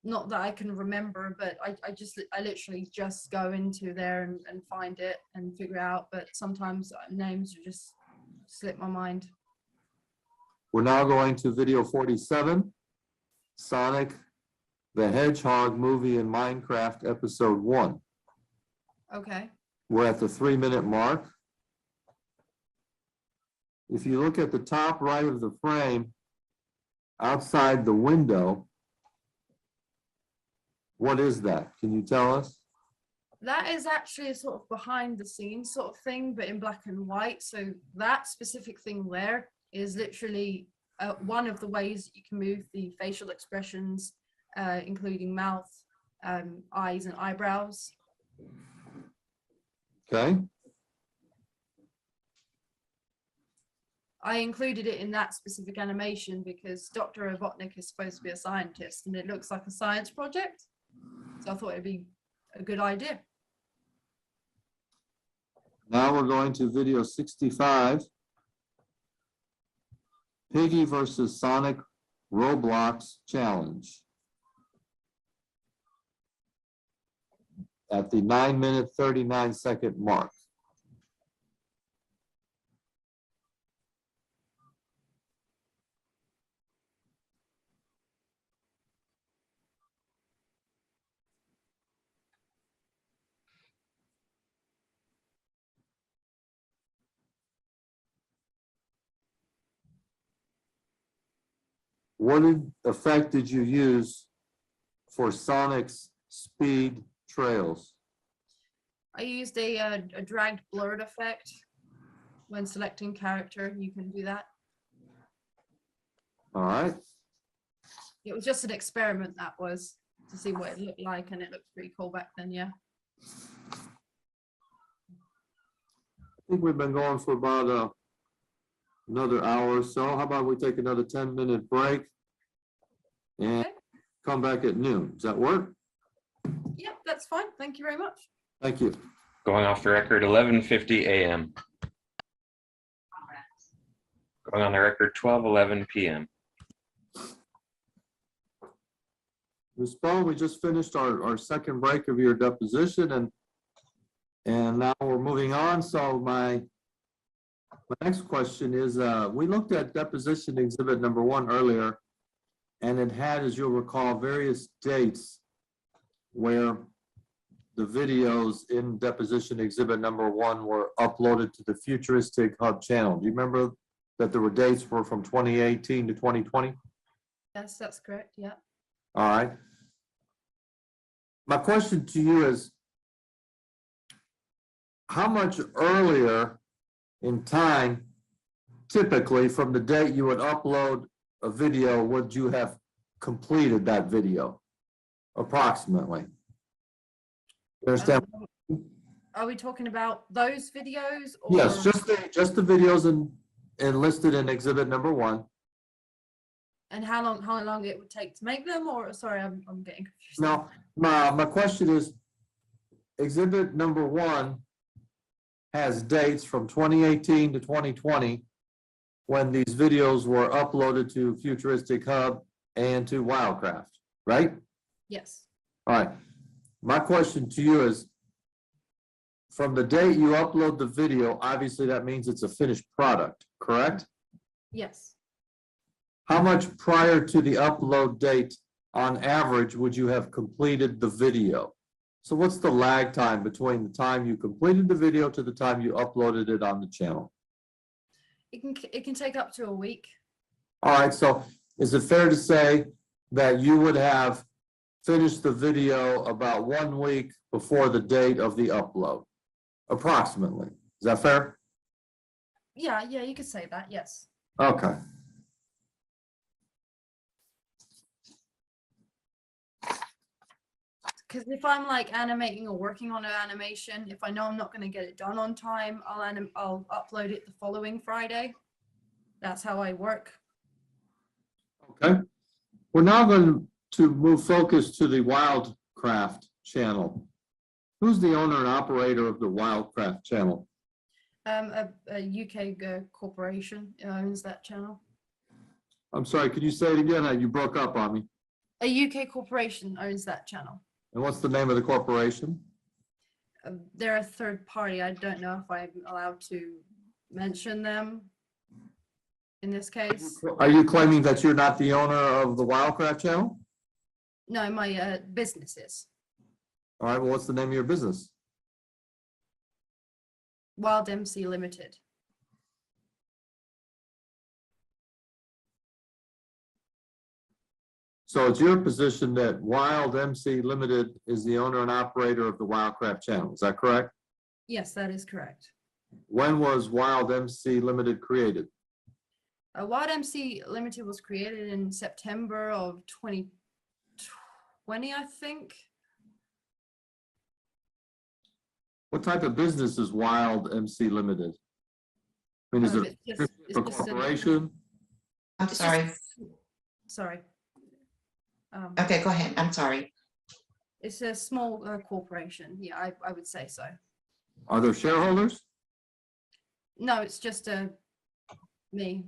Not that I can remember, but I literally just go into there and find it and figure out, but sometimes names just slip my mind. We're now going to video 47, Sonic the Hedgehog movie in Minecraft episode 1. Okay. We're at the 3-minute mark. If you look at the top right of the frame, outside the window, what is that? Can you tell us? That is actually a sort of behind the scenes sort of thing, but in black and white. So that specific thing there is literally one of the ways that you can move the facial expressions, including mouth, eyes, and eyebrows. Okay. I included it in that specific animation because Dr. Robotnik is supposed to be a scientist and it looks like a science project. So I thought it'd be a good idea. Now we're going to video 65. Piggy versus Sonic Roblox Challenge. At the 9-minute, 39-second mark. What effect did you use for Sonic's speed trails? I used a dragged blurred effect. When selecting character, you can do that. All right. It was just an experiment, that was, to see what it looked like, and it looked pretty cool back then, yeah. I think we've been going for about another hour or so. How about we take another 10-minute break and Okay. come back at noon? Does that work? Yep, that's fine. Thank you very much. Thank you. Going off the record, 11:50 a.m. Going on the record, 12:11 p.m. Ms. Bone, we just finished our second break of your deposition, and now we're moving on. So my next question is, we looked at deposition exhibit number 1 earlier, and it had, as you'll recall, various dates where the videos in deposition exhibit number 1 were uploaded to the Futuristichub channel. Do you remember that there were dates from 2018 to 2020? Yes, that's correct, yeah. All right. My question to you is, how much earlier in time, typically from the date you would upload a video, would you have completed that video, approximately? You understand? Are we talking about those videos? Or... Yes, just the videos and listed in exhibit number 1. And how long it would take to make them? Or sorry, I'm getting confused. No, my question is, exhibit number 1 has dates from 2018 to 2020 when these videos were uploaded to Futuristichub and to Wildcraft, right? Yes. All right. My question to you is, from the date you upload the video, obviously that means it's a finished product, correct? Yes. How much prior to the upload date, on average, would you have completed the video? So what's the lag time between the time you completed the video to the time you uploaded it on the channel? It can take up to a week. All right, so is it fair to say that you would have finished the video about 1 week before the date of the upload, approximately. Is that fair? Yeah, you could say that, yes. Okay. Because if I'm like animating or working on an animation, if I know I'm not going to get it done on time, I'll upload it the following Friday. That's how I work. Okay. We're now going to move focus to the Wildcraft channel. Who's the owner and operator of the Wildcraft channel? A UK corporation owns that channel. I'm sorry, could you say it again? You broke up on me. A UK corporation owns that channel. And what's the name of the corporation? They're a third party. I don't know if I'm allowed to mention them in this case. Are you claiming that you're not the owner of the Wildcraft channel? No, my business is All right, well, what's the name of your business? Wild MC Limited. So it's your position that Wild MC Limited is the owner and operator of the Wildcraft channel. Is that correct? Yes, that is correct. When was Wild MC Limited created? Wild MC Limited was created in September of 2020, I think. What type of business is Wild MC Limited? I mean, is it It's a just corporation? I'm it's sorry. sorry. Okay, go ahead. I'm sorry. It's a small corporation. Yeah, I would say so. Are there shareholders? No, it's just me.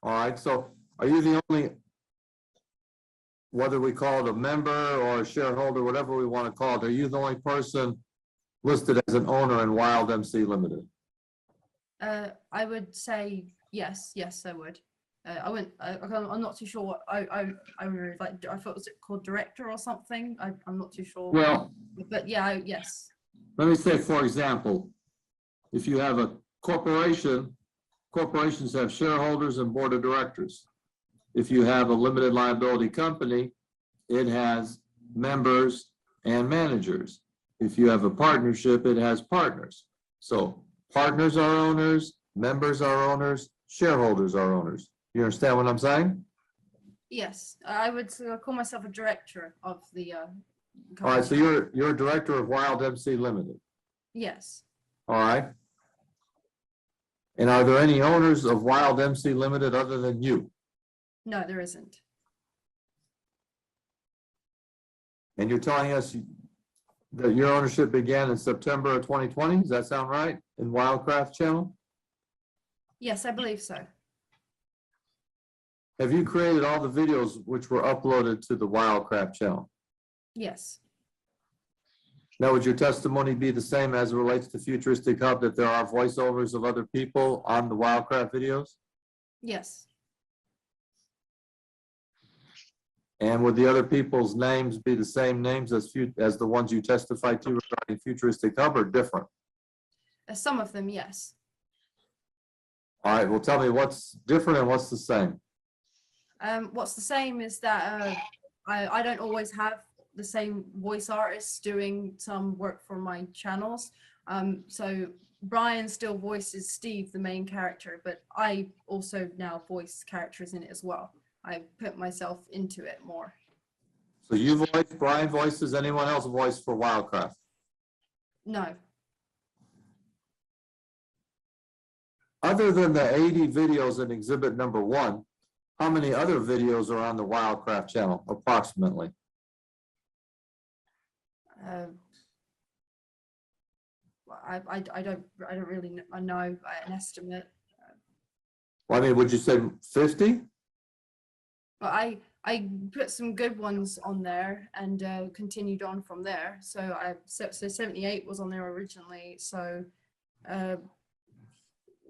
All right, so are you the only, whether we call it a member or a shareholder, whatever we want to call it, are you the only person listed as an owner in Wild MC Limited? I would say yes, I would. I wouldn't. I'm not too sure what I really like. I thought was it called director or something. I'm not too sure. Well, But yeah, yes. let me say, for example, if you have a corporation, corporations have shareholders and board of directors. If you have a limited liability company, it has members and managers. If you have a partnership, it has partners. So partners are owners, members are owners, shareholders are owners. You understand what I'm saying? Yes, I would call myself a director of the All right, so company. you're a director of Wild MC Limited. Yes. All right. And are there any owners of Wild MC Limited other than you? No, there isn't. And you're telling us that your ownership began in September of 2020? Does that sound right? In Wildcraft channel? Yes, I believe so. Have you created all the videos which were uploaded to the Wildcraft channel? Yes. Now, would your testimony be the same as it relates to Futuristic Hub, that there are voiceovers of other people on the Wildcraft videos? Yes. And would the other people's names be the same names as the ones you testified to regarding Futuristic Hub, or different? Some of them, yes. All right, well, tell me what's different and what's the same. What's the same is that I don't always have the same voice artists doing some work for my channels. So Brian still voices Steve, the main character, but I also now voice characters in it as well. I put myself into it more. So you voice, Brian voices, anyone else voice for Wildcraft? No. Other than the 80 videos in exhibit number 1, how many other videos are on the Wildcraft channel, approximately? I don't really know an estimate. Well, I mean, would you say 50? But I put some good ones on there and continued on from there. So 78 was on there originally. So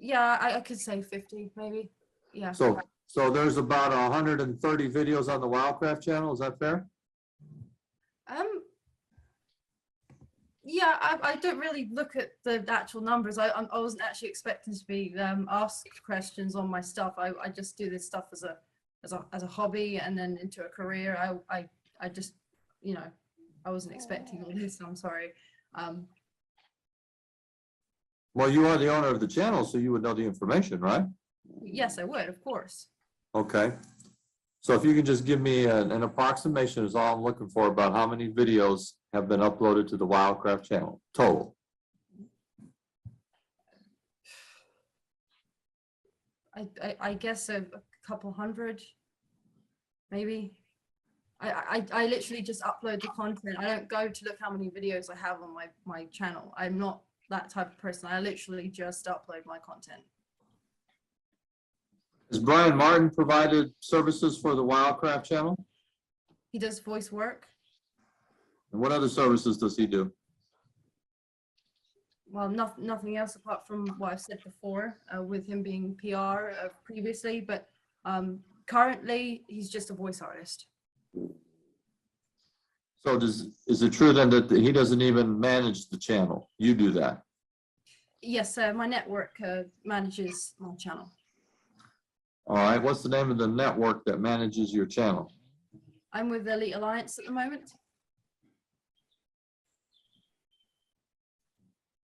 yeah, I could say 50 maybe. Yeah. So there's about 130 videos on the Wildcraft channel. Is that fair? Yeah, I don't really look at the actual numbers. I wasn't actually expecting to be asked questions on my stuff. I just do this stuff as a as a hobby and then into a career. I just, you know, I wasn't expecting all this. I'm sorry. Well, you are the owner of the channel, so you would know the information, right? Yes, I would, of course. Okay. So if you can just give me an approximation is all I'm looking for about how many videos have been uploaded to the Wildcraft channel, total. I guess a couple hundred, maybe. I literally just upload the content. I don't go to look how many videos I have on my channel. I'm not that type of person. I literally just upload my content. Has Brian Martin provided services for the Wildcraft channel? He does voice work. And what other services does he do? Well, nothing else apart from what I've said before, with him being PR previously, but currently he's just a voice artist. So is it true then that he doesn't even manage the channel? You do that? Yes, my network manages my channel. All right, what's the name of the network that manages your channel? I'm with Elite Alliance at the moment.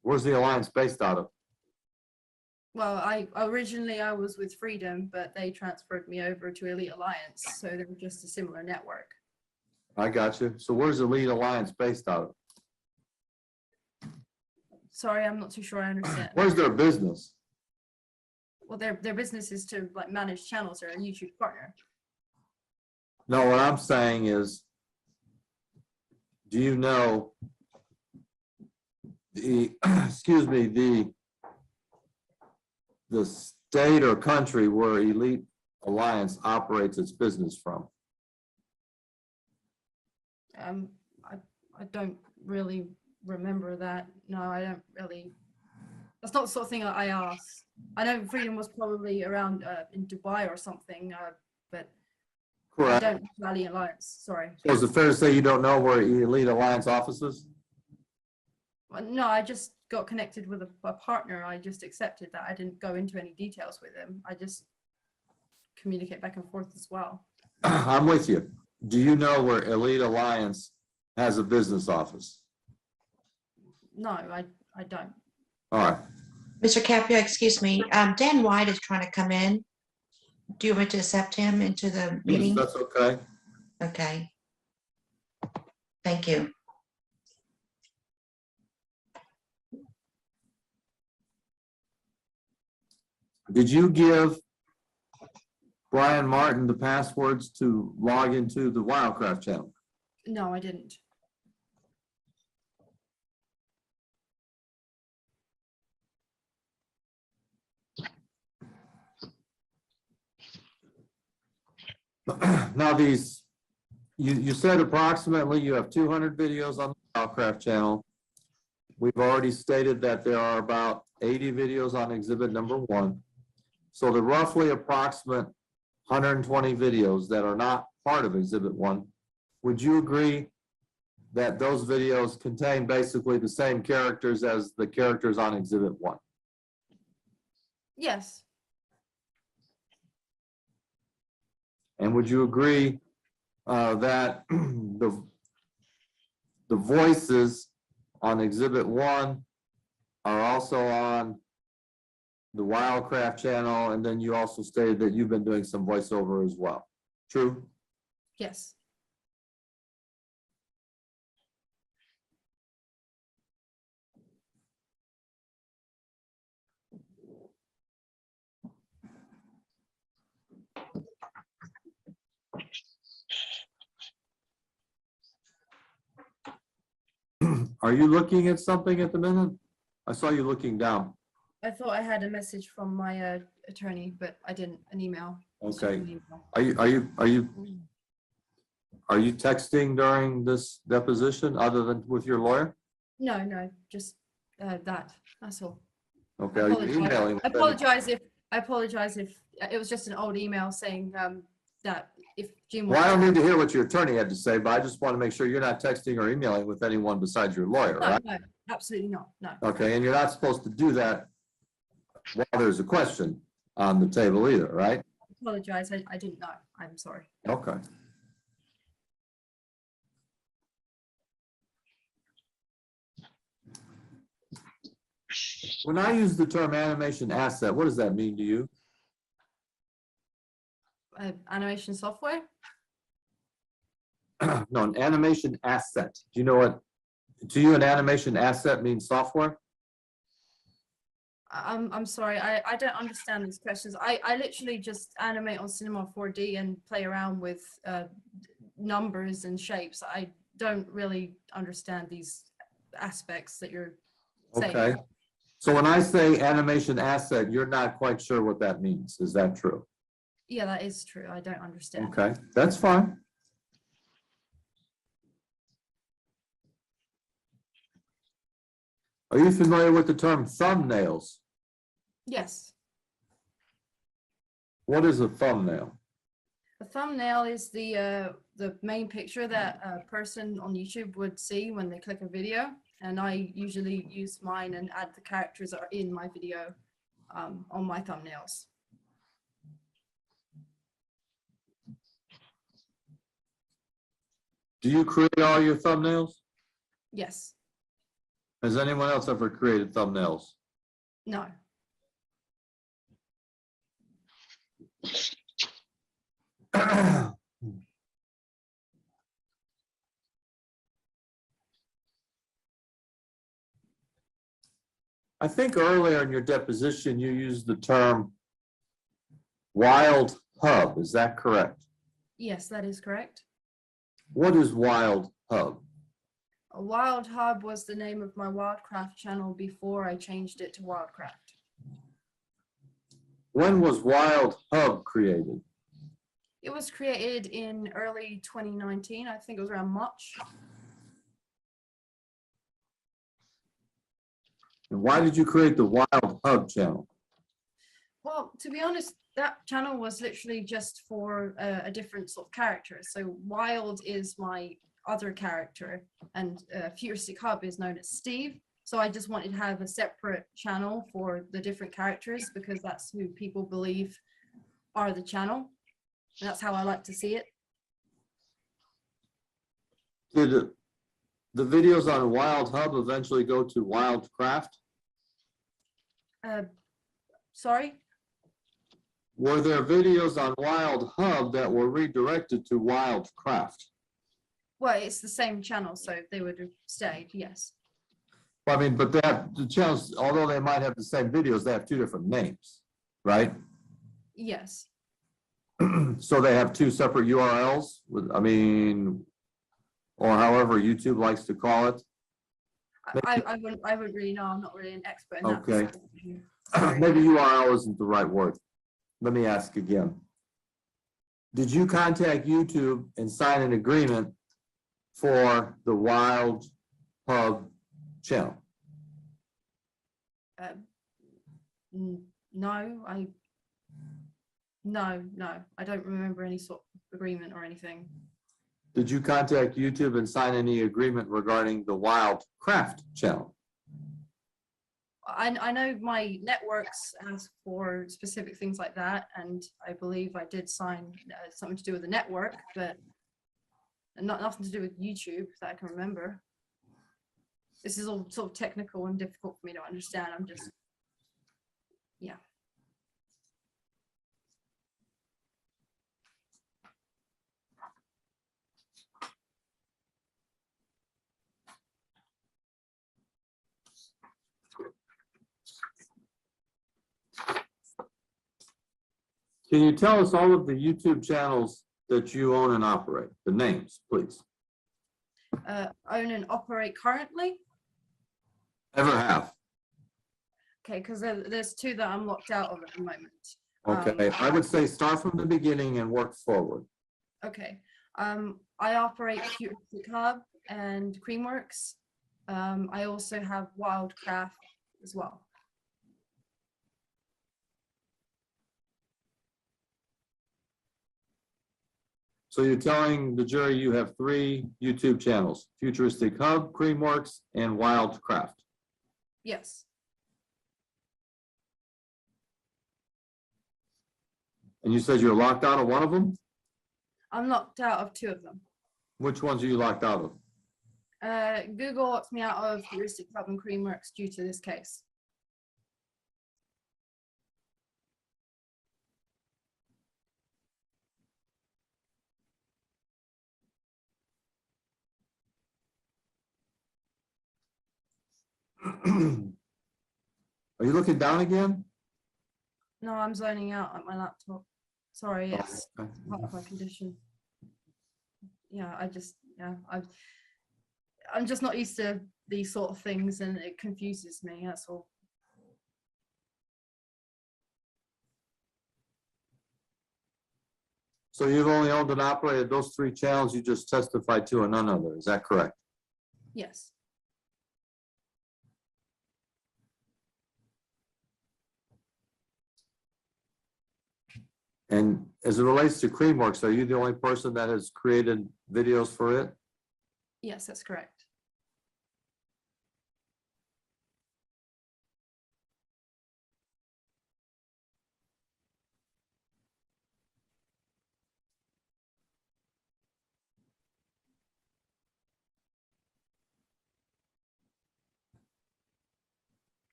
Where's the alliance based out of? Well, I originally was with Freedom, but they transferred me over to Elite Alliance, so they were just a similar network. I got you. So where's Elite Alliance based out of? Sorry, I'm not too sure I understand. Where's their business? Well, their business is to like manage channels. They're a YouTube partner. No, what I'm saying is, do you know the, excuse me, the state or country where Elite Alliance operates its business from? I don't really remember that. No, I don't really. That's not the sort of thing I asked. I know Freedom was probably around in Dubai or something, but I Correct. don't know Elite Alliance. Sorry. So is it fair to say you don't know where Elite Alliance office is? Well, no, I just got connected with a partner. I just accepted that. I didn't go into any details with him. I just communicate back and forth as well. I'm with you. Do you know where Elite Alliance has a business office? No, I don't. All right. Mr. Caprio, excuse me, Dan White is trying to come in. Do you want me to accept him into the meeting? That's okay. Okay. Thank you. Did you give Brian Martin the passwords to log into the Wildcraft channel? No, I didn't. Now you said approximately you have 200 videos on the Wildcraft channel. We've already stated that there are about 80 videos on exhibit number 1. So the roughly approximate 120 videos that are not part of exhibit 1, would you agree that those videos contain basically the same characters as the characters on exhibit 1? Yes. And would you agree that the voices on exhibit 1 are also on the Wildcraft channel, and then you also stated that you've been doing some voiceover as well? True? Yes. Are you looking at something at the minute? I saw you looking down. I thought I had a message from my attorney, but I didn't. An email. It's just Okay. an email. Are you texting during this deposition other than with your lawyer? No, just that. That's all. Okay, are you emailing? I apologize if it was just an old email saying that if Jim. Well, I don't need to hear what your attorney had to say, but I just want to make sure you're not texting or emailing with anyone besides your lawyer, No, right? no, absolutely not. No. Okay, and you're not supposed to do that while there's a question on the table either, right? I apologize. I didn't know. I'm sorry. Okay. When I use the term animation asset, what does that mean to you? Animation software? No, an animation asset. Do you know what, to you, an animation asset means software? I'm sorry, I don't understand these questions. I literally just animate on Cinema 4D and play around with numbers and shapes. I don't really understand these aspects that you're saying. Okay. So when I say animation asset, you're not quite sure what that means. Is that true? Yeah, that is true. I don't understand. Okay, that's fine. Are you familiar with the term thumbnails? Yes. What is a thumbnail? A thumbnail is the main picture that a person on YouTube would see when they click a video, and I usually use mine and add the characters that are in my video on my thumbnails. Do you create all your thumbnails? Yes. Has anyone else ever created thumbnails? No. I think earlier in your deposition, you used the term wild hub. Is that correct? Yes, that is correct. What is wild hub? A Wild Hub was the name of my Wildcraft channel before I changed it to Wildcraft. When was wild hub created? It was created in early 2019. I think it was around March. And why did you create the wild hub channel? Well, to be honest, that channel was literally just for a different sort of character. So Wild is my other character, and Futuristichub is known as Steve. So I just wanted to have a separate channel for the different characters because that's who people believe are the channel. And that's how I like to see it. Did the videos on Wild Hub eventually go to Wildcraft? Sorry? Were there videos on Wild Hub that were redirected to Wildcraft? Well, it's the same channel, so they would have stayed, yes. I mean, but the channels, although they might have the same videos, they have two different names, right? Yes. So they have two separate URLs with, I mean, or however YouTube likes to call it. I wouldn't really know. I'm not really an expert in that. Okay. Sorry. Maybe URL isn't the right word. Let me ask again. Did you contact YouTube and sign an agreement for the Wild Hub channel? No, I don't remember any sort of agreement or anything. Did you contact YouTube and sign any agreement regarding the Wildcraft channel? I know my networks ask for specific things like that, and I believe I did sign something to do with the network, but nothing to do with YouTube that I can remember. This is all sort of technical and difficult for me to understand. I'm just, yeah. Can you tell us all of the YouTube channels that you own and operate? The names, please. Own and operate currently? Ever have? Okay, because there's two that I'm locked out of at the moment. Okay, I would say start from the beginning and work forward. Okay. I operate Futuristichub and Creamworks. I also have Wildcraft as well. So you're telling the jury you have 3 YouTube channels: Futuristichub, Creamworks, and Wildcraft. Yes. And you said you're locked out of one of them? I'm locked out of 2 of them. Which ones are you locked out of? Google locked me out of Futuristichub and Creamworks due to this case. Are you looking down again? No, I'm zoning out at my laptop. Sorry, it's Okay. part of my condition. Yeah, I'm just not used to these sort of things, and it confuses me, that's all. So you've only owned and operated those 3 channels you just testified to and none other, is that correct? Yes. And as it relates to Creamworks, are you the only person that has created videos for it? Yes, that's correct.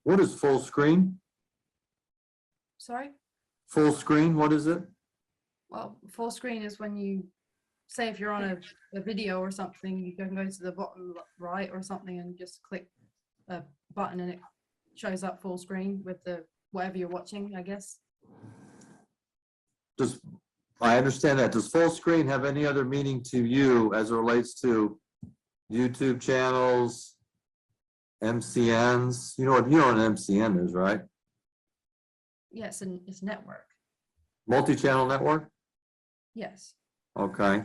What is full screen? Sorry? Full screen, what is it? Well, full screen is when you say if you're on a video or something, you can go to the bottom right or something and just click a button and it shows up full screen with the whatever you're watching, I guess. I understand that. Does full screen have any other meaning to you as it relates to YouTube channels, MCNs? You know what an MCN is, right? Yes, and it's network. Multi-channel network? Yes. Okay.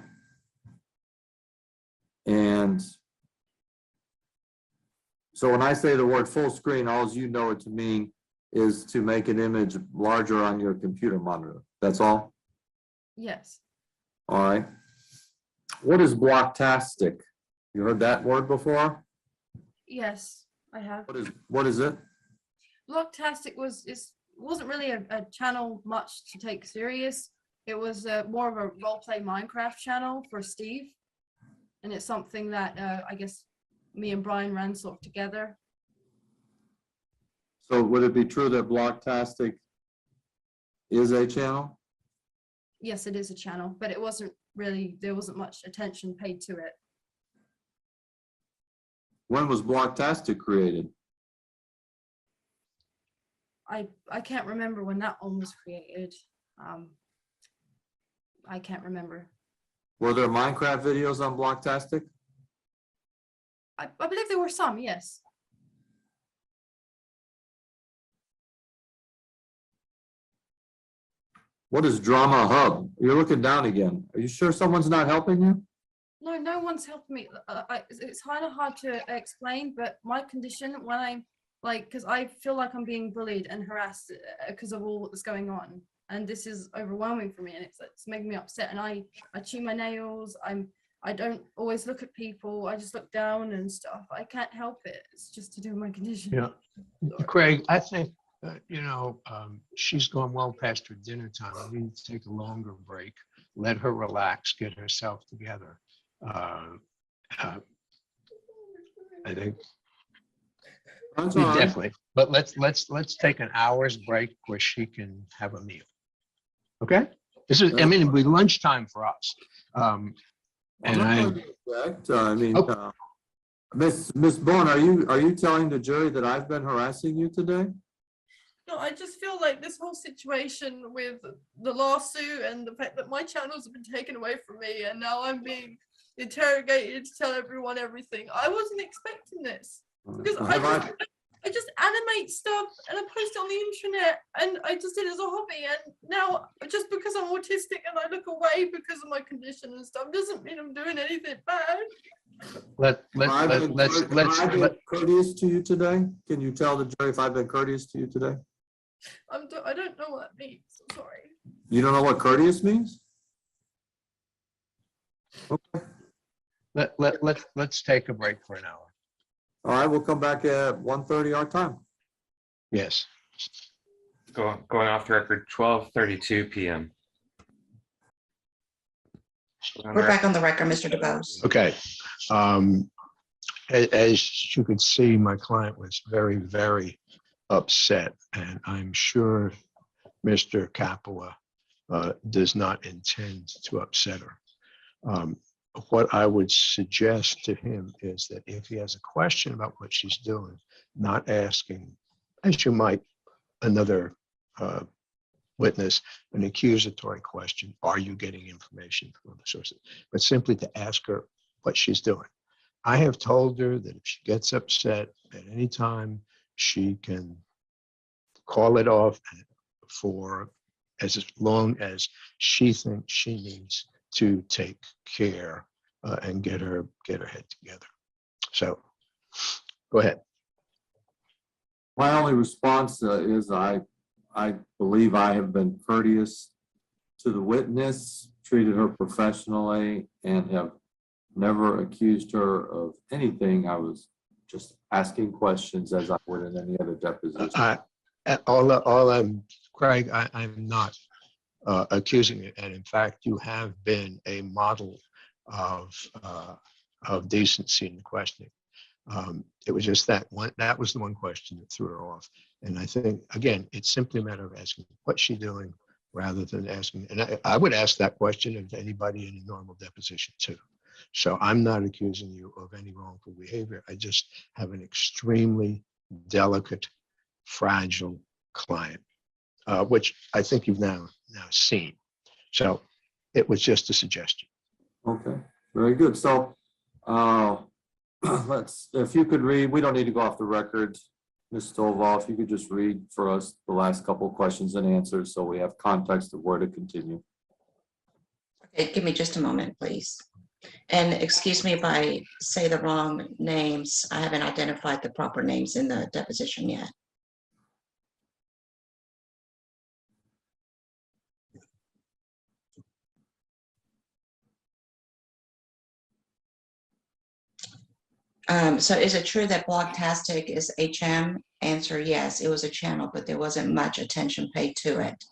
And so when I say the word full screen, all you know it to mean is to make an image larger on your computer monitor. That's all? Yes. All right. What is blocktastic? You heard that word before? Yes, I have. What is it? Blocktastic wasn't really a channel much to take serious. It was more of a roleplay Minecraft channel for Steve, and it's something that I guess me and Brian ran sort of together. So would it be true that blocktastic is a channel? Yes, it is a channel, but it wasn't really, there wasn't much attention paid to it. When was blocktastic created? I can't remember when that one was created. I can't remember. Were there Minecraft videos on blocktastic? I believe there were some, yes. What is Drama Hub? You're looking down again. Are you sure someone's not helping you? No, no one's helping me. It's kind of hard to explain, but my condition, when I'm like, because I feel like I'm being bullied and harassed because of all that's going on, and this is overwhelming for me, and it's making me upset. And I chew my nails. I don't always look at people. I just look down and stuff. I can't help it. It's just to do with my condition. Yeah. Craig, I think, she's gone well past her dinner time. We need to take a longer break, let her relax, get herself together. I think That's we all right. definitely, but let's take an hour's break where she can have a meal. Okay? This is, I mean, it'll be lunchtime for us. I'm And not I, gonna object. I mean, Okay. Miss Bowen, are you telling the jury that I've been harassing you today? No, I just feel like this whole situation with the lawsuit and the fact that my channels have been taken away from me and now I'm being interrogated to tell everyone everything. I wasn't expecting this because I just animate stuff and I post it on the internet and I just did it as a hobby, and now just because I'm autistic and I look away because of my condition and stuff doesn't mean I'm doing anything bad. let's I've been courteous to you today. Can you tell the jury if I've been courteous to you today? I don't know what that means. I'm sorry. You don't know what courteous means? Okay. let's take a break for an hour. All right, we'll come back at 1:30 our time. Yes. Going off the record, 12:32 p.m. We're back on the record, Mr. DeBose. Okay. As you could see, my client was very, very upset, and I'm sure Mr. Capua does not intend to upset her. What I would suggest to him is that if he has a question about what she's doing, not asking, as you might another witness, an accusatory question, are you getting information from other sources? But simply to ask her what she's doing. I have told her that if she gets upset at any time, she can call it off for as long as she thinks she needs to take care and get her head together. So go ahead. My only response is I believe I have been courteous to the witness, treated her professionally, and have never accused her of anything. I was just asking questions as I would in any other deposition. Craig, I'm not accusing you. And in fact, you have been a model of decency in questioning. It was just that was the one question that threw her off. And I think, again, it's simply a matter of asking what's she doing rather than asking. And I would ask that question of anybody in a normal deposition too. So I'm not accusing you of any wrongful behavior. I just have an extremely delicate, fragile client, which I think you've now seen. So it was just a suggestion. Okay, very good. So if you could read, we don't need to go off the record, Ms. Stovall, if you could just read for us the last couple of questions and answers so we have context of where to continue. Okay, give me just a moment, please. And excuse me if I say the wrong names. I haven't identified the proper names in the deposition yet. So is it true that Blocktastic is HM? Answer, yes, it was a channel, but there wasn't much attention paid to it.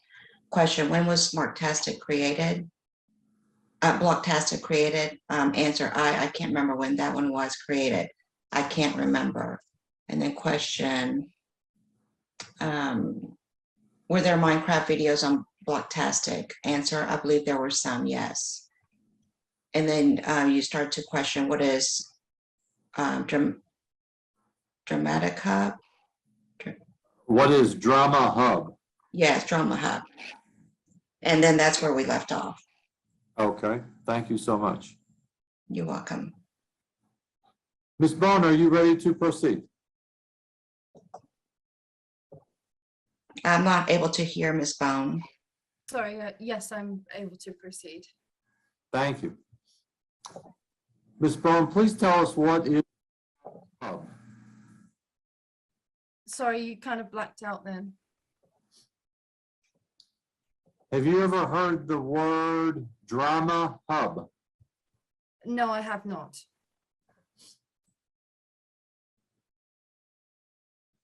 Question, when was Smartastic created? Blocktastic created? Answer, I can't remember when that one was created. I can't remember. And then question, were there Minecraft videos on Blocktastic? Answer, I believe there were some, yes. And then you start to question, what is Dramatic Hub? What is Drama Hub? Yes, Drama Hub. And then that's where we left off. Okay, thank you so much. You're welcome. Ms. Bone, are you ready to proceed? I'm not able to hear Ms. Bone. Sorry, yes, I'm able to proceed. Thank you. Ms. Bone, please tell us what is Hub. Sorry, you kind of blacked out then. Have you ever heard the word Drama Hub? No, I have not.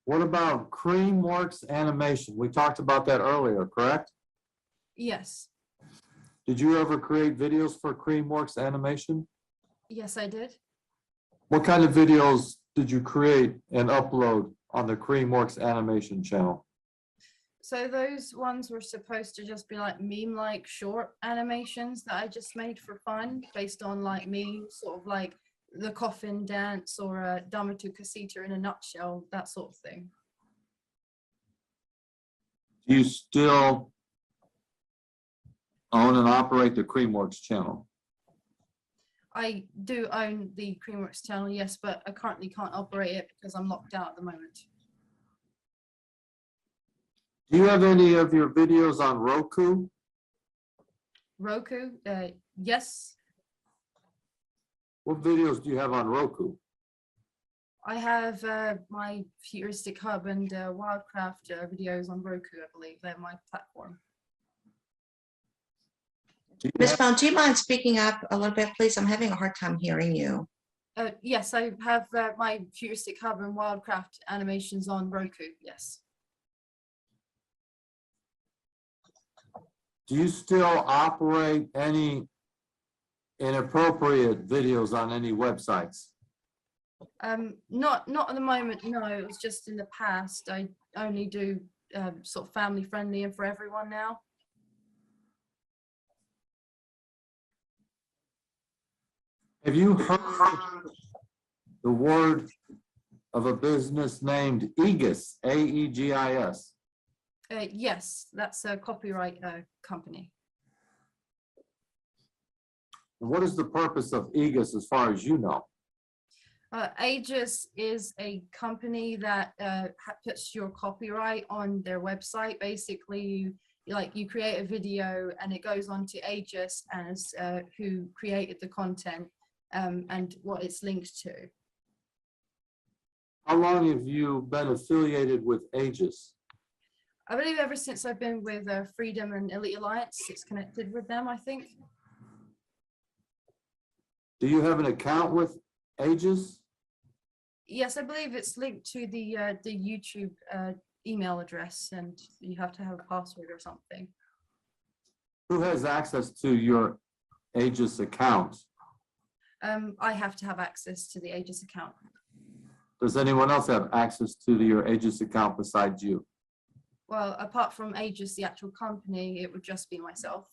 What about Creamworks Animation? We talked about that earlier, correct? Yes. Did you ever create videos for Creamworks Animation? Yes, I did. What kind of videos did you create and upload on the Creamworks Animation channel? So those ones were supposed to just be like meme-like short animations that I just made for fun based on like memes, sort of like the coffin dance or a Dama to Casita in a nutshell, that sort of thing. Do you still own and operate the Creamworks channel? I do own the Creamworks channel, yes, but I currently can't operate it because I'm locked out at the moment. Do you have any of your videos on Roku? Roku, yes. What videos do you have on Roku? I have my Futuristic Hub and Wildcraft videos on Roku, I believe. They're my platform. Ms. Bone, do you mind speaking up a little bit, please? I'm having a hard time hearing you. Yes, I have my Futuristic Hub and Wildcraft animations on Roku, yes. Do you still operate any inappropriate videos on any websites? Not at the moment, no. It was just in the past. I only do sort of family friendly and for everyone now. Have you heard the word of a business named Aegis, Aegis? Yes, that's a copyright company. What is the purpose of Aegis as far as you know? Aegis is a company that puts your copyright on their website. Basically, you create a video and it goes on to Aegis as who created the content and what it's linked to. How long have you been affiliated with Aegis? I believe ever since I've been with Freedom and Elite Alliance, it's connected with them, I think. Do you have an account with Aegis? Yes, I believe it's linked to the YouTube email address, and you have to have a password or something. Who has access to your Aegis account? I have to have access to the Aegis account. Does anyone else have access to your Aegis account besides you? Well, apart from Aegis, the actual company, it would just be myself.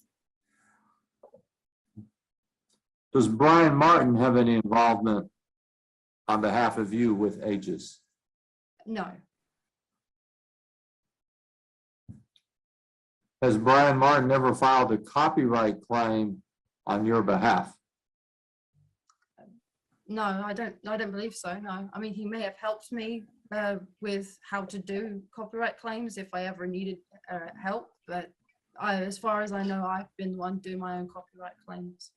Does Brian Martin have any involvement on behalf of you with Aegis? No. Has Brian Martin ever filed a copyright claim on your behalf? No, I don't believe so. No, I mean, he may have helped me with how to do copyright claims if I ever needed help, but as far as I know, I've been the one doing my own copyright claims.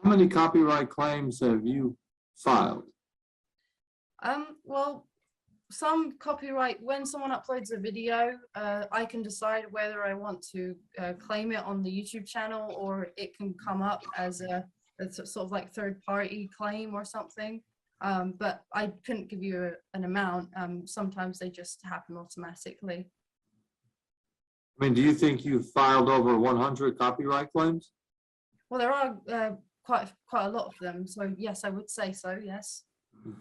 How many copyright claims have you filed? Well, some copyright, when someone uploads a video, I can decide whether I want to claim it on the YouTube channel, or it can come up as a sort of like third-party claim or something. But I couldn't give you an amount. Sometimes they just happen automatically. I mean, do you think you've filed over 100 copyright claims? Well, there are quite a lot of them. So yes, I would say so, yes. Do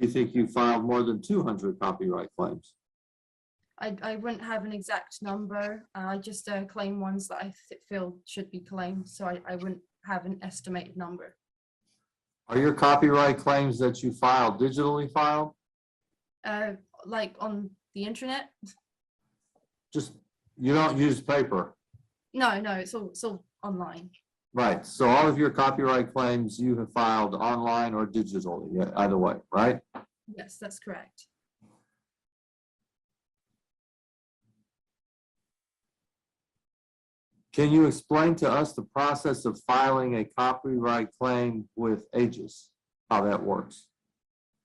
you think you filed more than 200 copyright claims? I wouldn't have an exact number. I just claim ones that I feel should be claimed. So I wouldn't have an estimated number. Are your copyright claims that you filed digitally filed? Like on the internet? Just, you don't use paper? No, it's all online. Right, so all of your copyright claims you have filed online or digitally, yeah, either way, right? Yes, that's correct. Can you explain to us the process of filing a copyright claim with Aegis, how that works?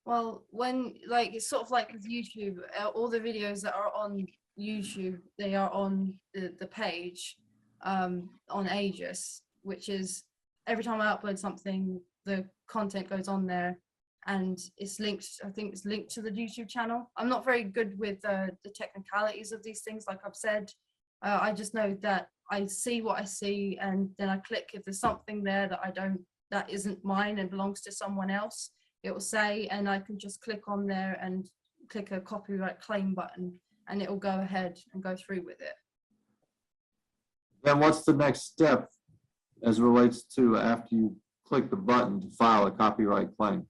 Well, when it's sort of like with YouTube, all the videos that are on YouTube, they are on the page on Aegis, which is every time I upload something, the content goes on there and it's linked, I think it's linked to the YouTube channel. I'm not very good with the technicalities of these things, like I've said. I just know that I see what I see, and then I click if there's something there that isn't mine and belongs to someone else, it will say, and I can just click on there and click a copyright claim button, and it will go ahead and go through with it. Then what's the next step as relates to after you click the button to file a copyright claim?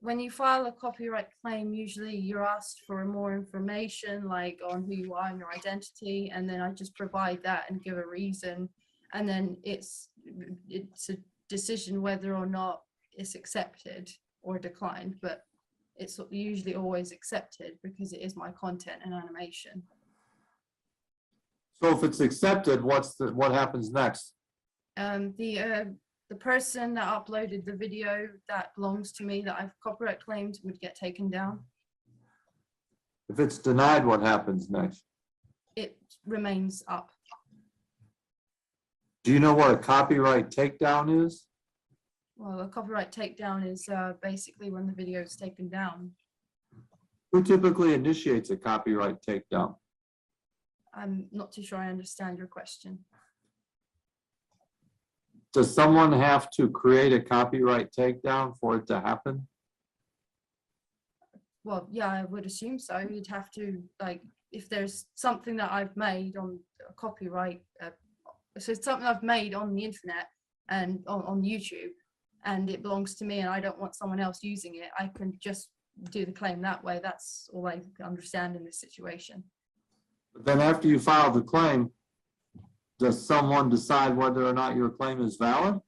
When you file a copyright claim, usually you're asked for more information, like on who you are and your identity, and then I just provide that and give a reason, and then it's a decision whether or not it's accepted or declined, but it's usually always accepted because it is my content and animation. So if it's accepted, what happens next? The person that uploaded the video that belongs to me that I've copyright claimed would get taken down. If it's denied, what happens next? It remains up. Do you know what a copyright takedown is? Well, a copyright takedown is basically when the video is taken down. Who typically initiates a copyright takedown? I'm not too sure I understand your question. does someone have to create a copyright takedown for it to happen? Well, yeah, I would assume so. You'd have to, like, if there's something that I've made on a copyright, so it's something I've made on the internet and on YouTube, and it belongs to me and I don't want someone else using it, I can just do the claim that way. That's all I understand in this situation. But then after you file the claim, does someone decide whether or not your claim is valid?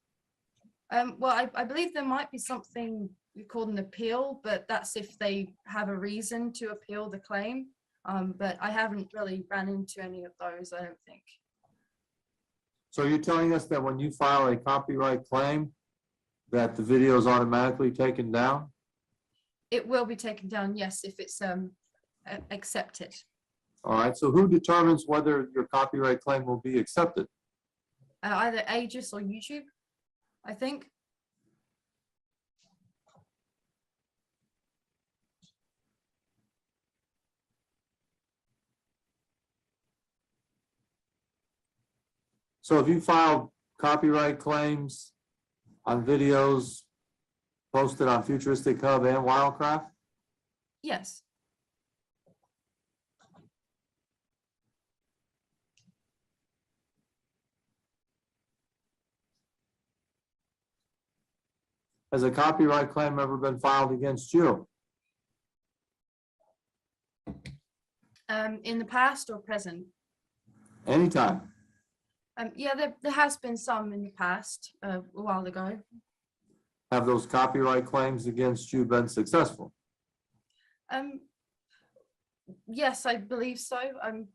Well, I believe there might be something called an appeal, but that's if they have a reason to appeal the claim. But I haven't really ran into any of those, I don't think. So you're telling us that when you file a copyright claim, that the video is automatically taken down? It will be taken down, yes, if it's accepted. All right, so who determines whether your copyright claim will be accepted? Either Aegis or YouTube, I think. So have you filed copyright claims on videos posted on Futuristic Hub and Wildcraft? Yes. Has a copyright claim ever been filed against you? In the past or present? Anytime. Yeah, there has been some in the past, a while ago. Have those copyright claims against you been successful? Yes, I believe so.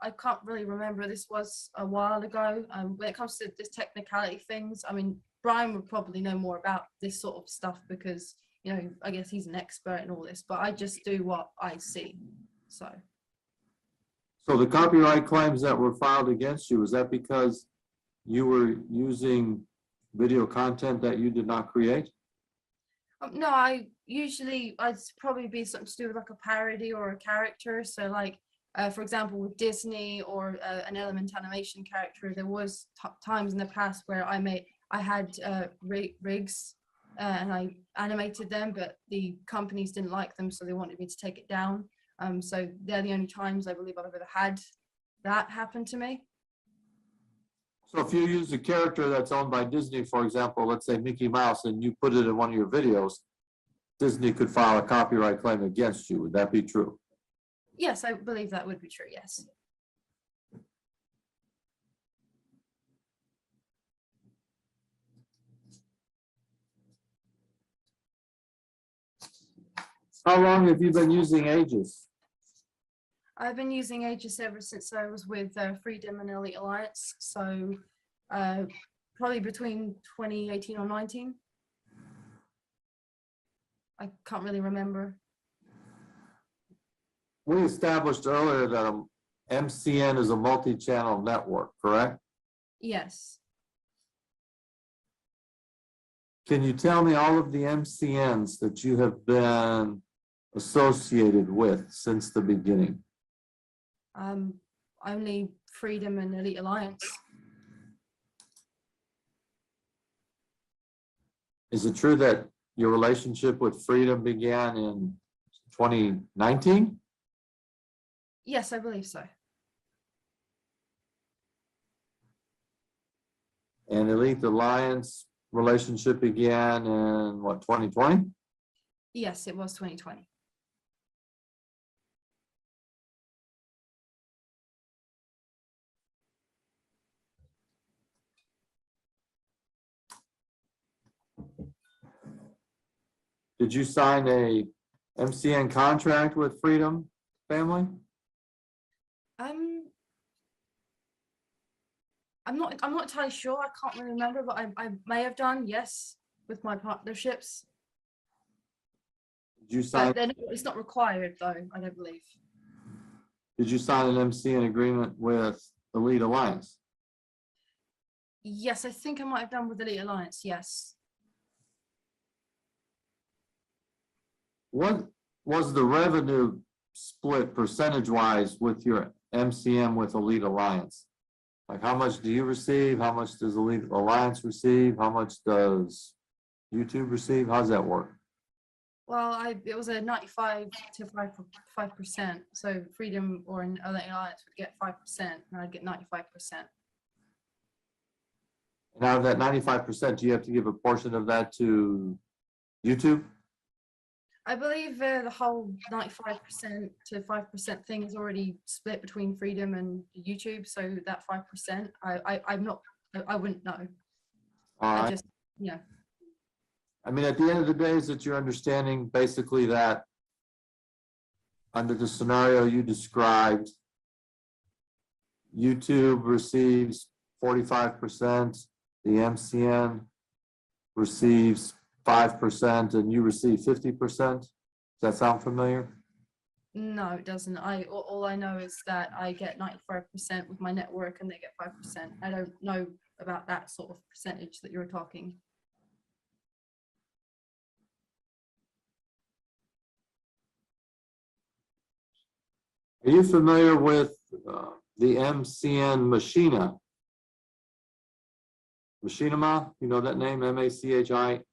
I can't really remember. This was a while ago. When it comes to this technicality things, I mean, Brian would probably know more about this sort of stuff because, you know, I guess he's an expert in all this, but I just do what I see, so. So the copyright claims that were filed against you, is that because you were using video content that you did not create? No, I'd probably be something to do with like a parody or a character. So like, for example, with Disney or an Element animation character, there was times in the past where I had rigs and I animated them, but the companies didn't like them, so they wanted me to take it down. So they're the only times I believe I've ever had that happen to me. So if you use a character that's owned by Disney, for example, let's say Mickey Mouse, and you put it in one of your videos, Disney could file a copyright claim against you. Would that be true? Yes, I believe that would be true, yes. How long have you been using Aegis? I've been using Aegis ever since I was with Freedom and Elite Alliance, so probably between 2018 or 19. I can't really remember. We established earlier that MCN is a multi-channel network, correct? Yes. Can you tell me all of the MCNs that you have been associated with since the beginning? Only Freedom and Elite Alliance. Is it true that your relationship with Freedom began in 2019? Yes, I believe so. And Elite Alliance relationship began in what, 2020? Yes, it was 2020. Did you sign a MCN contract with Freedom Family? I'm not entirely sure. I can't really remember, but I may have done, yes, with my partnerships. Did you sign? But it's not required though, I don't believe. Did you sign an MCN agreement with Elite Alliance? Yes, I think I might have done with Elite Alliance, yes. What was the revenue split percentage-wise with your MCM with Elite Alliance? Like how much do you receive? How much does the Lead Alliance receive? How much does YouTube receive? How's that work? Well, it was a 95 to 5%. So Freedom or another alliance would get 5%, and I'd get 95%. And out of that 95%, do you have to give a portion of that to YouTube? I believe the whole 95% to 5% thing is already split between Freedom and YouTube. So that 5%, I'm not, I wouldn't know. All I right. just, yeah. I mean, at the end of the day, is that you're understanding basically that under the scenario you described, YouTube receives 45%, the MCN receives 5%, and you receive 50%? Does that sound familiar? No, it doesn't. All I know is that I get 95% with my network and they get 5%. I don't know about that sort of percentage that you're talking. Are you familiar with the MCN Machina? Machinima, you know that name, MACHINIMA?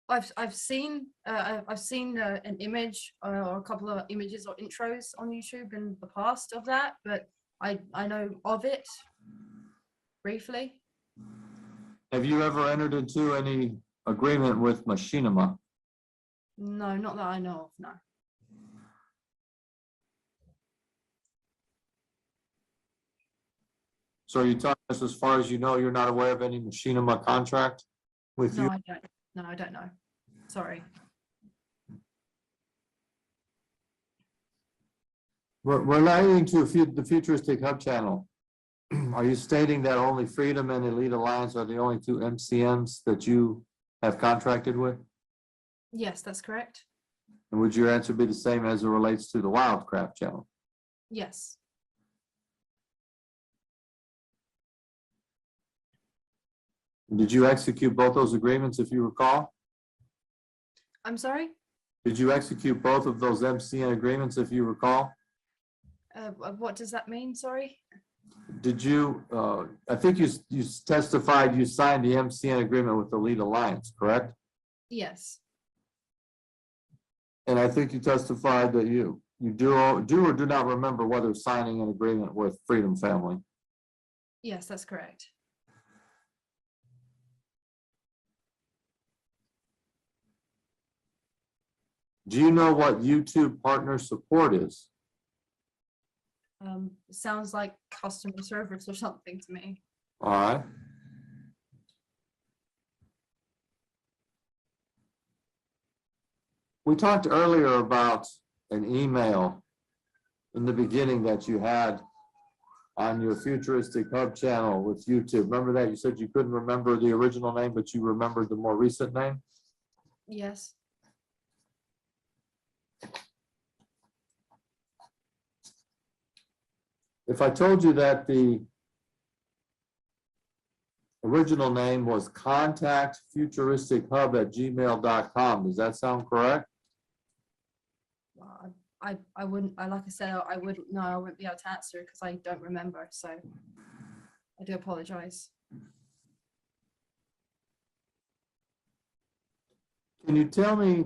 I've seen an image or a couple of images or intros on YouTube in the past of that, but I know of it briefly. Have you ever entered into any agreement with Machinima? No, not that I know of. No. So you telling us, as far as you know, you're not aware of any Machinima contract with No, you? I don't. No, I don't know. Sorry. Relating to the Futuristic Hub channel, are you stating that only Freedom and Elite Alliance are the only two MCNs that you have contracted with? Yes, that's correct. And would your answer be the same as it relates to the Wildcraft channel? Yes. Did you execute both those agreements, if you recall? I'm sorry. Did you execute both of those MCN agreements, if you recall? What does that mean? Sorry. Did you, I think you testified you signed the MCN agreement with the Elite Alliance, correct? Yes. And I think you testified that you do or do not remember whether signing an agreement with Freedom Family. Yes, that's correct. Do you know what YouTube partner support is? Sounds like customer service or something to me. All right. We talked earlier about an email in the beginning that you had on your Futuristic Hub channel with YouTube. Remember that? You said you couldn't remember the original name, but you remembered the more recent name? Yes. If I told you that the original name was contactfuturistichub@gmail.com, does that sound correct? I wouldn't, like I said, I wouldn't know. I wouldn't be able to answer because I don't remember. So I do apologize. Can you tell me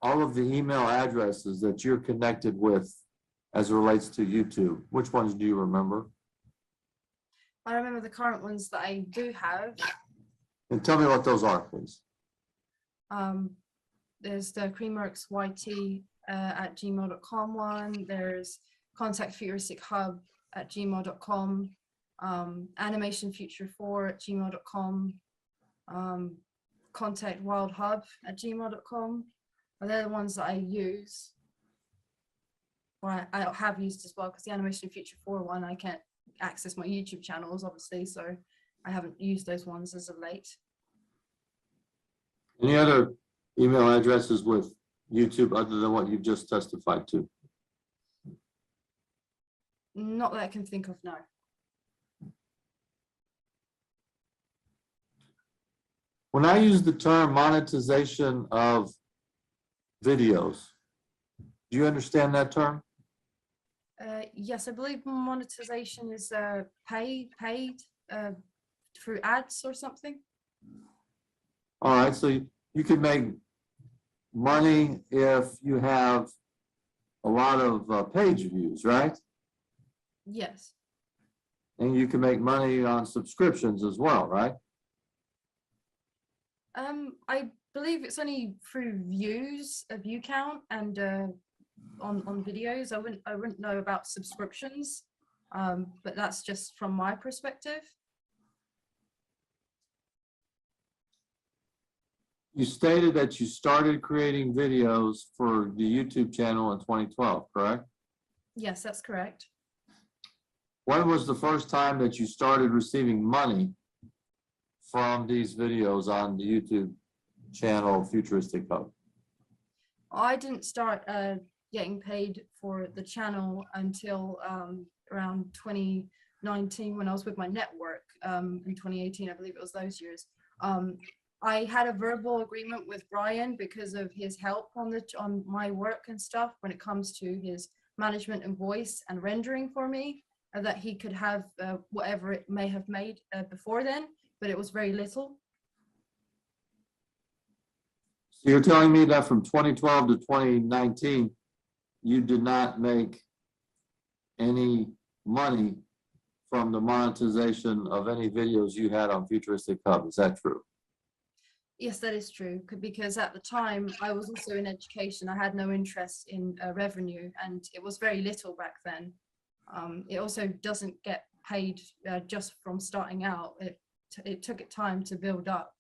all of the email addresses that you're connected with as it relates to YouTube? Which ones do you remember? I remember the current ones that I do have. And tell me what those are, please. There's the creamworksyt at gmail.com one. There's contactfuturistichub@gmail.com. animationfuture4@gmail.com. contactwildhub@gmail.com. They're the ones that I use. Or I have used as well, because the Animation Future 4 one, I can't access my YouTube channels, obviously, so I haven't used those ones as of late. Any other email addresses with YouTube other than what you've just testified to? Not that I can think of, no. When I use the term monetization of videos, do you understand that term? Yes, I believe monetization is paid through ads or something. All right, so you can make money if you have a lot of page views, right? Yes. And you can make money on subscriptions as well, right? I believe it's only through views, a view count, and on videos. I wouldn't know about subscriptions, but that's just from my perspective. You stated that you started creating videos for the YouTube channel in 2012, correct? Yes, that's correct. When was the first time that you started receiving money from these videos on the YouTube channel Futuristic Hub? I didn't start getting paid for the channel until around 2019 when I was with my network. In 2018, I believe it was those years. I had a verbal agreement with Brian because of his help on my work and stuff when it comes to his management and voice and rendering for me, that he could have whatever it may have made before then, but it was very little. So you're telling me that from 2012 to 2019, you did not make any money from the monetization of any videos you had on Futuristic Hub. Is that true? Yes, that is true, because at the time I was also in education. I had no interest in revenue, and it was very little back then. It also doesn't get paid just from starting out. It took it time to build up.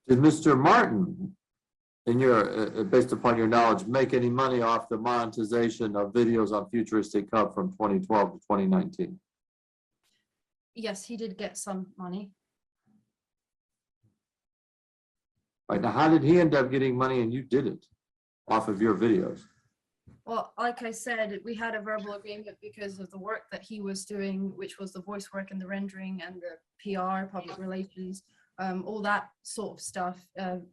Did Mr. Martin, in your, based upon your knowledge, make any money off the monetization of videos on Futuristic Hub from 2012 to 2019? Yes, he did get some money. Right, now how did he end up getting money and you didn't off of your videos? Well, like I said, we had a verbal agreement because of the work that he was doing, which was the voice work and the rendering and the PR, public relations, all that sort of stuff.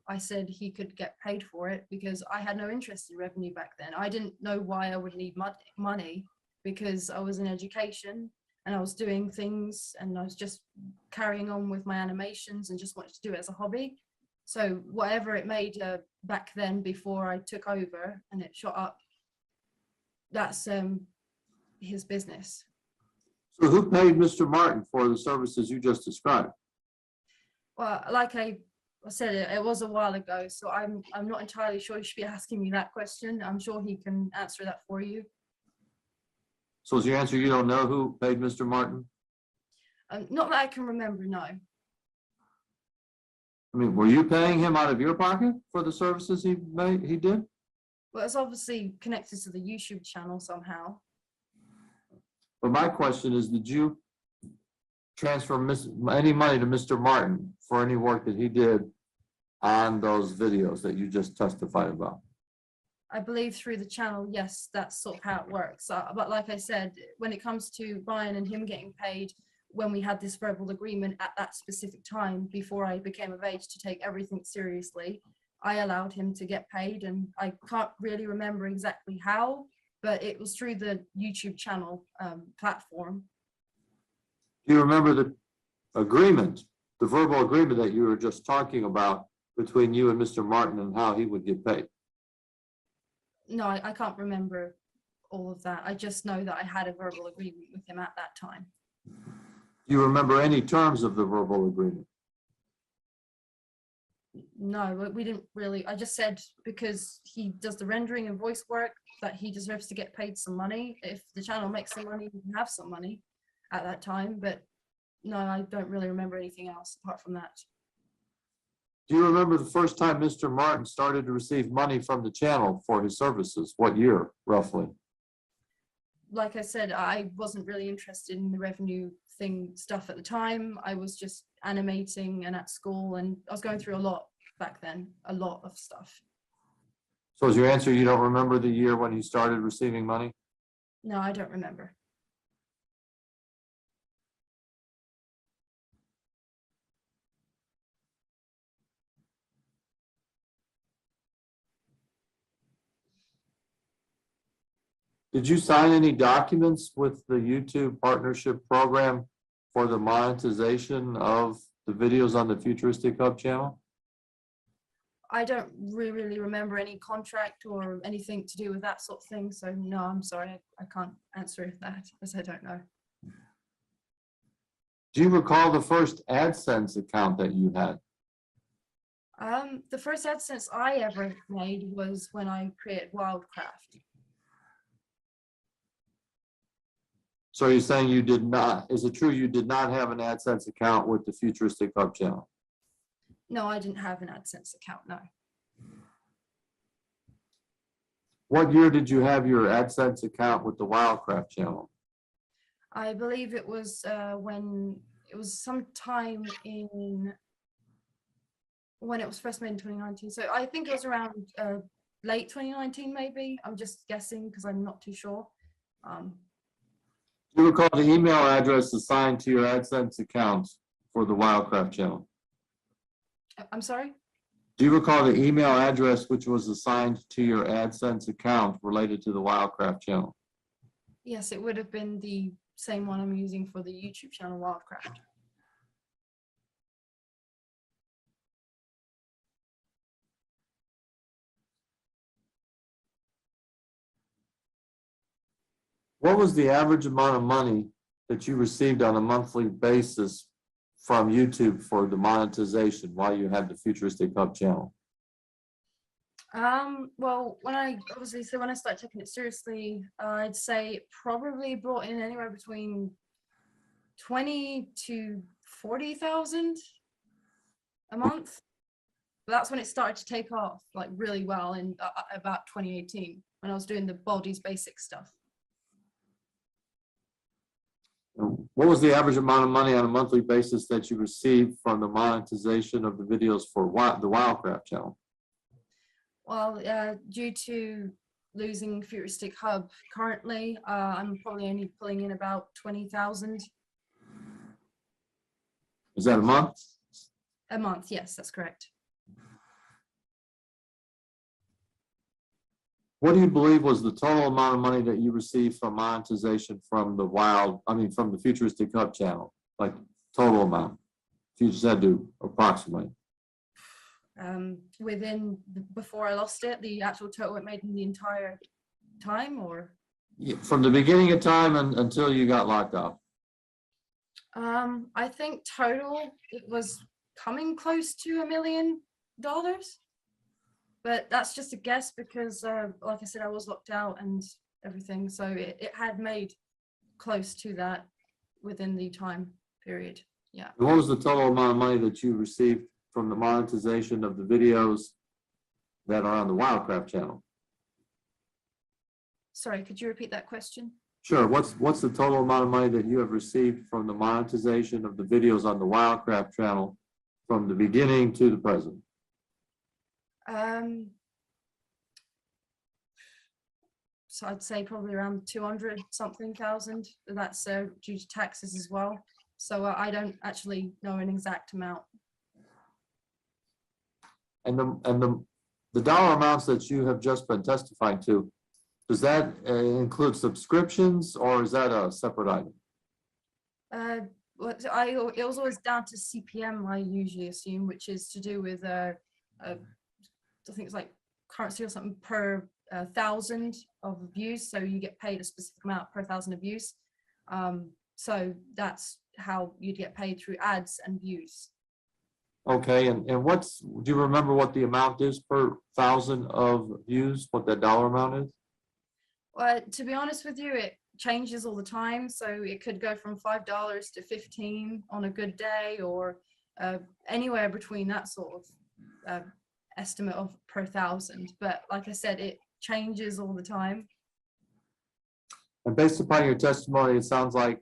I said he could get paid for it because I had no interest in revenue back then. I didn't know why I would need money because I was in education and I was doing things and I was just carrying on with my animations and just wanted to do it as a hobby. So whatever it made back then before I took over and it shot up, that's his business. So who paid Mr. Martin for the services you just described? Well, like I said, it was a while ago, so I'm not entirely sure you should be asking me that question. I'm sure he can answer that for you. So is your answer you don't know who paid Mr. Martin? Not that I can remember, no. I mean, were you paying him out of your pocket for the services he did? Well, it's obviously connected to the YouTube channel somehow. But my question is, did you transfer any money to Mr. Martin for any work that he did on those videos that you just testified about? I believe through the channel, yes, that's sort of how it works. But like I said, when it comes to Brian and him getting paid, when we had this verbal agreement at that specific time, before I became of age to take everything seriously, I allowed him to get paid, and I can't really remember exactly how, but it was through the YouTube channel platform. Do you remember the agreement, the verbal agreement that you were just talking about between you and Mr. Martin and how he would get paid? No, I can't remember all of that. I just know that I had a verbal agreement with him at that time. Do you remember any terms of the verbal agreement? No, we didn't really. I just said because he does the rendering and voice work that he deserves to get paid some money. If the channel makes some money, he can have some money at that time. But no, I don't really remember anything else apart from that. Do you remember the first time Mr. Martin started to receive money from the channel for his services? What year, roughly? Like I said, I wasn't really interested in the revenue stuff at the time. I was just animating and at school, and I was going through a lot back then, a lot of stuff. So is your answer you don't remember the year when he started receiving money? No, I don't remember. Did you sign any documents with the YouTube partnership program for the monetization of the videos on the Futuristic Hub channel? I don't really remember any contract or anything to do with that sort of thing. So no, I'm sorry, I can't answer that as I don't know. Do you recall the first AdSense account that you had? The first AdSense I ever made was when I created Wildcraft. So you're saying you did not, is it true you did not have an AdSense account with the Futuristic Hub channel? No, I didn't have an AdSense account, no. What year did you have your AdSense account with the Wildcraft channel? I believe it was when it was sometime in when it was first made in 2019. So I think it was around late 2019, maybe. I'm just guessing because I'm not too sure. Do you recall the email address assigned to your AdSense account for the Wildcraft channel? I'm sorry? Do you recall the email address which was assigned to your AdSense account related to the Wildcraft channel? Yes, it would have been the same one I'm using for the YouTube channel Wildcraft. What was the average amount of money that you received on a monthly basis from YouTube for the monetization while you had the Futuristic Hub channel? Well, when I started taking it seriously, I'd say it probably brought in anywhere between 20 to 40,000 a month. But that's when it started to take off like really well in about 2018 when I was doing the Baldi's Basic stuff. What was the average amount of money on a monthly basis that you received from the monetization of the videos for the Wildcraft channel? Well, due to losing Futuristic Hub currently, I'm probably only pulling in about 20,000 Is that a month? a month. Yes, that's correct. What do you believe was the total amount of money that you received from monetization from the from the Futuristic Hub channel? Like total amount, if you just had to approximate. Before I lost it, the actual total it made in the entire time, or? Yeah, from the beginning of time until you got locked up. I think total it was coming close to $1 million, but that's just a guess because, like I said, I was locked out and everything, so it had made close to that within the time period. Yeah. And what was the total amount of money that you received from the monetization of the videos that are on the Wildcraft channel? Sorry, could you repeat that question? Sure. What's the total amount of money that you have received from the monetization of the videos on the Wildcraft channel from the beginning to the present? So I'd say probably around 200 something thousand. That's due to taxes as well. So I don't actually know an exact amount. And the dollar amounts that you have just been testifying to, does that include subscriptions or is that a separate item? It was always down to CPM, I usually assume, which is to do with I think it's like currency or something per 1,000 of views. So you get paid a specific amount per 1,000 of views. So that's how you'd get paid through ads and views. Okay, and do you remember what the amount is per 1,000 of views, what that dollar amount is? Well, to be honest with you, it changes all the time. So it could go from $5 to 15 on a good day, or anywhere between that sort of estimate of per 1,000. But like I said, it changes all the time. And based upon your testimony, it sounds like,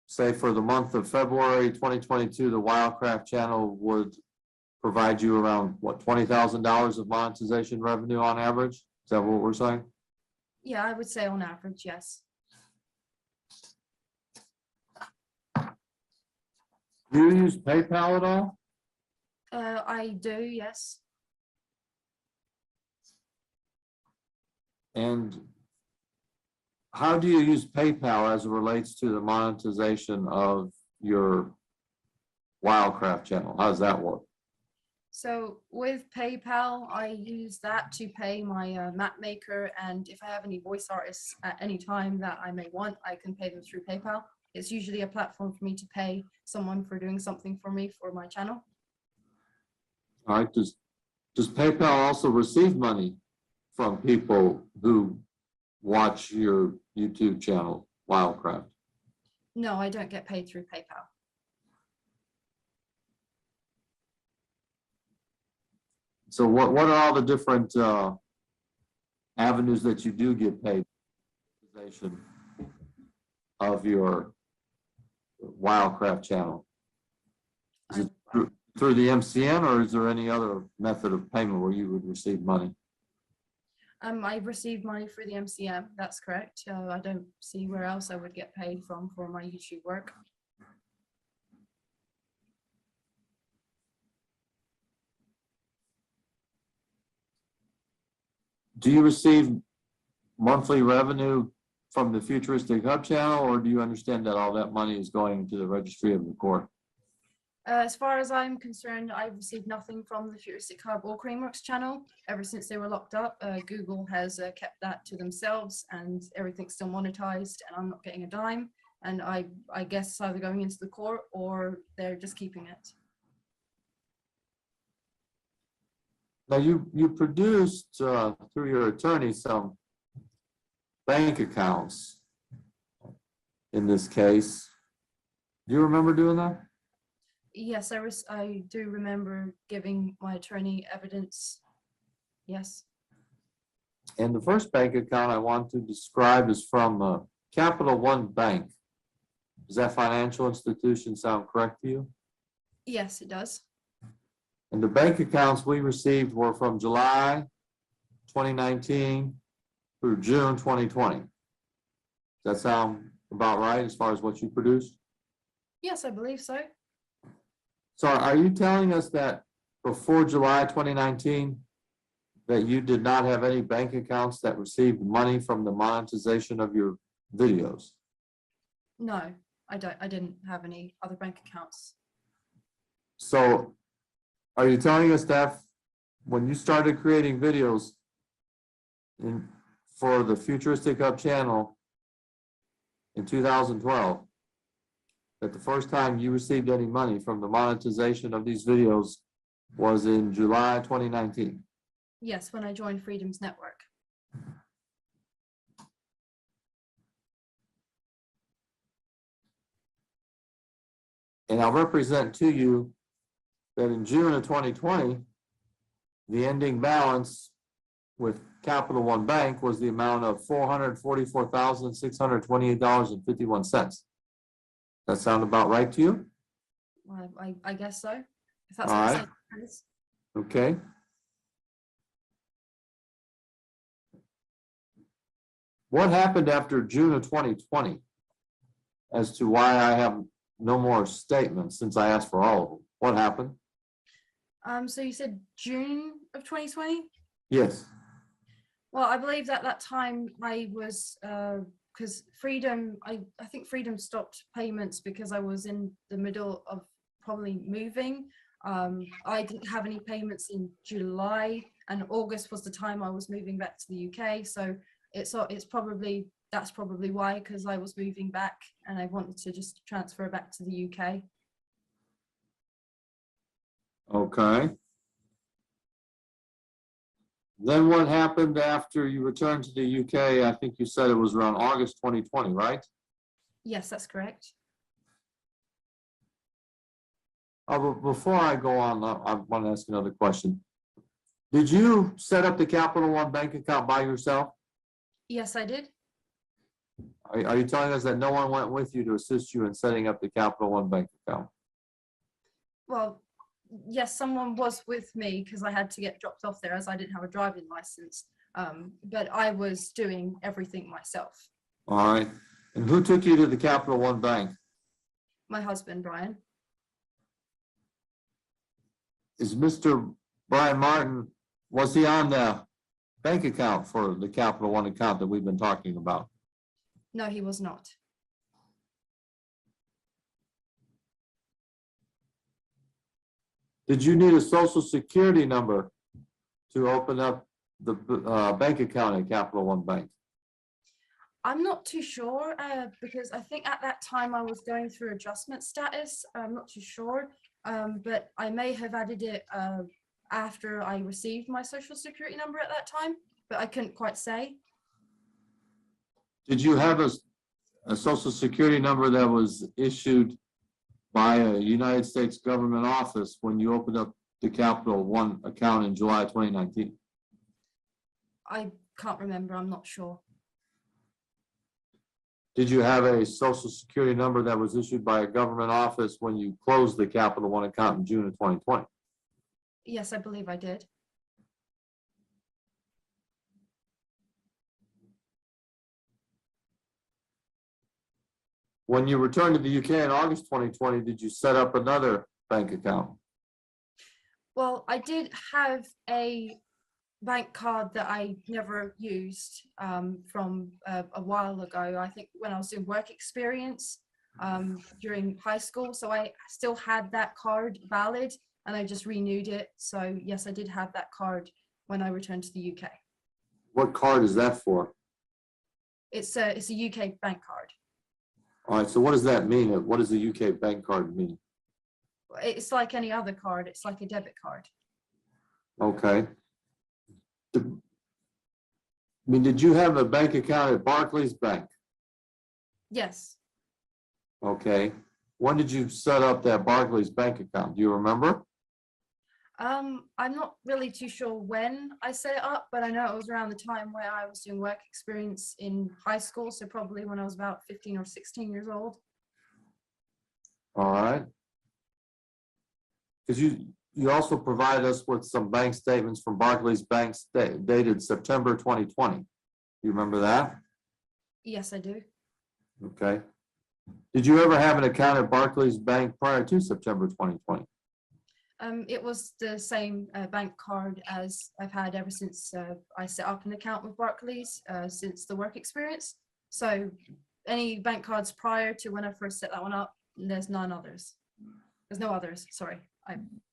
say, for the month of February 2022, the Wildcraft channel would provide you around, what, $20,000 of monetization revenue on average? Is that what we're saying? Yeah, I would say on average, yes. Do you use PayPal at all? I do, yes. And how do you use PayPal as it relates to the monetization of your Wildcraft channel? How does that work? So with PayPal, I use that to pay my map maker, and if I have any voice artists at any time that I may want, I can pay them through PayPal. It's usually a platform for me to pay someone for doing something for me for my channel. All right, does PayPal also receive money from people who watch your YouTube channel, Wildcraft? No, I don't get paid through PayPal. So what are all the different avenues that you do get paid of your Wildcraft channel? Is it through the MCN, or is there any other method of payment where you would receive money? I received money through the MCM, that's correct. I don't see where else I would get paid from for my YouTube work. Do you receive monthly revenue from the Futuristic Hub channel, or do you understand that all that money is going to the registry of the court? As far as I'm concerned, I've received nothing from the Futuristic Hub or Creamworks channel ever since they were locked up. Google has kept that to themselves, and everything's still monetized, and I'm not getting a dime. And I guess it's either going into the court or they're just keeping it. Now, you produced through your attorney some bank accounts in this case. Do you remember doing that? Yes, I do remember giving my attorney evidence. Yes. And the first bank account I want to describe is from Capital One Bank. Does that financial institution sound correct to you? Yes, it does. And the bank accounts we received were from July 2019 through June 2020. Does that sound about right as far as what you produced? Yes, I believe so. So are you telling us that before July 2019, that you did not have any bank accounts that received money from the monetization of your videos? No, I didn't have any other bank accounts. So are you telling us that when you started creating videos for the Futuristic Hub channel in 2012, that the first time you received any money from the monetization of these videos was in July 2019? Yes, when I joined Freedom's network. And I'll represent to you that in June of 2020, the ending balance with Capital One Bank was the amount of $444,628.51. That sound about right to you? I guess so. If that's All what right. it says. Okay. What happened after June of 2020 as to why I have no more statements since I asked for all of them? What happened? So you said June of 2020? Yes. Well, I believe that that time I was, because Freedom, I think Freedom stopped payments because I was in the middle of probably moving. I didn't have any payments in July, and August was the time I was moving back to the UK. So that's probably why, because I was moving back and I wanted to just transfer back to the UK. Okay. Then what happened after you returned to the UK? I think you said it was around August 2020, right? Yes, that's correct. But before I go on, I want to ask another question. Did you set up the Capital One bank account by yourself? Yes, I did. Are you telling us that no one went with you to assist you in setting up the Capital One bank account? Well, yes, someone was with me because I had to get dropped off there as I didn't have a driving license. But I was doing everything myself. All right. And who took you to the Capital One bank? My husband, Brian. Is Mr. Brian Martin, was he on the bank account for the Capital One account that we've been talking about? No, he was not. Did you need a social security number to open up the bank account at Capital One Bank? I'm not too sure because I think at that time I was going through adjustment status. I'm not too sure, but I may have added it after I received my social security number at that time, but I couldn't quite say. Did you have a social security number that was issued by a United States government office when you opened up the Capital One account in July 2019? I can't remember. I'm not sure. Did you have a social security number that was issued by a government office when you closed the Capital One account in June of 2020? Yes, I believe I did. When you returned to the UK in August 2020, did you set up another bank account? Well, I did have a bank card that I never used from a while ago. I think when I was doing work experience during high school. So I still had that card valid and I just renewed it. So yes, I did have that card when I returned to the UK. What card is that for? It's a UK bank card. All right, so what does that mean? What does a UK bank card mean? It's like any other card. It's like a debit card. Okay. I mean, did you have a bank account at Barclays Bank? Yes. Okay. When did you set up that Barclays Bank account? Do you remember? I'm not really too sure when I set it up, but I know it was around the time where I was doing work experience in high school. So probably when I was about 15 or 16 years old. All right. Because you also provided us with some bank statements from Barclays Bank dated September 2020. You remember that? Yes, I do. Okay. Did you ever have an account at Barclays Bank prior to September 2020? It was the same bank card as I've had ever since I set up an account with Barclays since the work experience. So any bank cards prior to when I first set that one up, there's none others. There's no others, sorry.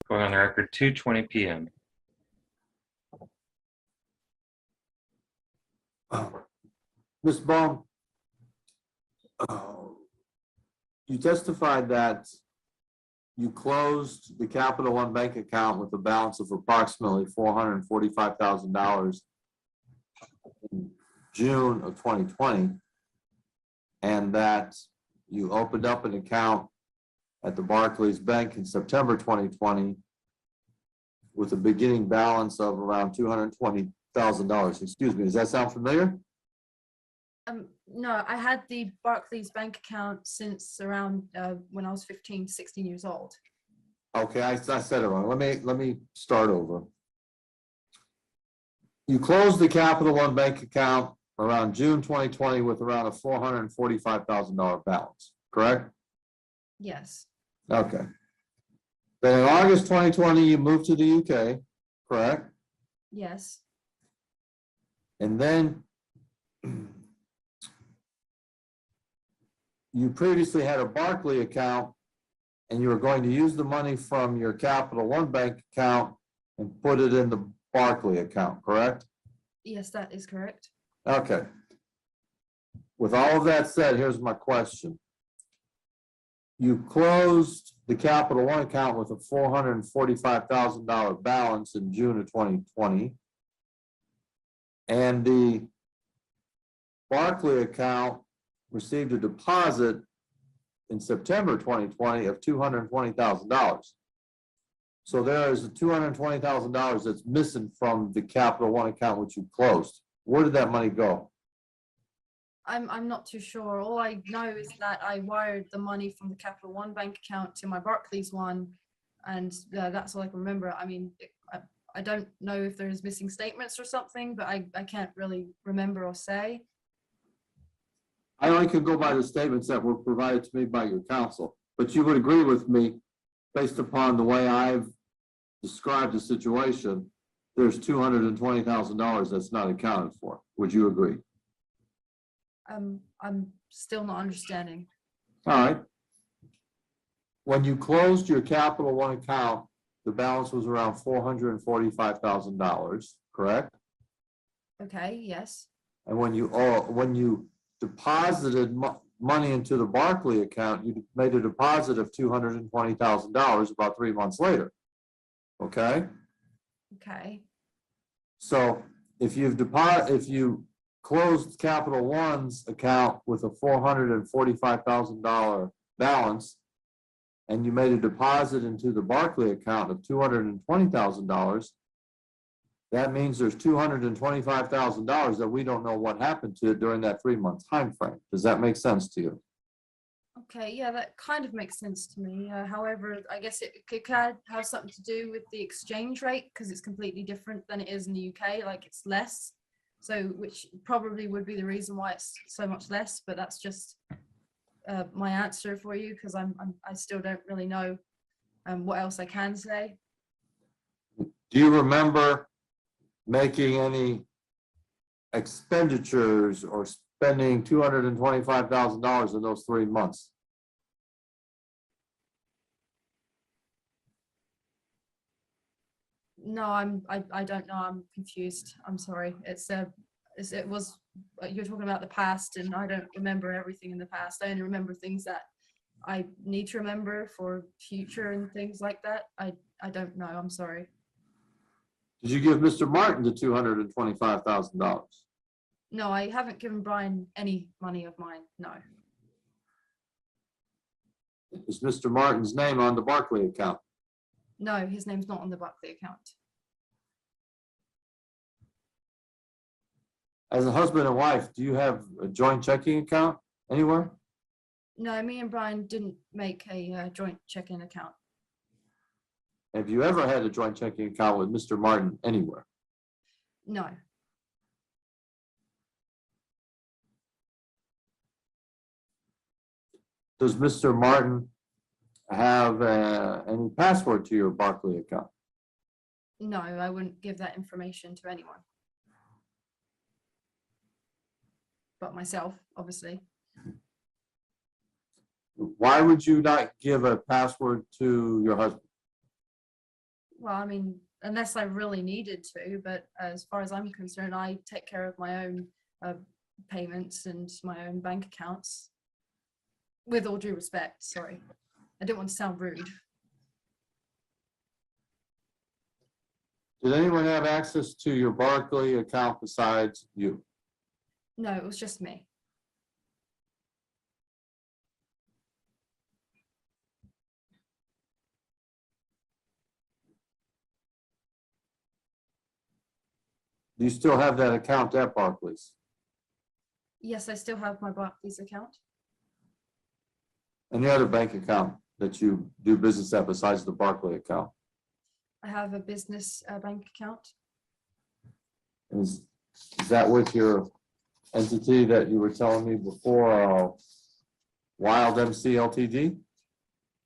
Going on the record, 2:20 p.m. Ms. Baum, you testified that you closed the Capital One bank account with a balance of approximately $445,000 in June of 2020, and that you opened up an account at the Barclays Bank in September 2020 with a beginning balance of around $220,000. Excuse me, does that sound familiar? No, I had the Barclays bank account since around when I was 15, 16 years old. Okay, I said it wrong. Let me start over. You closed the Capital One bank account around June 2020 with around a $445,000 balance, correct? Yes. Okay. Then in August 2020, you moved to the UK, correct? Yes. And then you previously had a Barclays account and you were going to use the money from your Capital One bank account and put it in the Barclays account, correct? Yes, that is correct. Okay. With all of that said, here's my question. You closed the Capital One account with a $445,000 balance in June of 2020. And the Barclays account received a deposit in September 2020 of $220,000. So there is $220,000 that's missing from the Capital One account which you closed. Where did that money go? I'm not too sure. All I know is that I wired the money from the Capital One bank account to my Barclays one, and that's all I can remember. I mean, I don't know if there's missing statements or something, but I can't really remember or say. I only can go by the statements that were provided to me by your counsel, but you would agree with me, based upon the way I've described the situation, there's $220,000 that's not accounted for. Would you agree? I'm still not understanding. All right. When you closed your Capital One account, the balance was around $445,000, correct? Okay, yes. And when you deposited money into the Barclay account, you made a deposit of $220,000 about 3 months later. Okay? Okay. So if you closed Capital One's account with a $445,000 balance, and you made a deposit into the Barclay account of $220,000, that means there's $225,000 that we don't know what happened to it during that 3-month time frame. Does that make sense to you? Okay, yeah, that kind of makes sense to me. However, I guess it could have something to do with the exchange rate because it's completely different than it is in the UK. Like it's less, so which probably would be the reason why it's so much less. But that's just my answer for you because I still don't really know what else I can say. Do you remember making any expenditures or spending $225,000 in those 3 months? No, I don't know. I'm confused. I'm sorry. It was you're talking about the past, and I don't remember everything in the past. I only remember things that I need to remember for future and things like that. I don't know. I'm sorry. Did you give Mr. Martin the $225,000? No, I haven't given Brian any money of mine. No. Is Mr. Martin's name on the Barclay account? No, his name's not on the Barclay account. As a husband and wife, do you have a joint checking account anywhere? No, me and Brian didn't make a joint checking account. Have you ever had a joint checking account with Mr. Martin anywhere? No. Does Mr. Martin have any password to your Barclay account? No, I wouldn't give that information to anyone. But myself, obviously. Why would you not give a password to your husband? Well, I mean, unless I really needed to, but as far as I'm concerned, I take care of my own payments and my own bank accounts. With all due respect, sorry. I didn't want to sound rude. Did anyone have access to your Barclay account besides you? No, it was just me. Do you still have that account at Barclays? Yes, I still have my Barclays account. Any other bank account that you do business at besides the Barclay account? I have a business bank account. Is that with your entity that you were telling me before, Wild MC Ltd?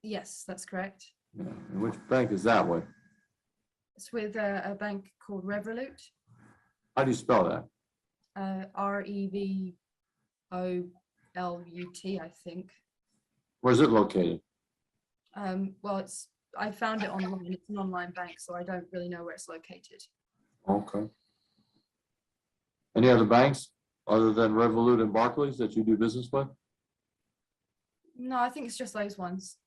Yes, that's correct. Yeah. And which bank is that with? It's with a bank called Revolut. How do you spell that? REVOLUT, I think. Where's it located? Well, I found it online. It's an online bank, so I don't really know where it's located. Okay. Any other banks other than Revolut and Barclays that you do business with? No, I think it's just those ones.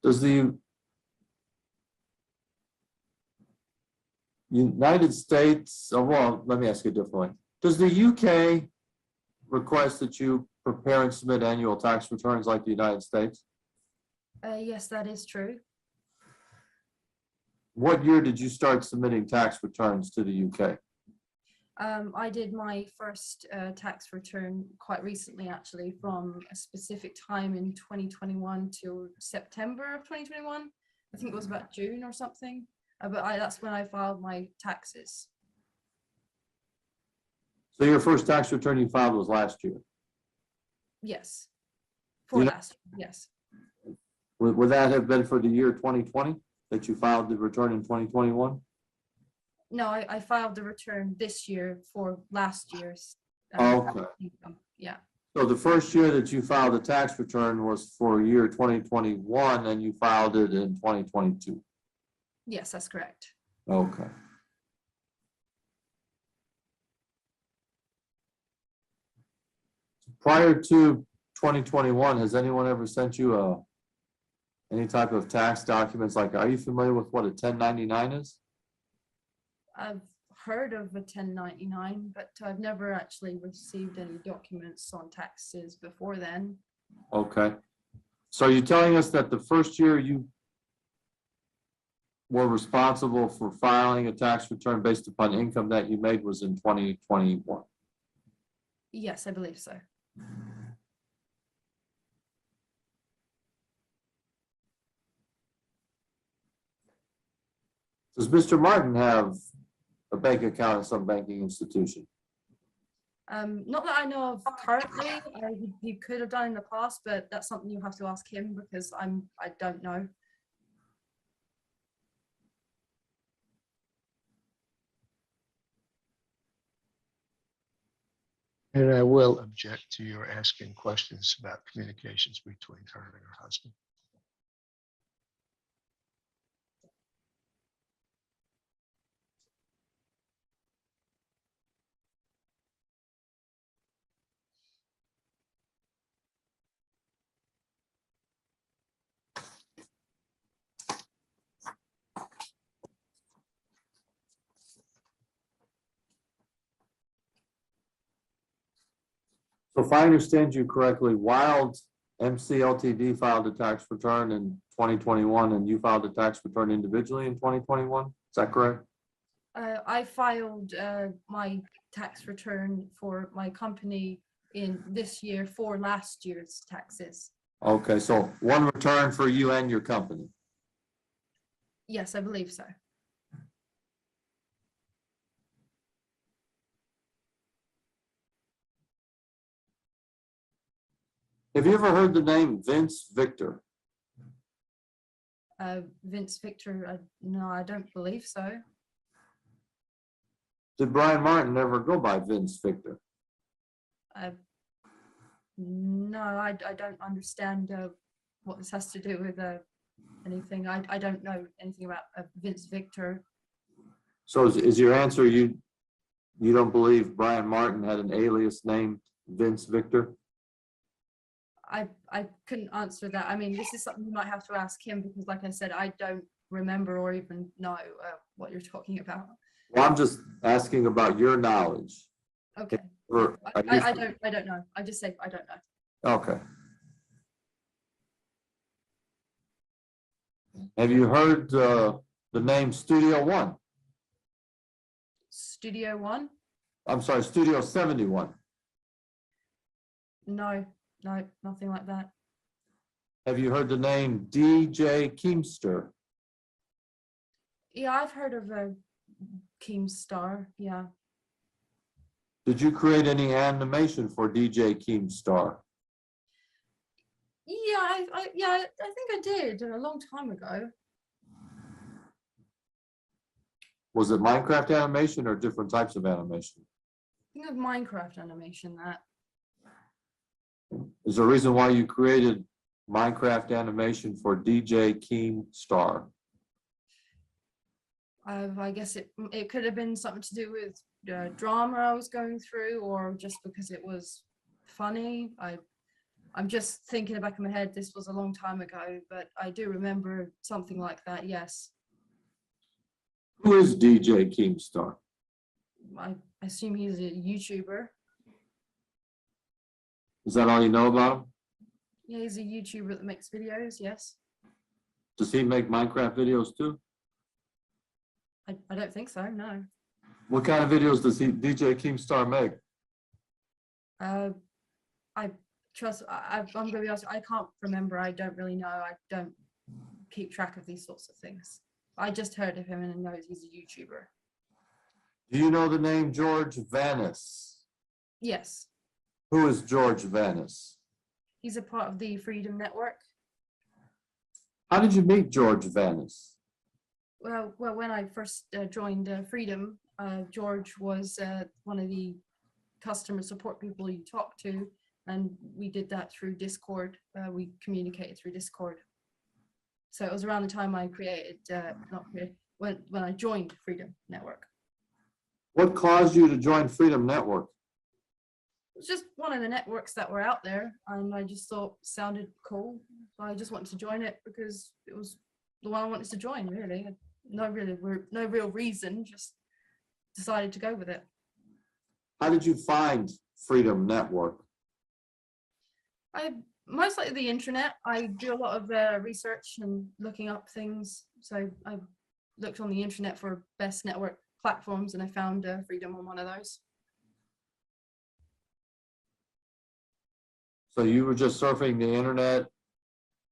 Does the United States, well, let me ask you a different way. Does the UK request that you prepare and submit annual tax returns like the United States? Yes, that is true. What year did you start submitting tax returns to the UK? I did my first tax return quite recently, actually, from a specific time in 2021 till September of 2021. I think it was about June or something. But that's when I filed my taxes. So your first tax return you filed was last year? Yes. For last year, yes. Would that have been for the year 2020 that you filed the return in 2021? No, I filed the return this year for last year's. Okay. Income. Yeah. So the first year that you filed a tax return was for year 2021 and you filed it in 2022. Yes, that's correct. Okay. Prior to 2021, has anyone ever sent you any type of tax documents? Like, are you familiar with what a 1099 is? I've heard of a 1099, but I've never actually received any documents on taxes before then. Okay. So are you telling us that the first year you were responsible for filing a tax return based upon income that you made was in 2021? Yes, I believe so. Does Mr. Martin have a bank account in some banking institution? Not that I know of currently. He could have done in the past, but that's something you have to ask him because I don't know. And I will object to your asking questions about communications between her and her husband. So if I understand you correctly, Wild MC Ltd filed a tax return in 2021 and you filed a tax return individually in 2021? Is that correct? I filed my tax return for my company in this year for last year's taxes. Okay, so one return for you and your company. Yes, I believe so. Have you ever heard the name Vince Victor? Vince Victor, no, I don't believe so. Did Brian Martin ever go by Vince Victor? No, I don't understand what this has to do with anything. I don't know anything about Vince Victor. So is your answer you don't believe Brian Martin had an alias named Vince Victor? I couldn't answer that. I mean, this is something you might have to ask him because, like I said, I don't remember or even know what you're talking about. Well, I'm just asking about your knowledge. Okay. Or I don't know. I just say I don't know. Okay. Have you heard the name Studio One? Studio One? I'm sorry, Studio 71. No, nothing like that. Have you heard the name DJ Keemster? Yeah, I've heard of a Keemstar. Yeah. Did you create any animation for DJ Keemstar? Yeah, I think I did a long time ago. Was it Minecraft animation or different types of animation? I think of Minecraft animation. That Is there a reason why you created Minecraft animation for DJ Keemstar? I guess it could have been something to do with drama I was going through, or just because it was funny. I'm just thinking in the back of my head, this was a long time ago, but I do remember something like that, yes. Who is DJ Keemstar? I assume he's a YouTuber. Is that all you know about him? Yeah, he's a YouTuber that makes videos, yes. Does he make Minecraft videos too? I don't think so, no. What kind of videos does DJ Keemstar make? I'm going to be honest, I can't remember. I don't really know. I don't keep track of these sorts of things. I just heard of him and know he's a YouTuber. Do you know the name George Vanis? Yes. Who is George Vanis? He's a part of the Freedom Network. How did you meet George Vanis? Well, when I first joined Freedom, George was one of the customer support people you talk to, and we did that through Discord. We communicated through Discord. So it was around the time I created, not created, when I joined Freedom Network. What caused you to join Freedom Network? It was just one of the networks that were out there, and I just thought it sounded cool. I just wanted to join it because it was the one I wanted to join, really. No real reason, just decided to go with it. How did you find Freedom Network? Most likely the internet. I do a lot of research and looking up things. So I looked on the internet for best network platforms, and I found Freedom on one of those. So you were just surfing the internet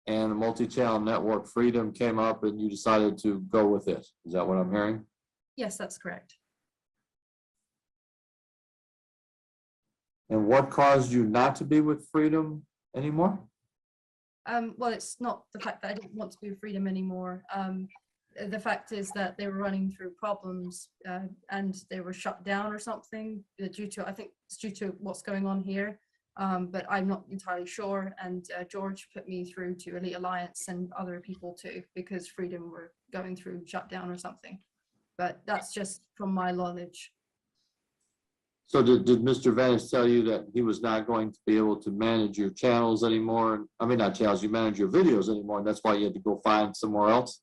and the multi-channel network Freedom came up and you decided to go with it. Is that what I'm hearing? Yes, that's correct. And what caused you not to be with Freedom anymore? Well, it's not the fact that I didn't want to be with Freedom anymore. The fact is that they were running through problems and they were shut down or something due to, I think it's due to what's going on here. But I'm not entirely sure. And George put me through to Elite Alliance and other people too, because Freedom were going through shutdown or something. But that's just from my knowledge. So did Mr. Venice tell you that he was not going to be able to manage your channels anymore? I mean, not channels, you manage your videos anymore, and that's why you had to go find somewhere else?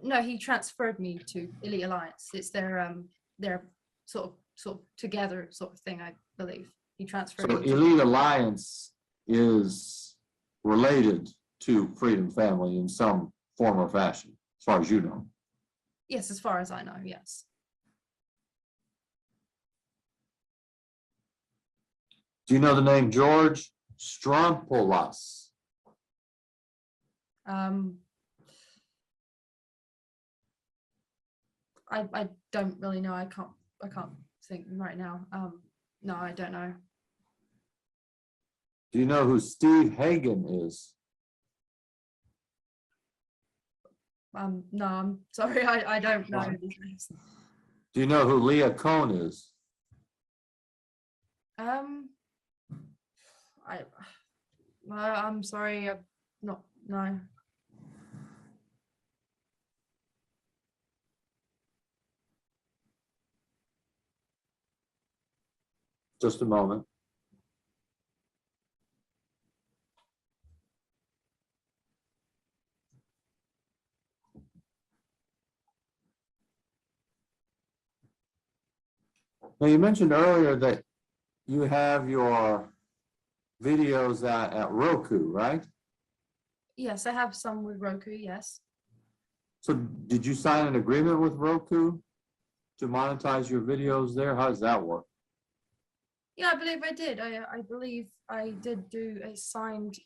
No, he transferred me to Elite Alliance. It's their sort of together sort of thing, I believe. He transferred So me to- Elite Alliance is related to Freedom Family in some form or fashion, as far as you know. Yes, as far as I know, yes. Do you know the name George Strompoulos? I don't really know. I can't think right now. No, I don't know. Do you know who Steve Hagen is? No, I'm sorry, I don't know these names. Do you know who Leah Cohn is? I'm sorry, no. Just a moment. Now, you mentioned earlier that you have your videos at Roku, right? Yes, I have some with Roku, yes. So did you sign an agreement with Roku to monetize your videos there? How does that work? Yeah, I believe I did. I believe I did do a signed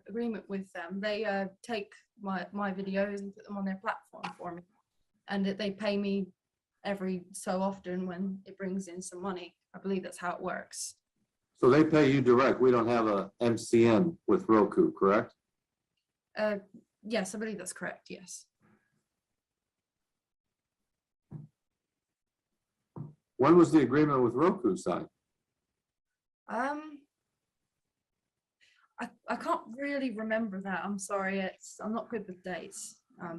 agreement with them. They take my videos and put them on their platform for me. And they pay me every so often when it brings in some money. I believe that's how it works. So they pay you direct. We don't have a MCN with Roku, correct? Yes, I believe that's correct, yes. When was the agreement with Roku signed? I can't really remember that. I'm sorry, I'm not good with dates.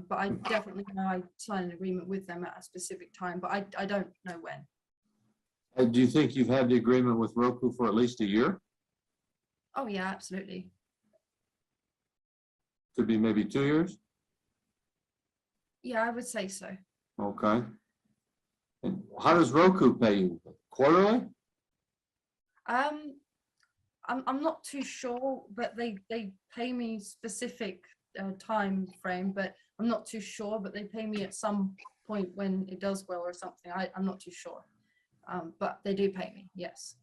But I definitely know I signed an agreement with them at a specific time, but I don't know when. And do you think you've had the agreement with Roku for at least a year? Oh yeah, absolutely. Could be maybe 2 years? Yeah, I would say so. Okay. And how does Roku pay you? Quarterly? I'm not too sure, but they pay me specific time frame, but I'm not too sure, but they pay me at some point when it does well or something. I'm not too sure, but they do pay me, yes.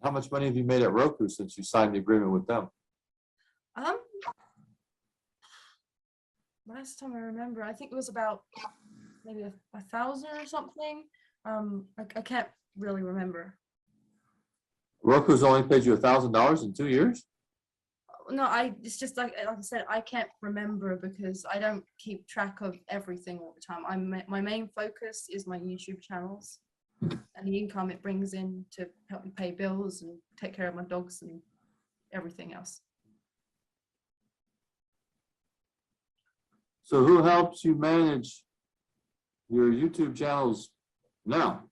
How much money have you made at Roku since you signed the agreement with them? Last time I remember, I think it was about maybe 1,000 or something. I can't really remember. Roku's only paid you $1,000 in 2 years? No, it's just like I said, I can't remember because I don't keep track of everything all the time. My main focus is my YouTube channels and the income it brings in to help me pay bills and take care of my dogs and everything else. So who helps you manage your YouTube channels now?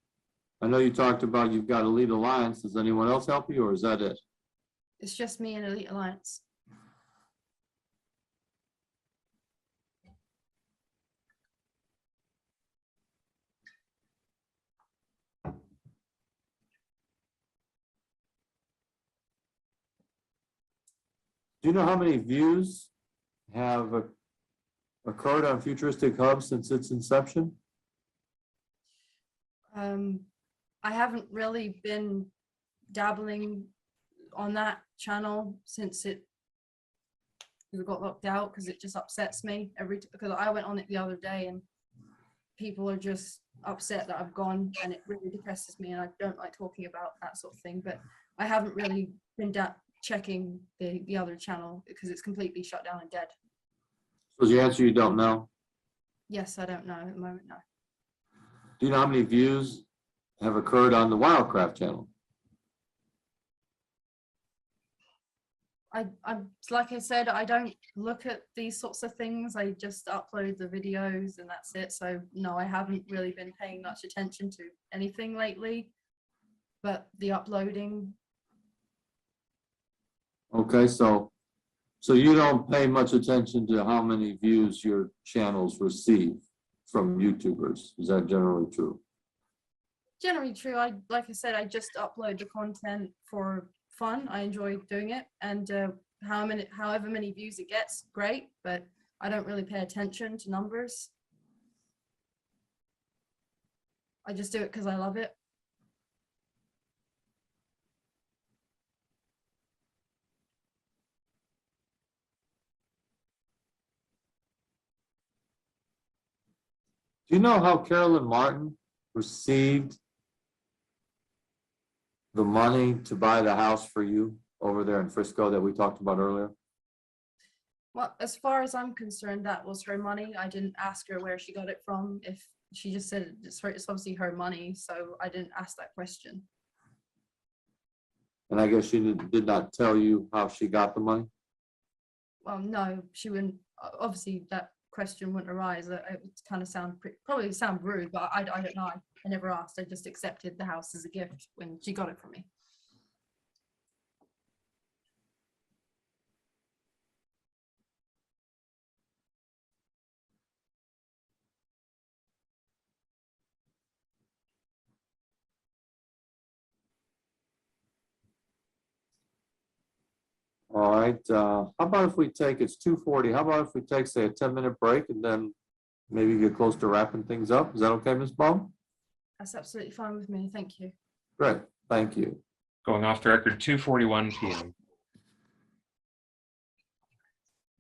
I know you talked about you've got Elite Alliance. Does anyone else help you, or is that it? It's just me and Elite Alliance. Do you know how many views have occurred on Futuristic Hub since its inception? I haven't really been dabbling on that channel since it got locked out because it just upsets me because I went on it the other day and people are just upset that I've gone and it really depresses me and I don't like talking about that sort of thing. But I haven't really been checking the other channel because it's completely shut down and dead. So the answer, you don't know? Yes, I don't know at the moment, no. Do you know how many views have occurred on the Wildcraft channel? I'm like I said, I don't look at these sorts of things. I just upload the videos and that's it. So no, I haven't really been paying much attention to anything lately, but the uploading. Okay, so you don't pay much attention to how many views your channels receive from YouTubers. Is that generally true? Generally true. Like I said, I just upload the content for fun. I enjoy doing it, and however many views it gets, great. But I don't really pay attention to numbers. I just do it because I love it. Do you know how Carolyn Martin received the money to buy the house for you over there in Frisco that we talked about earlier? Well, as far as I'm concerned, that was her money. I didn't ask her where she got it from. If she just said it's obviously her money, so I didn't ask that question. And I guess she did not tell you how she got the money? Well, no, she wouldn't. Obviously, that question wouldn't arise. It would kind of probably sound rude, but I don't know. I never asked. I just accepted the house as a gift when she got it from me. All right, how about if we take, it's 2:40, how about if we take, say, a 10-minute break and then maybe get close to wrapping things up? Is that okay, Ms. Baum? That's absolutely fine with me. Thank you. Great, thank you. Going off the record, 2:41 p.m.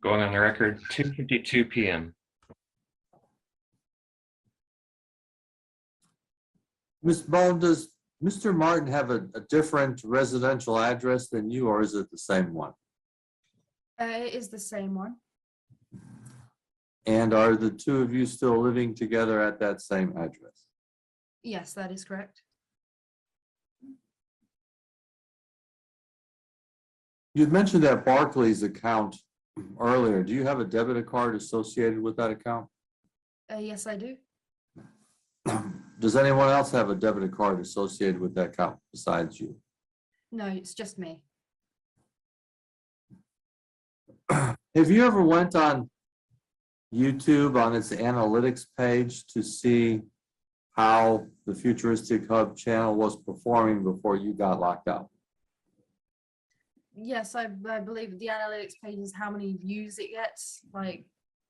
Going on the record, 2:52 p.m. Ms. Baum, does Mr. Martin have a different residential address than you, or is it the same one? It is the same one. And are the two of you still living together at that same address? Yes, that is correct. You'd mentioned that Barclays account earlier. Do you have a debit card associated with that account? Yes, I do. Does anyone else have a debit card associated with that account besides you? No, it's just me. Have you ever went on YouTube on its analytics page to see how the Futuristic Hub channel was performing before you got locked out? Yes, I believe the analytics page is how many views it gets, like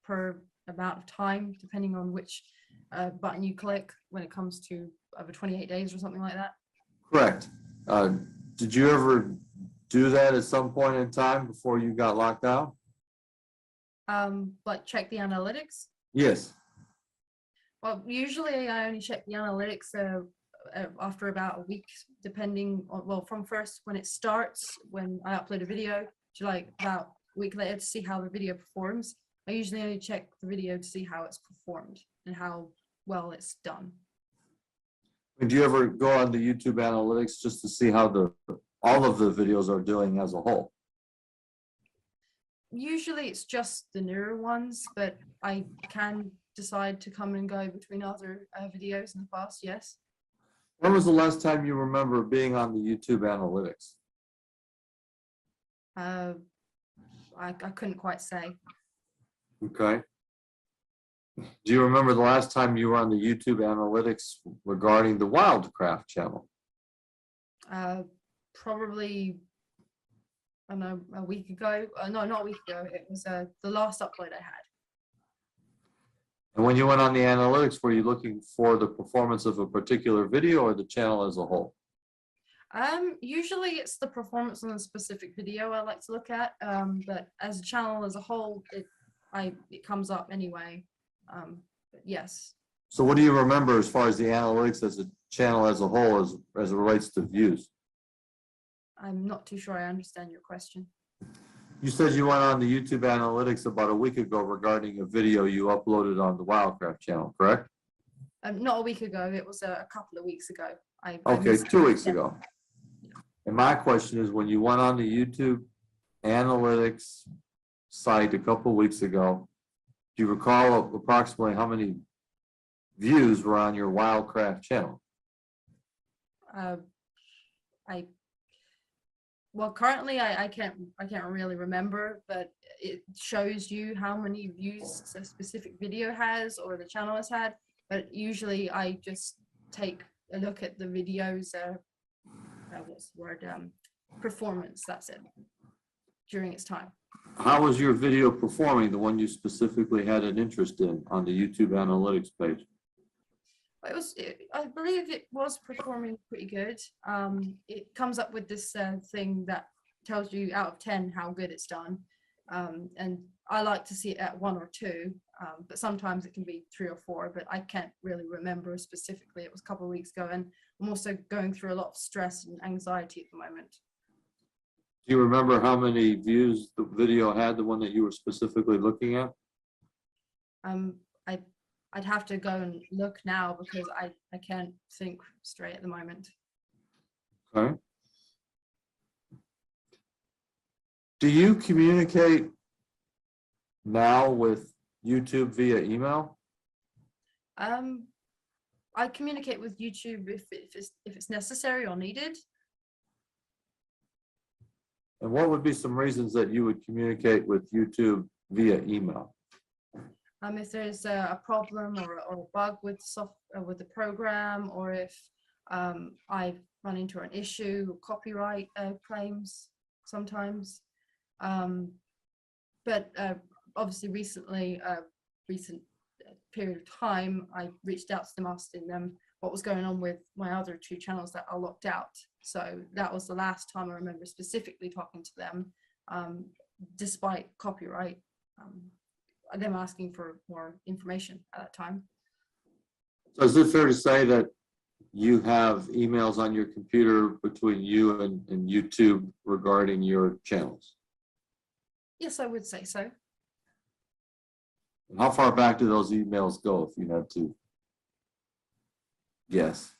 per amount of time, depending on which button you click when it comes to over 28 days or something like that. Correct. Did you ever do that at some point in time before you got locked out? Like check the analytics? Yes. Well, usually I only check the analytics after about a week, depending on, well, from first when it starts, when I upload a video, to like about week later to see how the video performs. I usually only check the video to see how it's performed and how well it's done. Do you ever go on the YouTube analytics just to see how all of the videos are doing as a whole? Usually it's just the newer ones, but I can decide to come and go between other videos in the past, yes. When was the last time you remember being on the YouTube analytics? I couldn't quite say. Okay. Do you remember the last time you were on the YouTube analytics regarding the Wildcraft channel? Probably, I don't know, a week ago. No, not a week ago. It was the last upload I had. And when you went on the analytics, were you looking for the performance of a particular video or the channel as a whole? Usually it's the performance on a specific video I like to look at, but as a channel as a whole, it comes up anyway. But yes. So what do you remember as far as the analytics as a channel as a whole as it relates to views? I'm not too sure I understand your question. You said you went on the YouTube analytics about a week ago regarding a video you uploaded on the Wildcraft channel, correct? Not a week ago. It was a couple of weeks ago. I Okay, missed 2 weeks it. ago. And my question is, when you went on the YouTube analytics site a couple of weeks ago, do you recall approximately how many views were on your Wildcraft channel? Well, currently I can't really remember, but it shows you how many views a specific video has or the channel has had. But usually I just take a look at the videos. What's the word? Performance. That's it. During its time. How was your video performing, the one you specifically had an interest in on the YouTube analytics page? I believe it was performing pretty good. It comes up with this thing that tells you out of 10 how good it's done. And I like to see it at 1 or 2, but sometimes it can be 3 or 4, but I can't really remember specifically. It was a couple of weeks ago, and I'm also going through a lot of stress and anxiety at the moment. Do you remember how many views the video had, the one that you were specifically looking at? I'd have to go and look now because I can't think straight at the moment. Okay. Do you communicate now with YouTube via email? I communicate with YouTube if it's necessary or needed. And what would be some reasons that you would communicate with YouTube via email? If there's a problem or a bug with the program, or if I run into an issue, copyright claims sometimes. But obviously recent period of time, I reached out to them asking them what was going on with my other 2 channels that are locked out. So that was the last time I remember specifically talking to them, despite copyright. Them asking for more information at that time. So is it fair to say that you have emails on your computer between you and YouTube regarding your channels? Yes, I would say so. And how far back do those emails go, if you had to guess?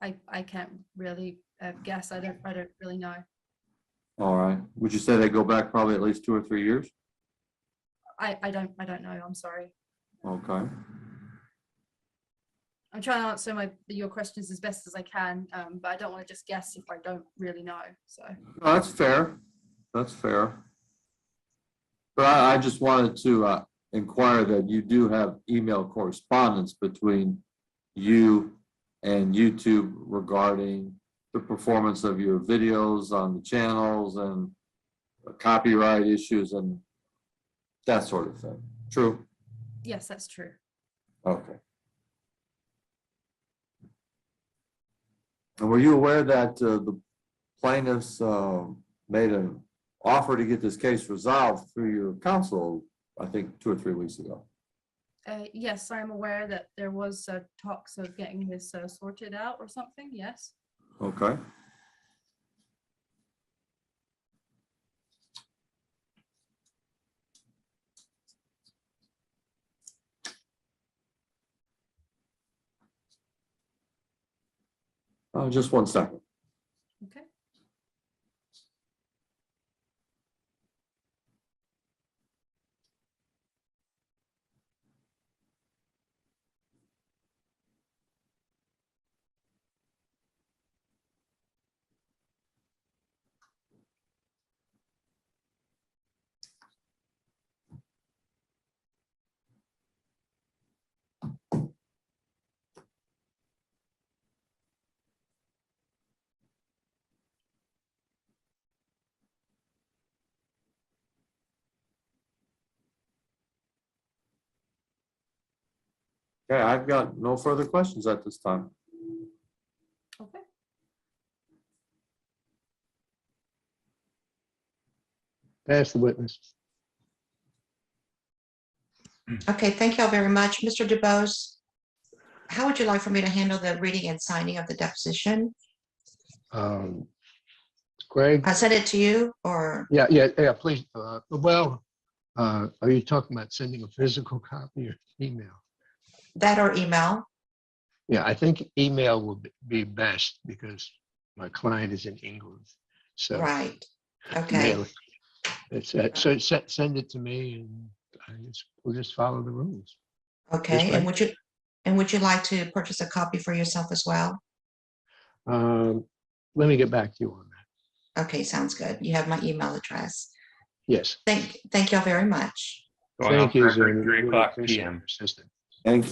I can't really guess. I don't really know. All right. Would you say they go back probably at least 2 or 3 years? I don't know. I'm sorry. Okay. I'm trying to answer your questions as best as I can, but I don't want to just guess if I don't really know. So. No, that's fair. That's fair. But I just wanted to inquire that you do have email correspondence between you and YouTube regarding the performance of your videos on the channels and copyright issues and that sort of thing. True? Yes, that's true. Okay. And were you aware that the plaintiffs made an offer to get this case resolved through your counsel, I think 2 or 3 weeks ago? Yes, I'm aware that there was talks of getting this sorted out or something. Yes. Okay. Just 1 second. Okay. Okay, I've got no further questions at this time. Okay. Pass the witness. Okay, thank y'all very much. Mr. DeBose, how would you like for me to handle the reading and signing of the deposition? Greg? I sent it to you or, Yeah, please. Well, are you talking about sending a physical copy or email? that or email? Yeah, I think email will be best because my client is in England. So Right, okay. mail it. So send it to me and we'll just follow the rules. Okay, right. and would you like to purchase a copy for yourself as well? Let me get back to you on that. Okay, sounds good. You have my email address. Yes. Thank y'all very much. Going Thank off you, record, Zoe. 3 Really o'clock appreciate PM. your assistance. Thank